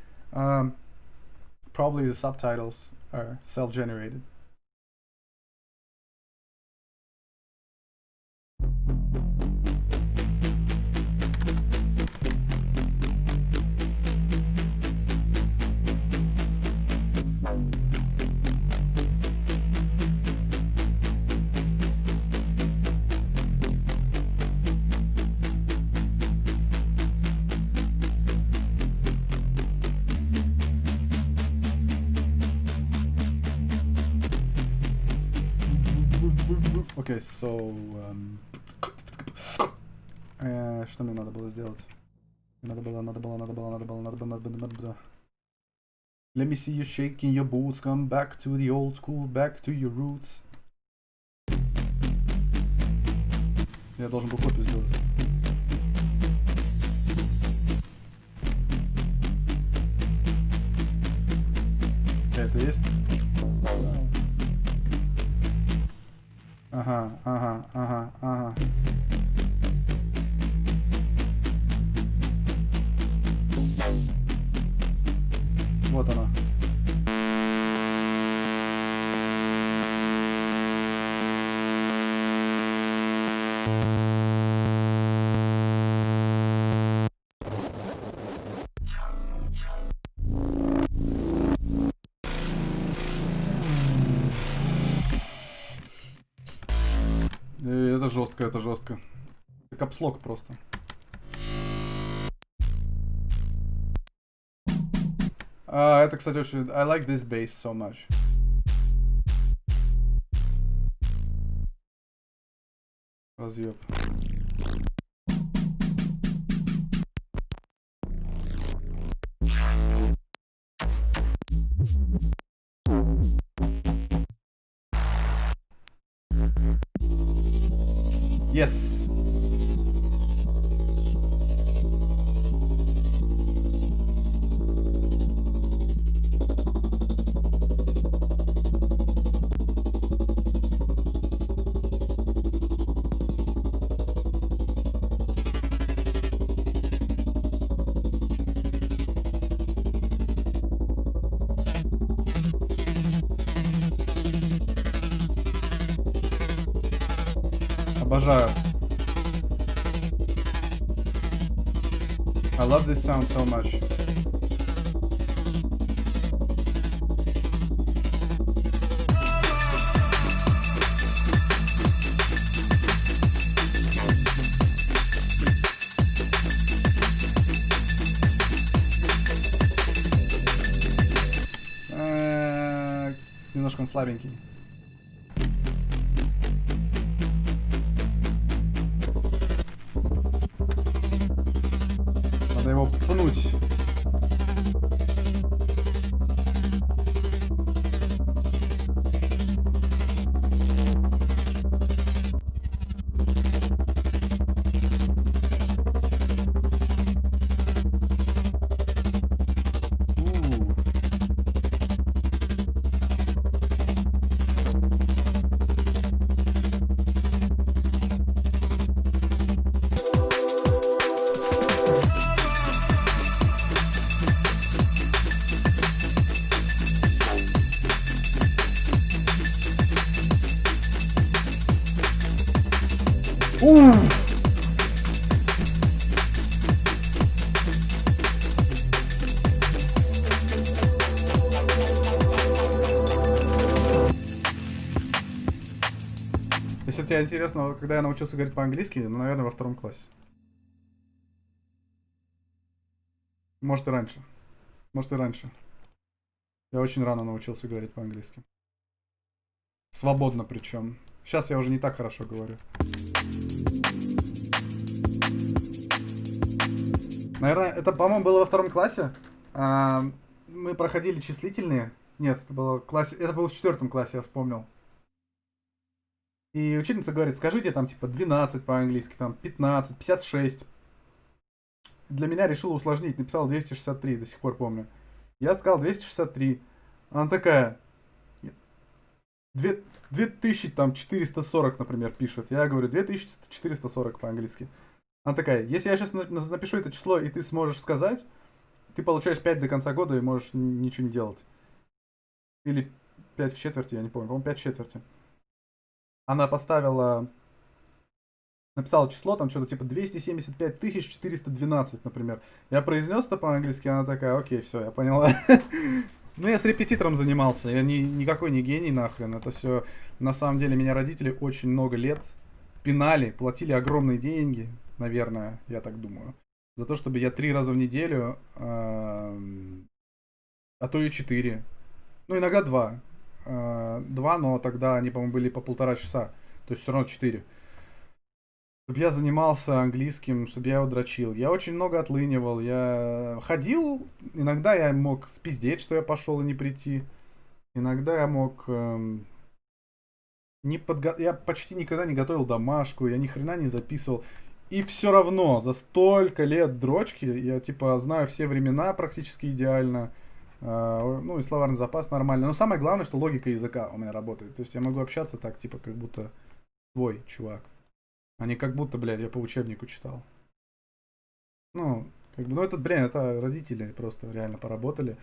probably the subtitles are self-generated. Окей, so... что мне надо было сделать? Надо было. Let me see you shaking your boots, come back to the old school, back to your roots. Я должен был копию сделать. Это есть? Ага. Вот оно. Это жестко. Это капслок просто. Это, кстати, очень... I like this bass so much. Разъеб. Yes. Обожаю. I love this sound so much. Немножко он слабенький. Надо его пнуть. тебе интересно, когда я научился говорить по-английски? Ну, наверное, во 2 классе. Может и раньше. Может и раньше. Я очень рано научился говорить по-английски. Свободно причем. Сейчас я уже не так хорошо говорю. Наверное, это, по-моему, было во 2 классе. Мы проходили числительные. Нет, это было в классе. Это было в 4 классе, я вспомнил. И учительница говорит, скажите там типа 12 по-английски, там 15, 56. Для меня решила усложнить, написала 263, до сих пор помню. Я сказал 263. Она такая, 2440, например, пишет. Я говорю 2440 по-английски. Она такая, если я сейчас напишу это число, и ты сможешь сказать, ты получаешь 5 до конца года и можешь ничего не делать. Или 5 в четверти, я не помню, по-моему, 5 в четверти. Она поставила, написала число, там что-то типа 275 412, например. Я произнес это по-английски, она такая, окей, все, я поняла. Ну, я с репетитором занимался, я никакой не гений нахрен. Это все, на самом деле, меня родители очень много лет пинали, платили огромные деньги, наверное, я так думаю, за то, чтобы я 3 раза в неделю, а то и 4, ну, иногда 2. 2, но тогда они, по-моему, были по 1,5 часа, то есть все равно 4. Чтобы я занимался английским, чтобы я его дрочил. Я очень много отлынивал. Я ходил, иногда я мог спиздеть, что я пошел и не прийти. Иногда я мог... Я почти никогда не готовил домашку, я ни хрена не записывал. И все равно, за столько лет дрочки, я типа знаю все времена практически идеально. Ну и словарный запас нормально. Но самое главное, что логика языка у меня работает. То есть я могу общаться так, типа, как будто твой чувак. А не как будто, блядь, я по учебнику читал. Ну, как бы, ну это, блин, это родители просто реально поработали.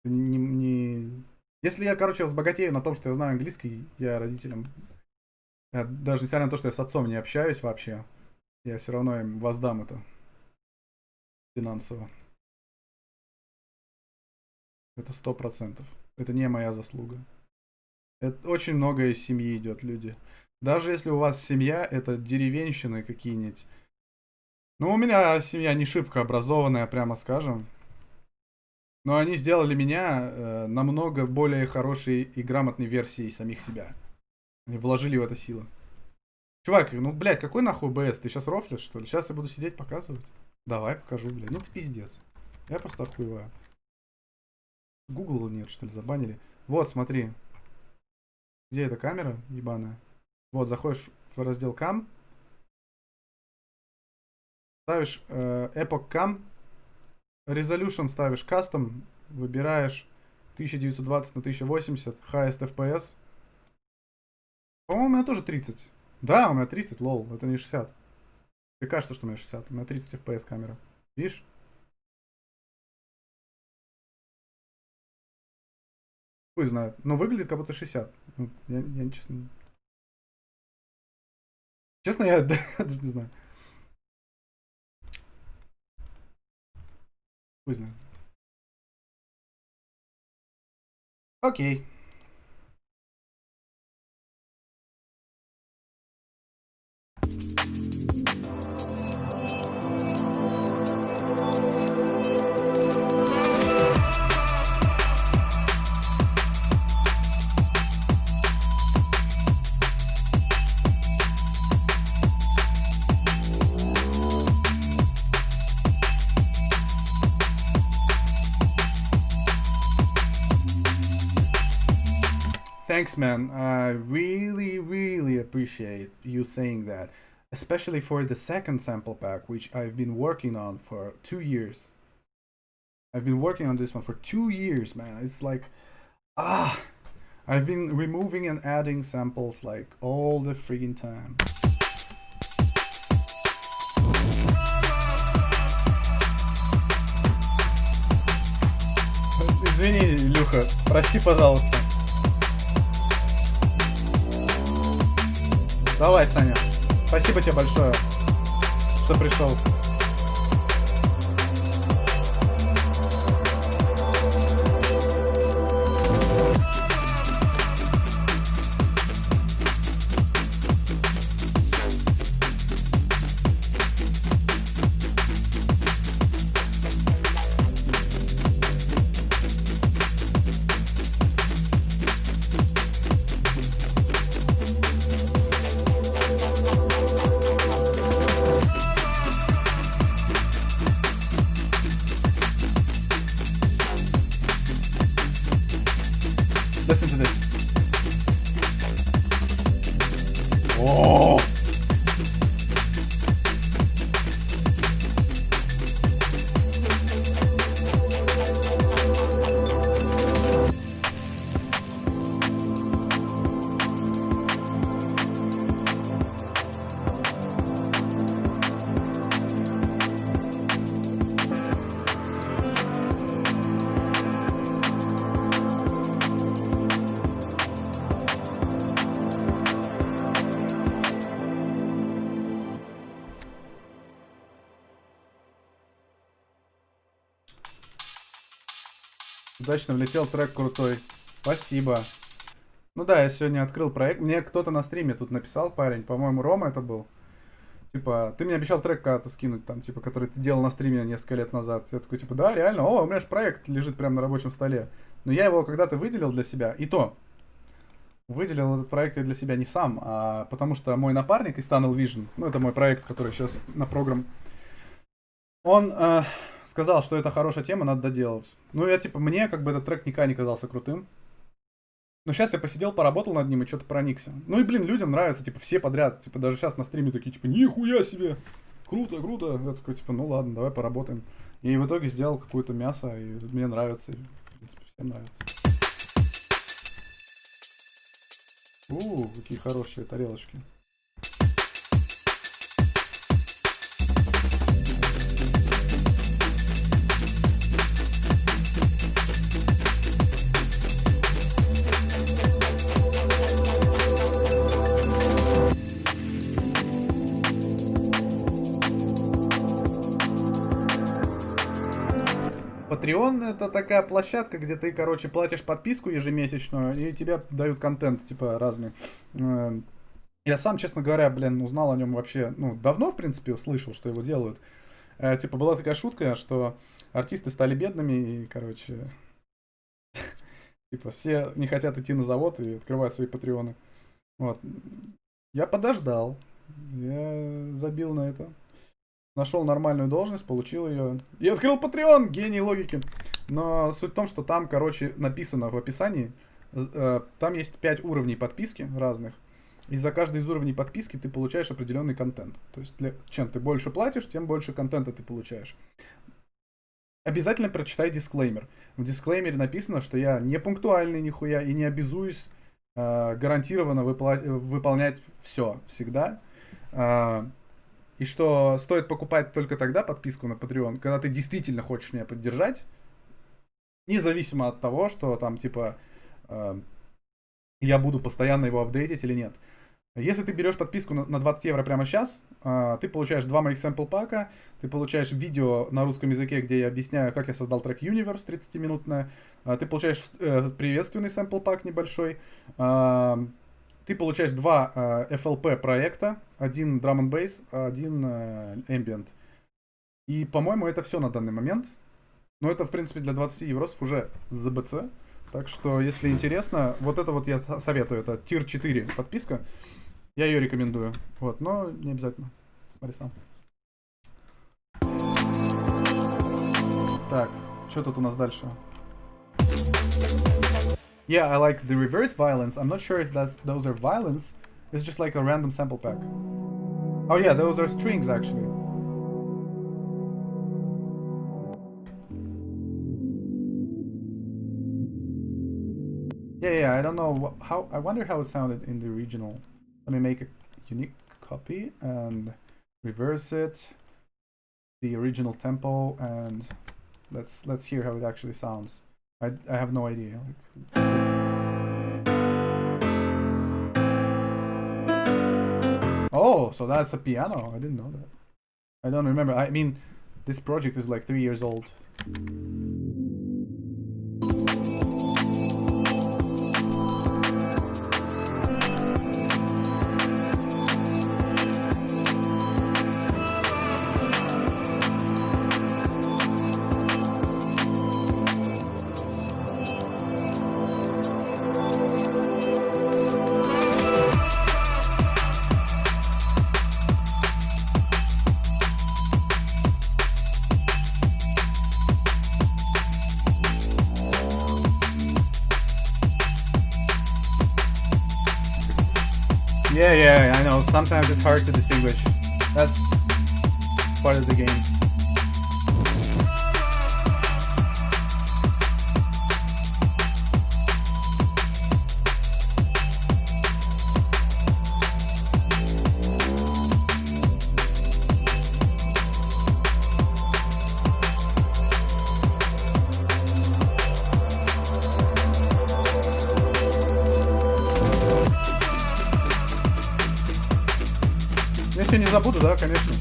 Если я, короче, разбогатею на том, что я знаю английский, я родителям... даже несмотря на то, что я с отцом не общаюсь вообще, я все равно им воздам это финансово. Это 100%. Это не моя заслуга. Это очень много из семьи идет, люди. Даже если у вас семья, это деревенщины какие-нибудь. Ну, у меня семья не шибко образованная, прямо скажем. Но они сделали меня намного более хорошей и грамотной версией самих себя. Они вложили в это силы. Чувак, ну, блядь, какой нахуй БС? Ты сейчас рофлишь, что ли? Сейчас я буду сидеть показывать. Давай, покажу, блядь. Ну ты пиздец. Я просто охуеваю. Google нет, что ли, забанили. Вот, смотри. Где эта камера ебаная? Вот, заходишь в раздел Cam. Ставишь Epoch Cam. Resolution ставишь Custom. Выбираешь 1920 на 1080. Highest FPS. По-моему, у меня тоже 30. Да, у меня 30, лол. Это не 60. Тебе кажется, что у меня 60. У меня 30 FPS камера. Видишь? Хуй знает. Но выглядит как будто 60. Ну, я честно... Честно, я даже не знаю. Хуй знает. Окей. Thanks, man. I really appreciate you saying that. Especially for the second sample pack, which I've been working on for 2 years. I've been working on this one for 2 years, man. It's like, I've been removing and adding samples like all the freaking time. Извини, Илюха, прости, пожалуйста. Давай, Саня. Спасибо тебе большое, что пришел. Listen to this. Oh! Удачно влетел, трек крутой. Спасибо. Ну да, я сегодня открыл проект. Мне кто-то на стриме тут написал, парень, по-моему, Рома это был. Типа, ты мне обещал трек когда-то скинуть, там, типа, который ты делал на стриме несколько лет назад. Я такой, типа, да, реально, о, у меня же проект лежит прямо на рабочем столе. Но я его когда-то выделил для себя, и то, выделил этот проект я для себя не сам, а потому что мой напарник из Tunnel Vision, ну, это мой проект, который сейчас на программ, он сказал, что это хорошая тема, надо доделать. Ну, я, типа, мне, как бы, этот трек никогда не казался крутым. Но сейчас я посидел, поработал над ним и что-то проникся. Ну и, блин, людям нравится, типа, все подряд. Типа, даже сейчас на стриме такие, типа, нихуя себе! Круто, круто! Я такой, типа, ну ладно, давай поработаем. И в итоге сделал какое-то мясо, и мне нравится. И, в принципе, всем нравится. Какие хорошие тарелочки. Patreon — это такая площадка, где ты, короче, платишь подписку ежемесячную, и тебе дают контент, типа, разный. Я сам, честно говоря, блин, узнал о нем вообще, ну, давно, в принципе, услышал, что его делают. Типа, была такая шутка, что артисты стали бедными, и, короче, типа, все не хотят идти на завод и открывать свои патреоны. Вот. Я подождал, я забил на это. Нашел нормальную должность, получил ее. И открыл Patreon! Гений логики. Но суть в том, что там, короче, написано в описании, там есть 5 уровней подписки разных. И за каждый из уровней подписки ты получаешь определенный контент. То есть, чем ты больше платишь, тем больше контента ты получаешь. Обязательно прочитай дисклеймер. В дисклеймере написано, что я не пунктуальный нихуя и не обязуюсь гарантированно выполнять все всегда. И что стоит покупать только тогда подписку на Patreon, когда ты действительно хочешь меня поддержать, независимо от того, что там, типа, я буду постоянно его апдейтить или нет. Если ты берешь подписку на 20 евро прямо сейчас, ты получаешь 2 моих сэмпл пака, ты получаешь видео на русском языке, где я объясняю, как я создал трек Universe 30-минутное, ты получаешь приветственный сэмпл пак небольшой, ты получаешь 2 FLP проекта, один Drum and Bass, один Ambient. И, по-моему, это все на данный момент. Но это, в принципе, для 20 евросов уже ЗБЦ. Так что, если интересно, вот это вот я советую. Это Tier 4 подписка. Я ее рекомендую. Вот, но не обязательно. Смотри сам. Так, что тут у нас дальше? Yeah, I like the reverse violence. I'm not sure if those are violence. It's just like a random sample pack. Oh yeah, those are strings actually. Yeah, I don't know how. I wonder how it sounded in the original. Let me make a unique copy and reverse it. The original tempo and let's hear how it actually sounds. I have no idea. Oh, so that's a piano. I didn't know that. I don't remember. I mean, this project is like 3 years old. Yeah, I know. Sometimes it's hard to distinguish. That's part of the game. Если не забуду, да, конечно.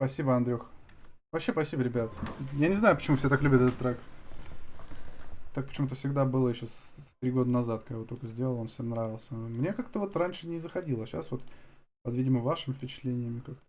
Спасибо, Андрюх. Вообще спасибо, ребят. Я не знаю, почему все так любят этот трек. Так почему-то всегда было еще 3 года назад, когда я его только сделал, он всем нравился. Мне как-то вот раньше не заходило, сейчас вот под, видимо, вашими впечатлениями как-то.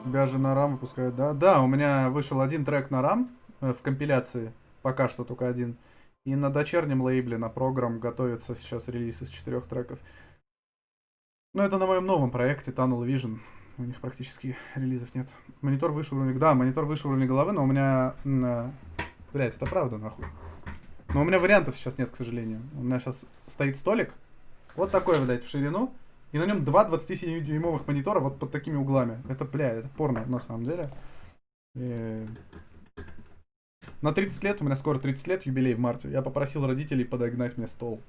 Тебя же на рам выпускают, да? Да, у меня вышел один трек на рам в компиляции, пока что только один. И на дочернем лейбле, на программ готовится сейчас релиз из 4 треков. Но это на моем новом проекте Tunnel Vision. У них практически релизов нет. Монитор выше уровня... Да, монитор выше уровня головы, но у меня... Блять, это правда, нахуй. Но у меня вариантов сейчас нет, к сожалению. У меня сейчас стоит столик. Вот такой, блядь, в ширину. И на нем 2 27-дюймовых монитора вот под такими углами. Это, бля, это порно на самом деле. И... На 30 лет, у меня скоро 30 лет, юбилей в марте. Я попросил родителей подогнать мне стол.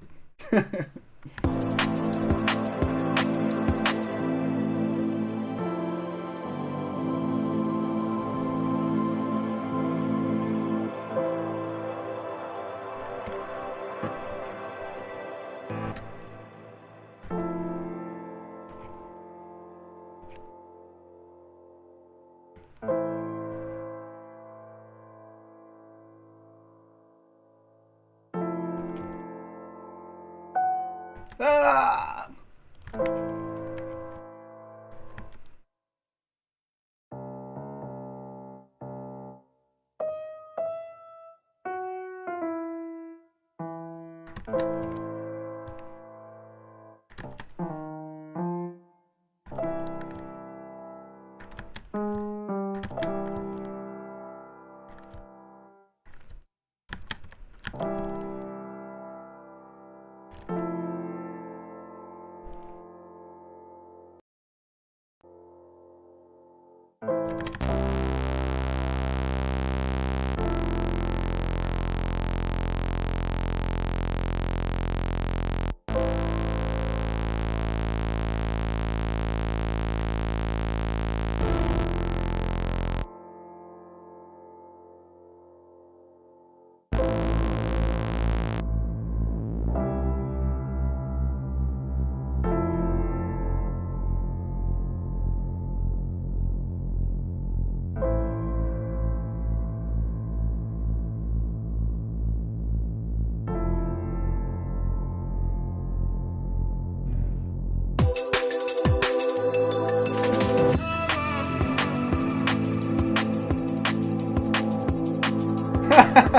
Смешно.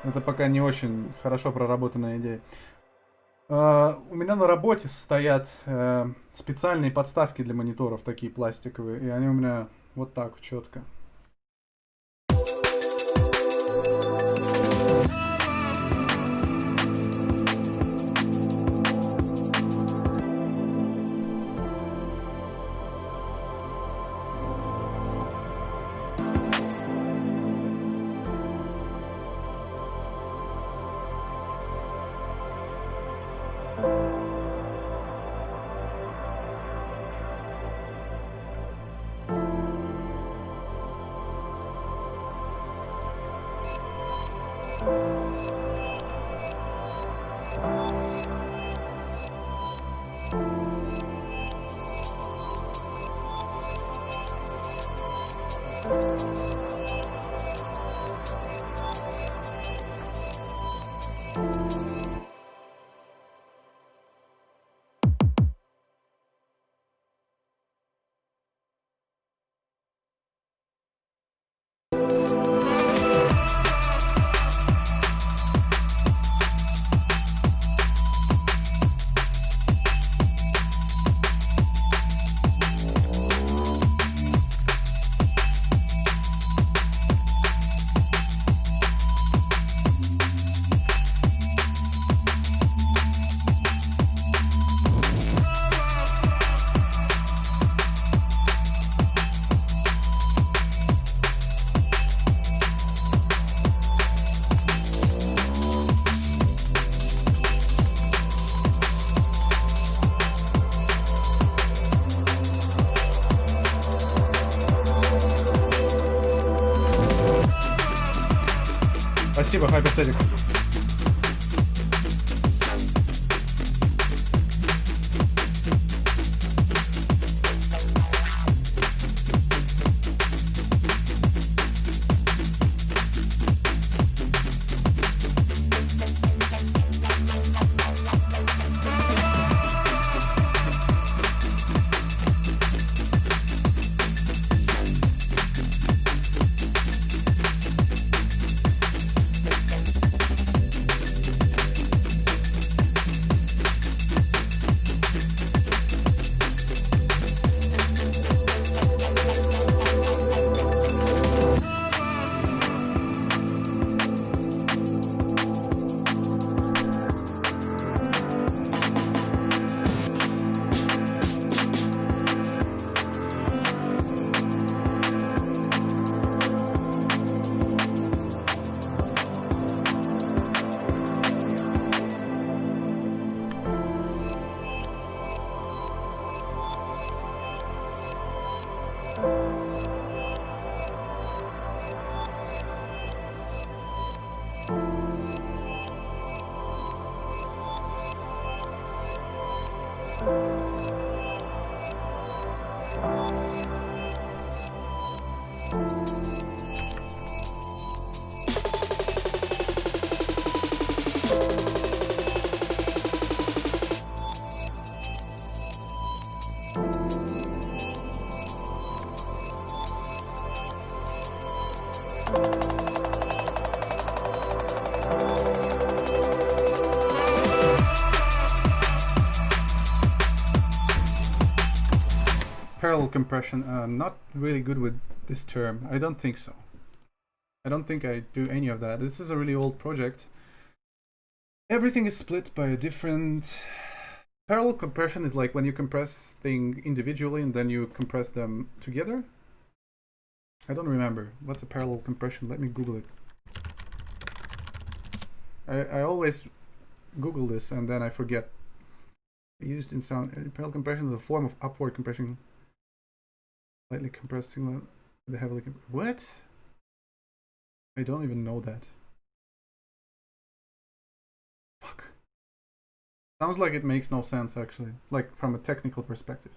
Это пока не очень хорошо проработанная идея. У меня на работе стоят специальные подставки для мониторов, такие пластиковые, и они у меня вот так вот четко. Спасибо, Hyperstatic. Parallel compression. I'm not really good with this term. I don't think so. I don't think I do any of that. This is a really old project. Everything is split by a different... Parallel compression is like when you compress things individually and then you compress them together. I don't remember. What's a parallel compression? Let me Google it. I always Google this and then I forget. Used in sound. Parallel compression is a form of upward compression. Slightly compressing the heavily. What? I don't even know that. Fuck. Sounds like it makes no sense actually, like from a technical perspective.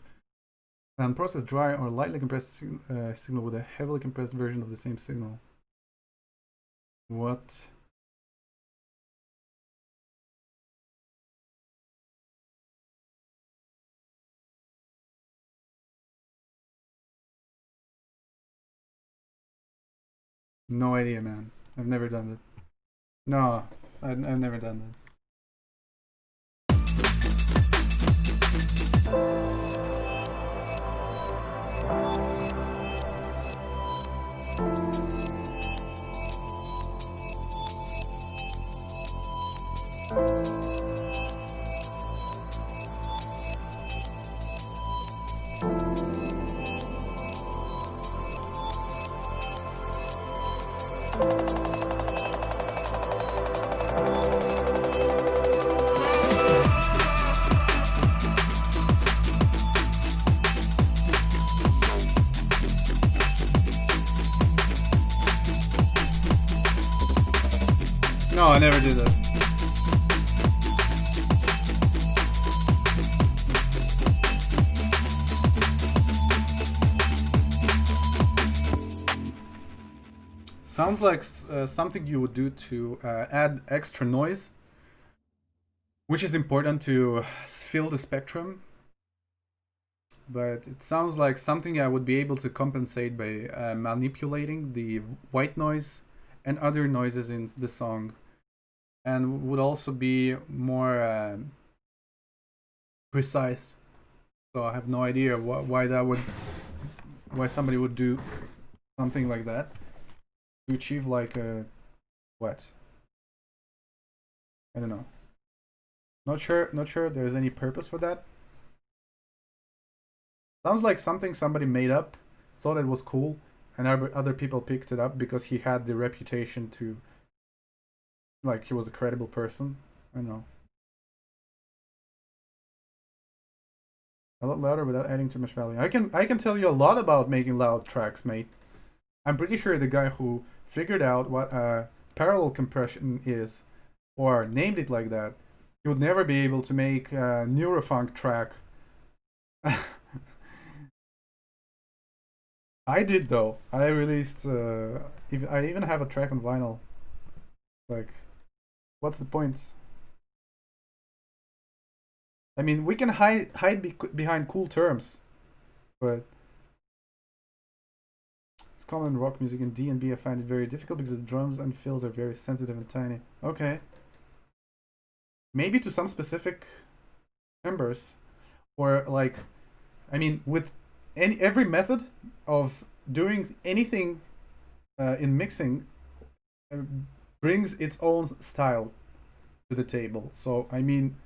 And process dry or lightly compressed signal with a heavily compressed version of the same signal. What? No idea, man. I've never done it. No, I've never done that. No, I never did that. Sounds like something you would do to add extra noise, which is important to fill the spectrum. But it sounds like something I would be able to compensate by manipulating the white noise and other noises in the song, and would also be more precise. So I have no idea why somebody would do something like that to achieve like a what? I don't know. Not sure there's any purpose for that. Sounds like something somebody made up, thought it was cool, and other people picked it up because he had the reputation to, like, he was a credible person. I don't know. A lot louder without adding too much value. I can tell you a lot about making loud tracks, mate. I'm pretty sure the guy who figured out what parallel compression is, or named it like that, he would never be able to make a Neurofunk track. I did though. I released. I even have a track on vinyl. Like, what's the point? I mean, we can hide behind cool terms, but it's common in rock music. In D&B, I find it very difficult because the drums and fills are very sensitive and tiny. Okay. Maybe to some specific members, or like, I mean, with every method of doing anything in mixing brings its own style to the table. So I mean,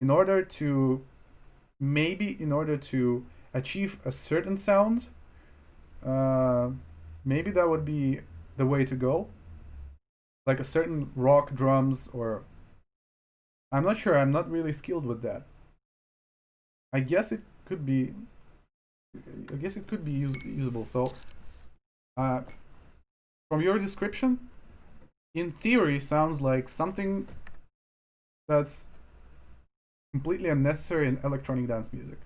in order to achieve a certain sound, maybe that would be the way to go, like a certain rock drums, or I'm not sure, I'm not really skilled with that. I guess it could be usable. So from your description, in theory, sounds like something that's completely unnecessary in electronic dance music.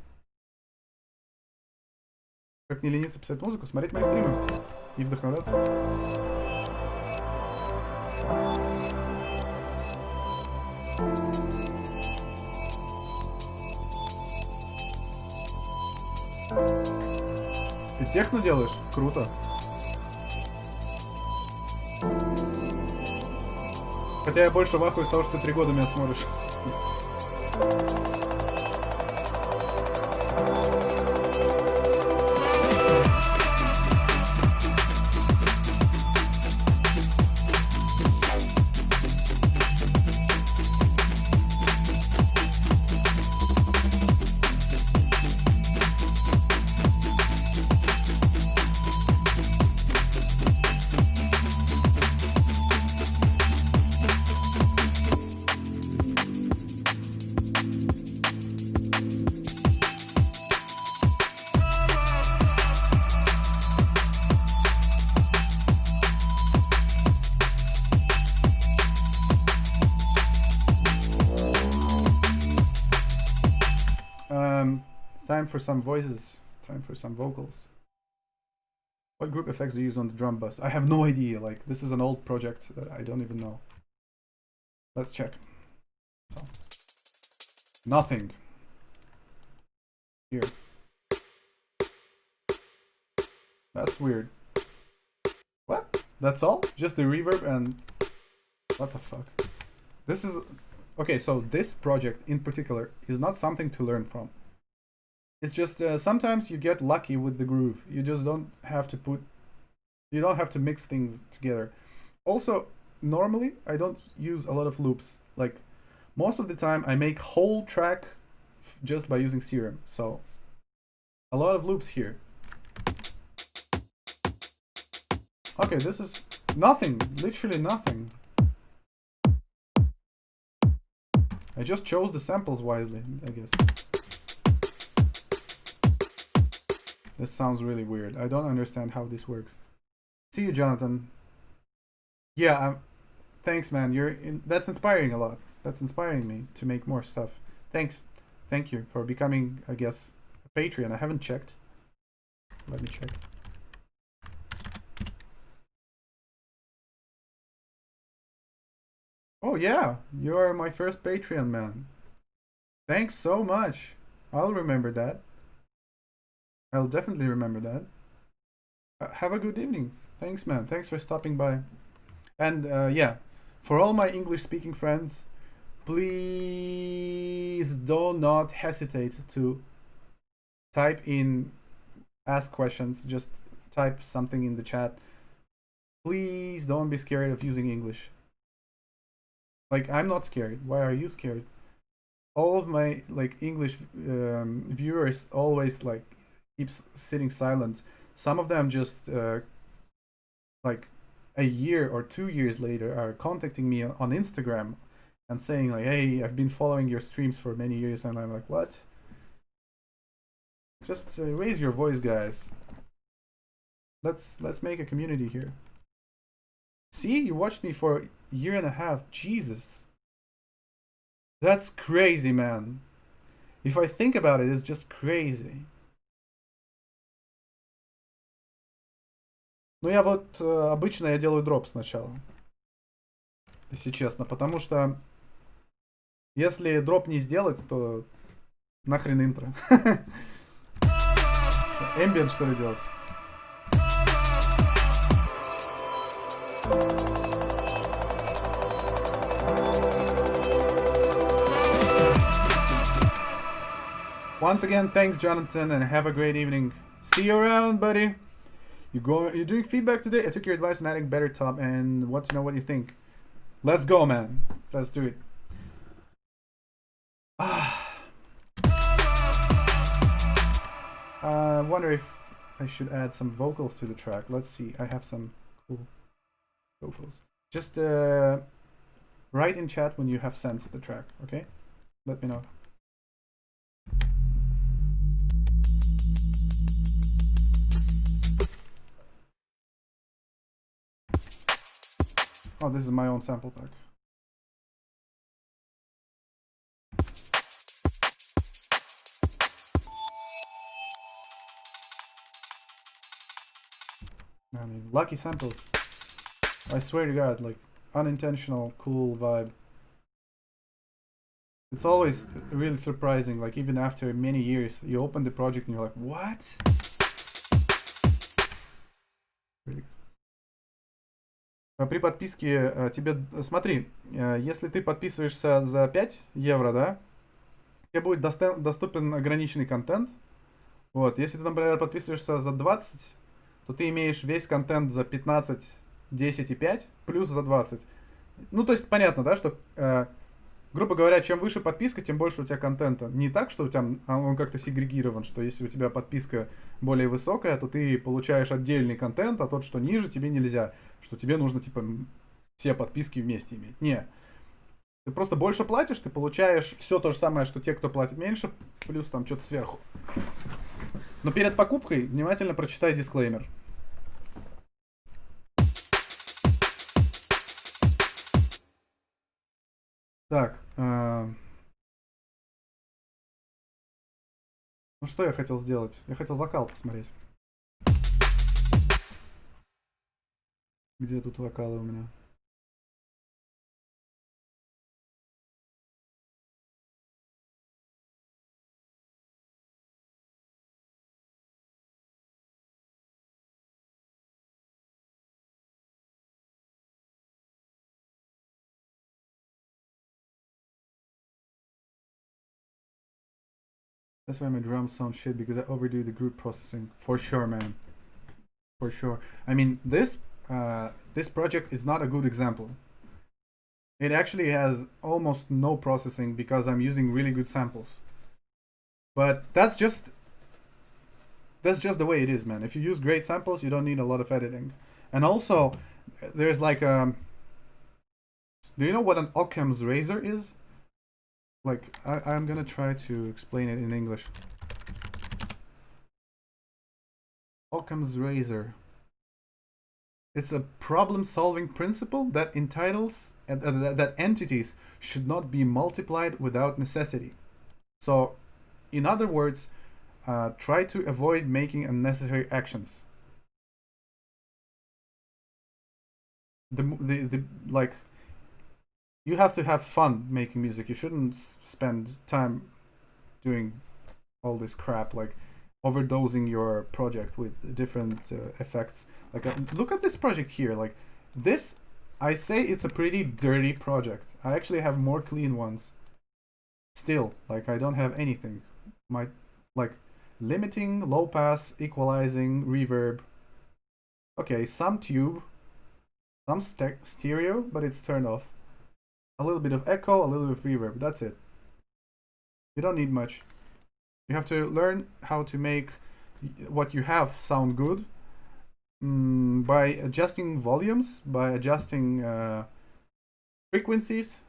Как не лениться писать музыку, смотреть мои стримы и вдохновляться. Ты техно делаешь? Круто. Хотя я больше в ахуе с того, что ты 3 года меня смотришь. time for some voices. Time for some vocals. What group effects do you use on the drum bus? I have no idea. Like, this is an old project that I don't even know. Let's check. So, nothing. Here. That's weird. What? That's all? Just the reverb and... What the fuck? This is... Okay, so this project in particular is not something to learn from. It's just sometimes you get lucky with the groove. You just don't have to put... You don't have to mix things together. Also, normally I don't use a lot of loops. Like, most of the time I make whole track just by using Serum. So, a lot of loops here. Okay, this is nothing. Literally nothing. I just chose the samples wisely, I guess. This sounds really weird. I don't understand how this works. See you, Jonathan. Yeah, thanks, man. That's inspiring a lot. That's inspiring me to make more stuff. Thanks. Thank you for becoming, I guess, a Patreon. I haven't checked. Let me check. Oh yeah, you're my first Patreon, man. Thanks so much. I'll remember that. I'll definitely remember that. Have a good evening. Thanks, man. Thanks for stopping by. And yeah, for all my English-speaking friends, please do not hesitate to type in, ask questions. Just type something in the chat. Please don't be scared of using English. Like, I'm not scared. Why are you scared? All of my like English viewers always like keeps sitting silent. Some of them just like a year or 2 years later are contacting me on Instagram and saying like, "Hey, I've been following your streams for many years," and I'm like, "What?" Just raise your voice, guys. Let's make a community here. See, you watched me for a year and a half. Jesus. That's crazy, man. If I think about it, it's just crazy. Ну, я вот обычно я делаю дроп сначала. Если честно. Потому что если дроп не сделать, то нахрен интро. Эмбиент, что ли, делать? Once again, thanks, Jonathan, and have a great evening. See you around, buddy. You're doing feedback today? I took your advice on adding better top and want to know what you think. Let's go, man. Let's do it. I wonder if I should add some vocals to the track. Let's see. I have some cool vocals. Just write in chat when you have sent the track, okay? Let me know. Oh, this is my own sample pack. I mean, lucky samples. I swear to God, like, unintentional, cool vibe. It's always really surprising, like, even after many years, you open the project and you're like, what? Really? При подписке тебе, смотри, если ты подписываешься за 5 евро, да, тебе будет доступен ограниченный контент. Вот, если ты, например, подписываешься за 20, то ты имеешь весь контент за 15, 10 и 5, плюс за 20. Ну, то есть, понятно, да, что, грубо говоря, чем выше подписка, тем больше у тебя контента. Не так, что у тебя он как-то сегрегирован, что если у тебя подписка более высокая, то ты получаешь отдельный контент, а тот, что ниже, тебе нельзя. Что тебе нужно, типа, все подписки вместе иметь. Не. Ты просто больше платишь, ты получаешь все то же самое, что те, кто платит меньше, плюс там что-то сверху. Но перед покупкой внимательно прочитай дисклеймер. Так. Ну Ну что я хотел сделать? Я хотел вокал посмотреть. Где тут вокалы у меня? That's why my drums sound shit, because I overdo the group processing. For sure, man. For sure. I mean, this project is not a good example. It actually has almost no processing because I'm using really good samples. But that's just the way it is, man. If you use great samples, you don't need a lot of editing. And also, there's like do you know what an Occam's razor is? Like, I'm gonna try to explain it in English. Occam's razor. It's a problem-solving principle that entitles that entities should not be multiplied without necessity. So, in other words, try to avoid making unnecessary actions. The like, you have to have fun making music. You shouldn't spend time doing all this crap, like overdosing your project with different effects. Like, look at this project here. Like, this, I say it's a pretty dirty project. I actually have more clean ones. Still, like, I don't have anything. My, like, limiting, low pass, equalizing, reverb. Okay, some tube, some stereo, but it's turned off. A little bit of echo, a little bit of reverb. That's it. You don't need much. You have to learn how to make what you have sound good by adjusting volumes, by adjusting frequencies,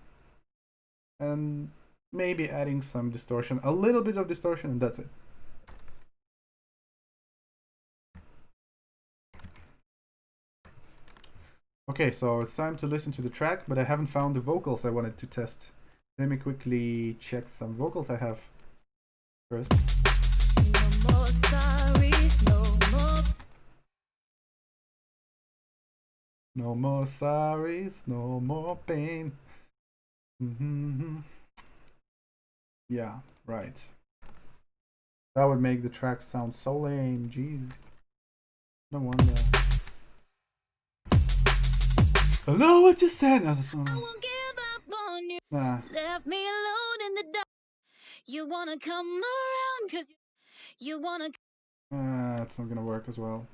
and maybe adding some distortion, a little bit of distortion, and that's it. Okay, so it's time to listen to the track, but I haven't found the vocals I wanted to test. Let me quickly check some vocals I have first. No more sorries, no more. No more sorries, no more pain. Yeah, right. That would make the track sound so lame, jeez. No wonder. I know what you said. I won't give up on you. Nah. Left me alone in the dark. You wanna come around, cause you wanna That's not gonna work as well.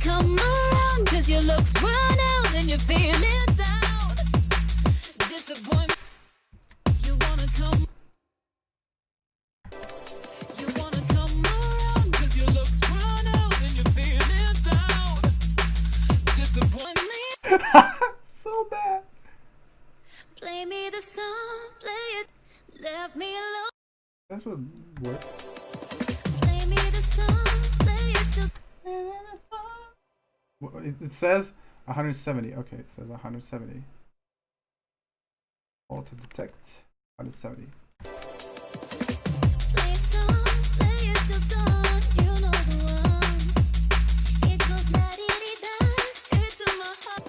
come around, cause your looks run out and you're feeling down. Disappointment. You wanna come. You wanna come around, cause your looks run out and you're feeling down. Disappointment. So bad. Play me the song, play it. Left me alone. That's what works. Play me the song, play it till. It says 170. Okay, it says 170. Auto detect 170. Play a song, play it till dawn. You know the one. It goes la-di-di-da, straight to my heart.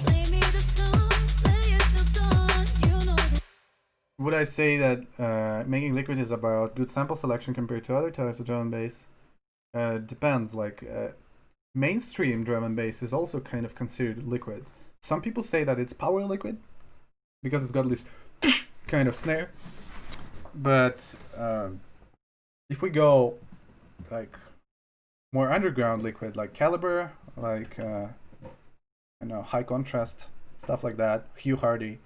Play me the song, play it till dawn. You know the. Would I say that making liquid is about good sample selection compared to other types of drum and bass? Depends. Like, mainstream drum and bass is also kind of considered liquid. Some people say that it's power liquid because it's got this kind of snare. But if we go like more underground liquid, like Caliber, like high contrast stuff like that, Hugh Hardy,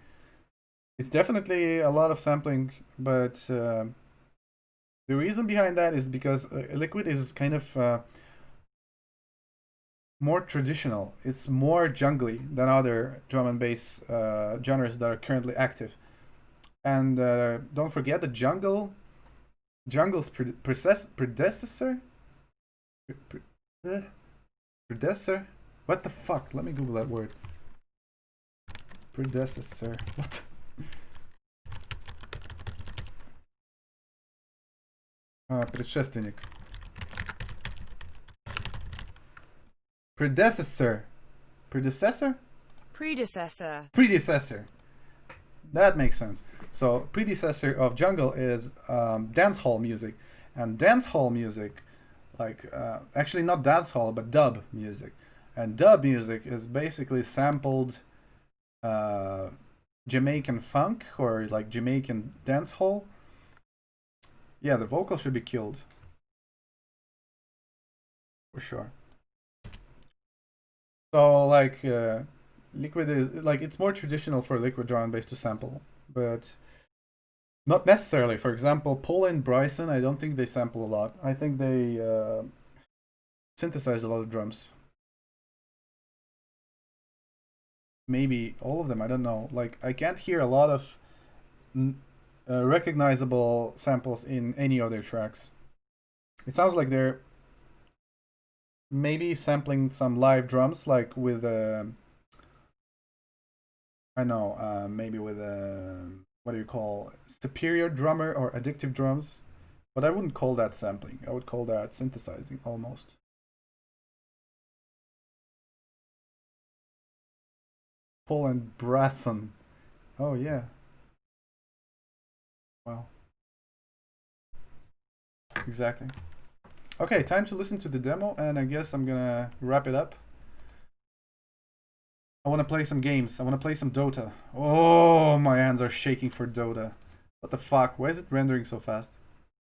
it's definitely a lot of sampling. But the reason behind that is because liquid is kind of more traditional. It's more jungly than other drum and bass genres that are currently active. And don't forget that jungle's predecessor. Predecessor? What the fuck? Let me Google that word. Predecessor. What? Предшественник. Predecessor. Predecessor? Predecessor. That makes sense. So, predecessor of jungle is dance hall music. And dance hall music, like, actually not dance hall, but dub music. And dub music is basically sampled Jamaican funk or like Jamaican dance hall. Yeah, the vocal should be killed. For sure. So, like, Liquid is, like, it's more traditional for Liquid drum and bass to sample, but not necessarily. For example, Paula and Bryson, I don't think they sample a lot. I think they synthesize a lot of drums. Maybe all of them, I don't know. Like, I can't hear a lot of recognizable samples in any other tracks. It sounds like they're maybe sampling some live drums, like with I know, maybe with what do you call, superior drummer or addictive drums, but I wouldn't call that sampling. I would call that synthesizing almost. Paul and Brasson. Oh yeah. Wow. Exactly. Okay, time to listen to the demo, and I guess I'm gonna wrap it up. I want to play some games. I want to play some Dota. Oh, my hands are shaking for Dota. What the fuck? Why is it rendering so fast?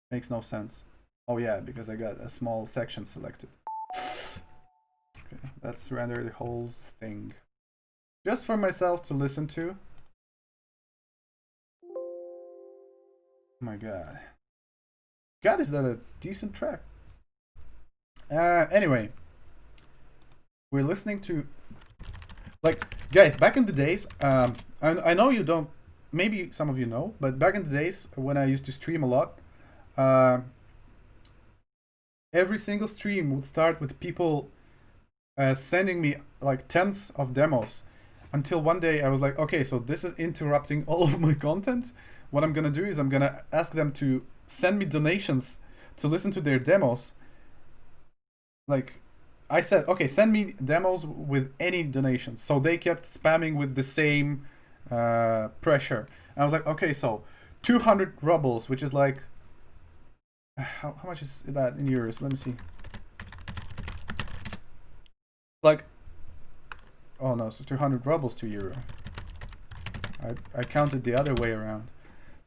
Makes no sense. Oh yeah, because I got a small section selected. Okay, let's render the whole thing. Just for myself to listen to. Oh my god. God, is that a decent track? Anyway. We're listening to... Like, guys, back in the days, I know you don't... Maybe some of you know, but back in the days when I used to stream a lot, every single stream would start with people sending me like tens of demos. Until one day I was like, okay, so this is interrupting all of my content. What I'm gonna do is I'm gonna ask them to send me donations to listen to their demos. Like, I said, okay, send me demos with any donations. So they kept spamming with the same pressure. And I was like, okay, so 200 rubles, which is like, how much is that in euros? Let me see. Like, oh no, so 200 rubles, 2 euro. I counted the other way around.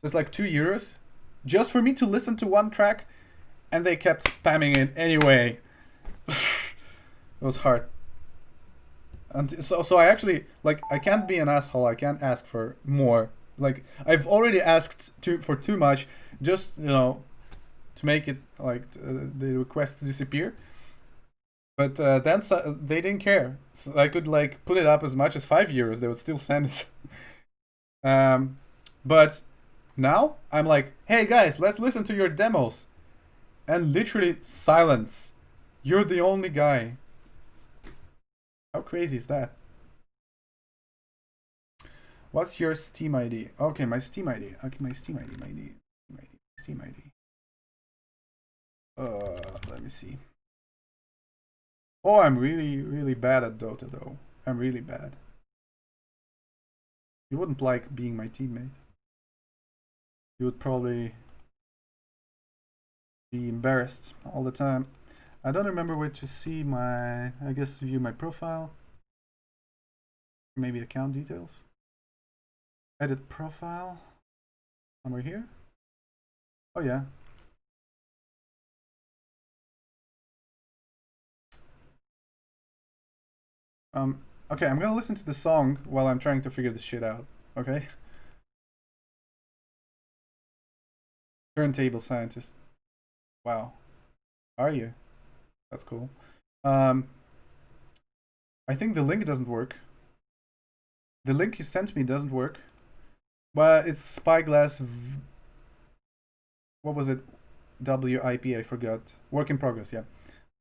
So it's like 2 euros just for me to listen to one track, and they kept spamming it anyway. It was hard. And so I actually, like, I can't be an asshole. I can't ask for more. Like, I've already asked for too much, just, you know, to make it like the request disappear. But then they didn't care. So I could like put it up as much as 5 euros. They would still send it. But now I'm like, hey guys, let's listen to your demos. And literally silence. You're the only guy. How crazy is that? What's your Steam ID? Okay, my Steam ID. Okay, my Steam ID. Steam ID. Let me see. Oh, I'm really, really bad at Dota though. I'm really bad. You wouldn't like being my teammate. You would probably be embarrassed all the time. I don't remember where to see my, I guess view my profile. Maybe account details. Edit profile. Somewhere here. Oh yeah. Okay, I'm gonna listen to the song while I'm trying to figure this shit out, okay? Turntable scientist. Wow. Are you? That's cool. I think the link doesn't work. The link you sent me doesn't work. But it's Spyglass... What was it? WIP, I forgot. Work in progress, yeah.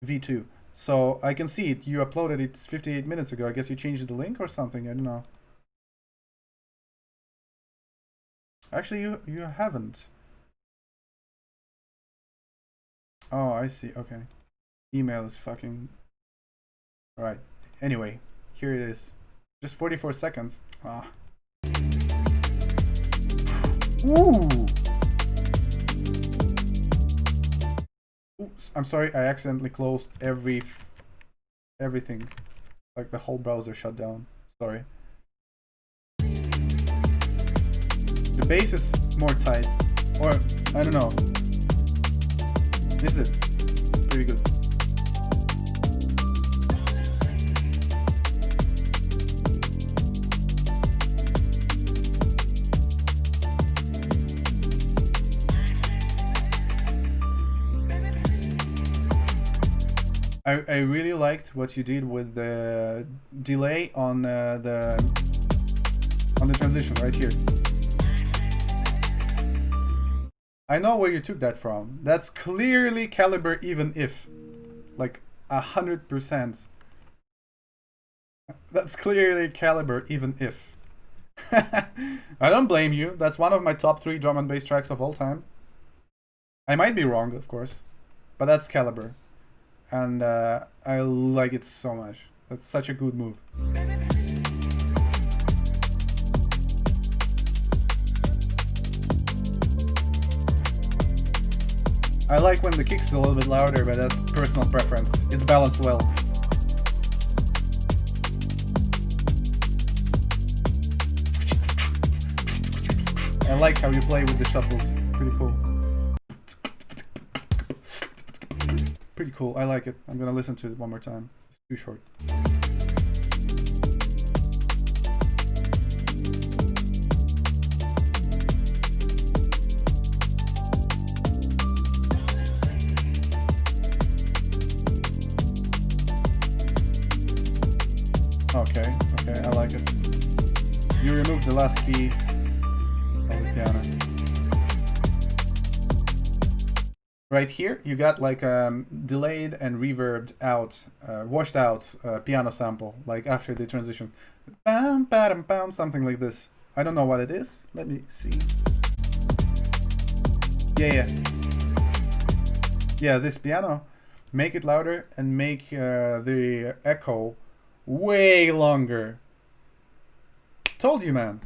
V2. So I can see it. You uploaded it 58 minutes ago. I guess you changed the link or something. I don't know. Actually, you haven't. Oh, I see. Okay. Email is fucking... Alright. Anyway, here it is. Just 44 seconds. Ah. Ooh! Oops, I'm sorry, I accidentally closed everything. Like the whole browser shut down. Sorry. The bass is more tight. Or, I don't know. Is it? Pretty good. I really liked what you did with the delay on the transition right here. I know where you took that from. That's clearly caliber even if. Like 100%. That's clearly caliber even if. I don't blame you. That's one of my top 3 drum and bass tracks of all time. I might be wrong, of course. But that's caliber. And I like it so much. That's such a good move. I like when the kick's a little bit louder, but that's personal preference. It's balanced well. I like how you play with the shuffles. Pretty cool. Pretty cool. I like it. I'm gonna listen to it one more time. It's too short. Okay, I like it. You removed the last key of the piano. Right here, you got like delayed and reverbed out, washed out piano sample, like after the transition. Bam, bam, bam, something like this. I don't know what it is. Let me see. Yeah, this piano. Make it louder and make the echo way longer. Told you, man.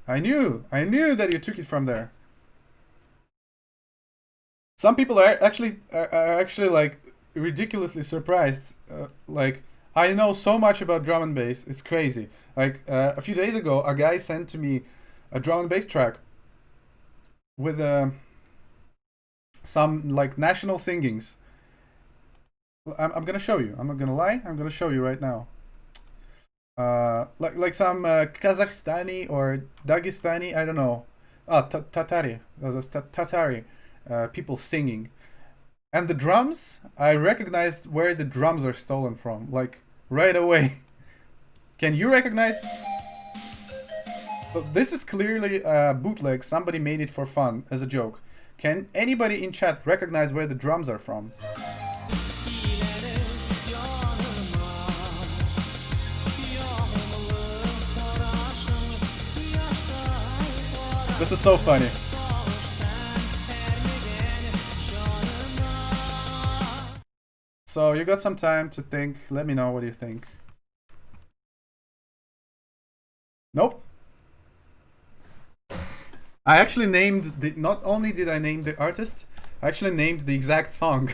I knew that you took it from there. Some people are actually like ridiculously surprised. Like, I know so much about drum and bass. It's crazy. Like a few days ago, a guy sent to me a drum and bass track with some like national singings. I'm gonna show you. I'm not gonna lie. I'm gonna show you right now. Like some Kazakhstani or Dagestani. I don't know. Tatari. Those Tatari. People singing, and the drums, I recognized where the drums are stolen from, like right away. Can you recognize? So this is clearly a bootleg. Somebody made it for fun as a joke. Can anybody in chat recognize where the drums are from? This is so funny. So you got some time to think. Let me know what you think. Nope. I actually named the, not only did I name the artist, I actually named the exact song.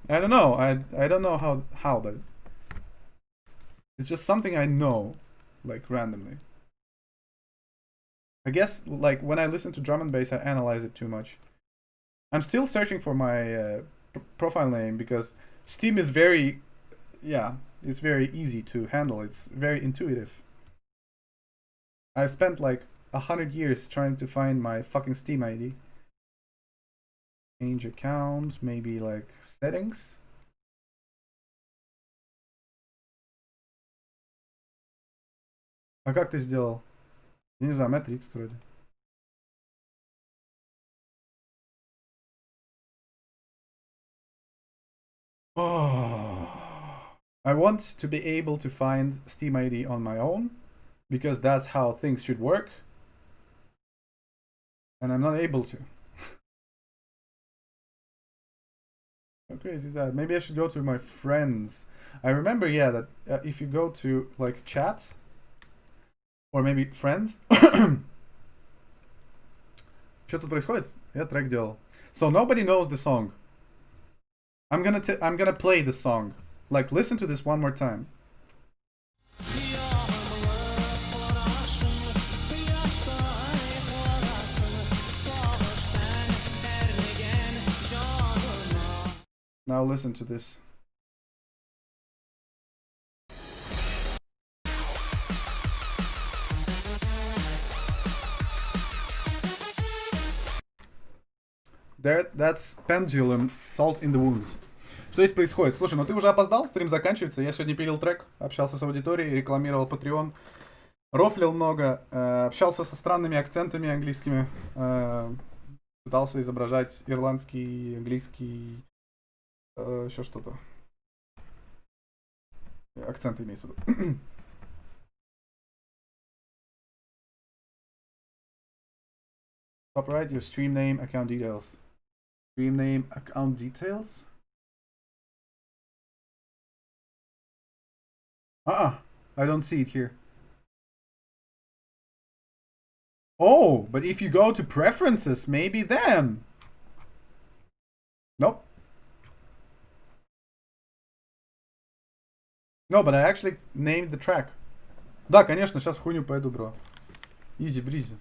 I don't know. I don't know how, but it's just something I know, like randomly. I guess like when I listen to drum and bass, I analyze it too much. I'm still searching for my profile name because Steam is very, it's very easy to handle. It's very intuitive. I spent like 100 years trying to find my fucking Steam ID. Change account, maybe like settings. А как ты сделал? Я не знаю, у меня 30 вроде. Oh. I want to be able to find Steam ID on my own because that's how things should work. And I'm not able to. How crazy is that? Maybe I should go to my friends. I remember, yeah, that if you go to like chat or maybe friends. Что тут происходит? Я трек делал. So nobody knows the song. I'm gonna play the song. Like, listen to this one more time. Now listen to this. That's Pendulum, Salt in the Wounds. Что здесь происходит? Слушай, ну ты уже опоздал, стрим заканчивается. Я сегодня пилил трек, общался с аудиторией, рекламировал Patreon, рофлил много, общался со странными акцентами английскими, пытался изображать ирландский, английский, еще что-то. Акценты имеется в виду. Top right, your stream name, account details. Stream name, account details? I don't see it here. Oh, but if you go to preferences, maybe then. Nope. No, but I actually named the track. Да, конечно, сейчас в хуйню пойду, бро. Easy breezy.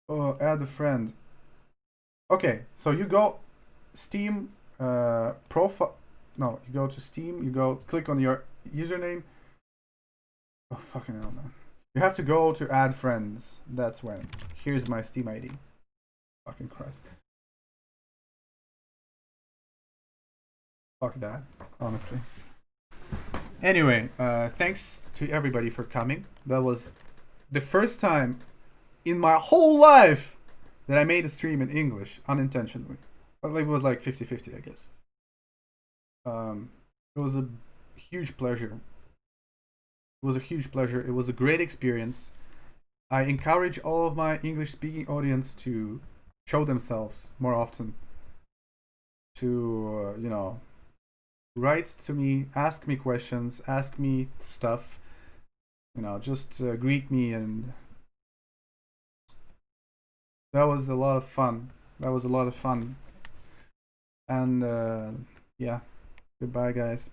Oh, add a friend. Okay, so you go Steam profile. No, you go to Steam, you go click on your username. Oh, fucking hell, man. You have to go to add friends. That's when. Here's my Steam ID. Fucking Christ. Fuck that, honestly. Anyway, thanks to everybody for coming. That was the first time in my whole life that I made a stream in English unintentionally. But it was like 50-50, I guess. It was a huge pleasure. It was a huge pleasure. It was a great experience. I encourage all of my English-speaking audience to show themselves more often. To, you know, write to me, ask me questions, ask me stuff. You know, just greet me, and that was a lot of fun. That was a lot of fun. And yeah, goodbye, guys.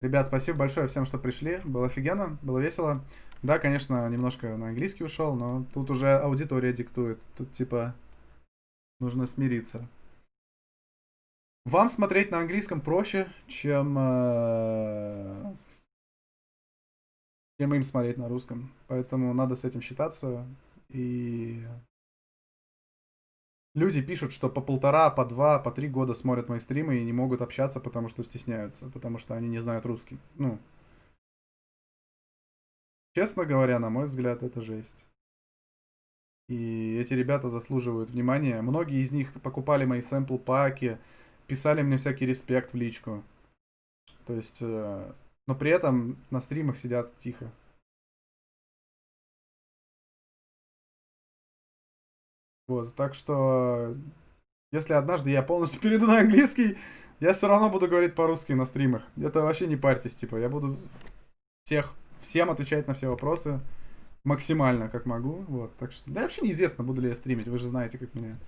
Ребят, спасибо большое всем, что пришли. Было офигенно, было весело. Да, конечно, немножко на английский ушел, но тут уже аудитория диктует. Тут типа нужно смириться. Вам смотреть на английском проще, чем им смотреть на русском. Поэтому надо с этим считаться. И люди пишут, что по 1,5, по 2, по 3 года смотрят мои стримы и не могут общаться, потому что стесняются, потому что они не знают русский. Ну, честно говоря, на мой взгляд, это жесть. И эти ребята заслуживают внимания. Многие из них покупали мои сэмпл-паки, писали мне всякий респект в личку. То есть, но при этом на стримах сидят тихо. Вот, так что, если однажды я полностью перейду на английский, я все равно буду говорить по-русски на стримах. Это вообще не парьтесь, типа, я буду всем отвечать на все вопросы максимально, как могу. Вот, так что, да вообще неизвестно, буду ли я стримить, вы же знаете, как меня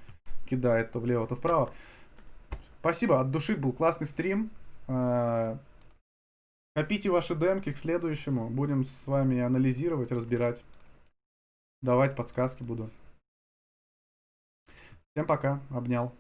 кидает то влево, то вправо. Спасибо, от души, был классный стрим. Копите ваши демки к следующему, будем с вами анализировать, разбирать, давать подсказки буду. Всем пока, обнял.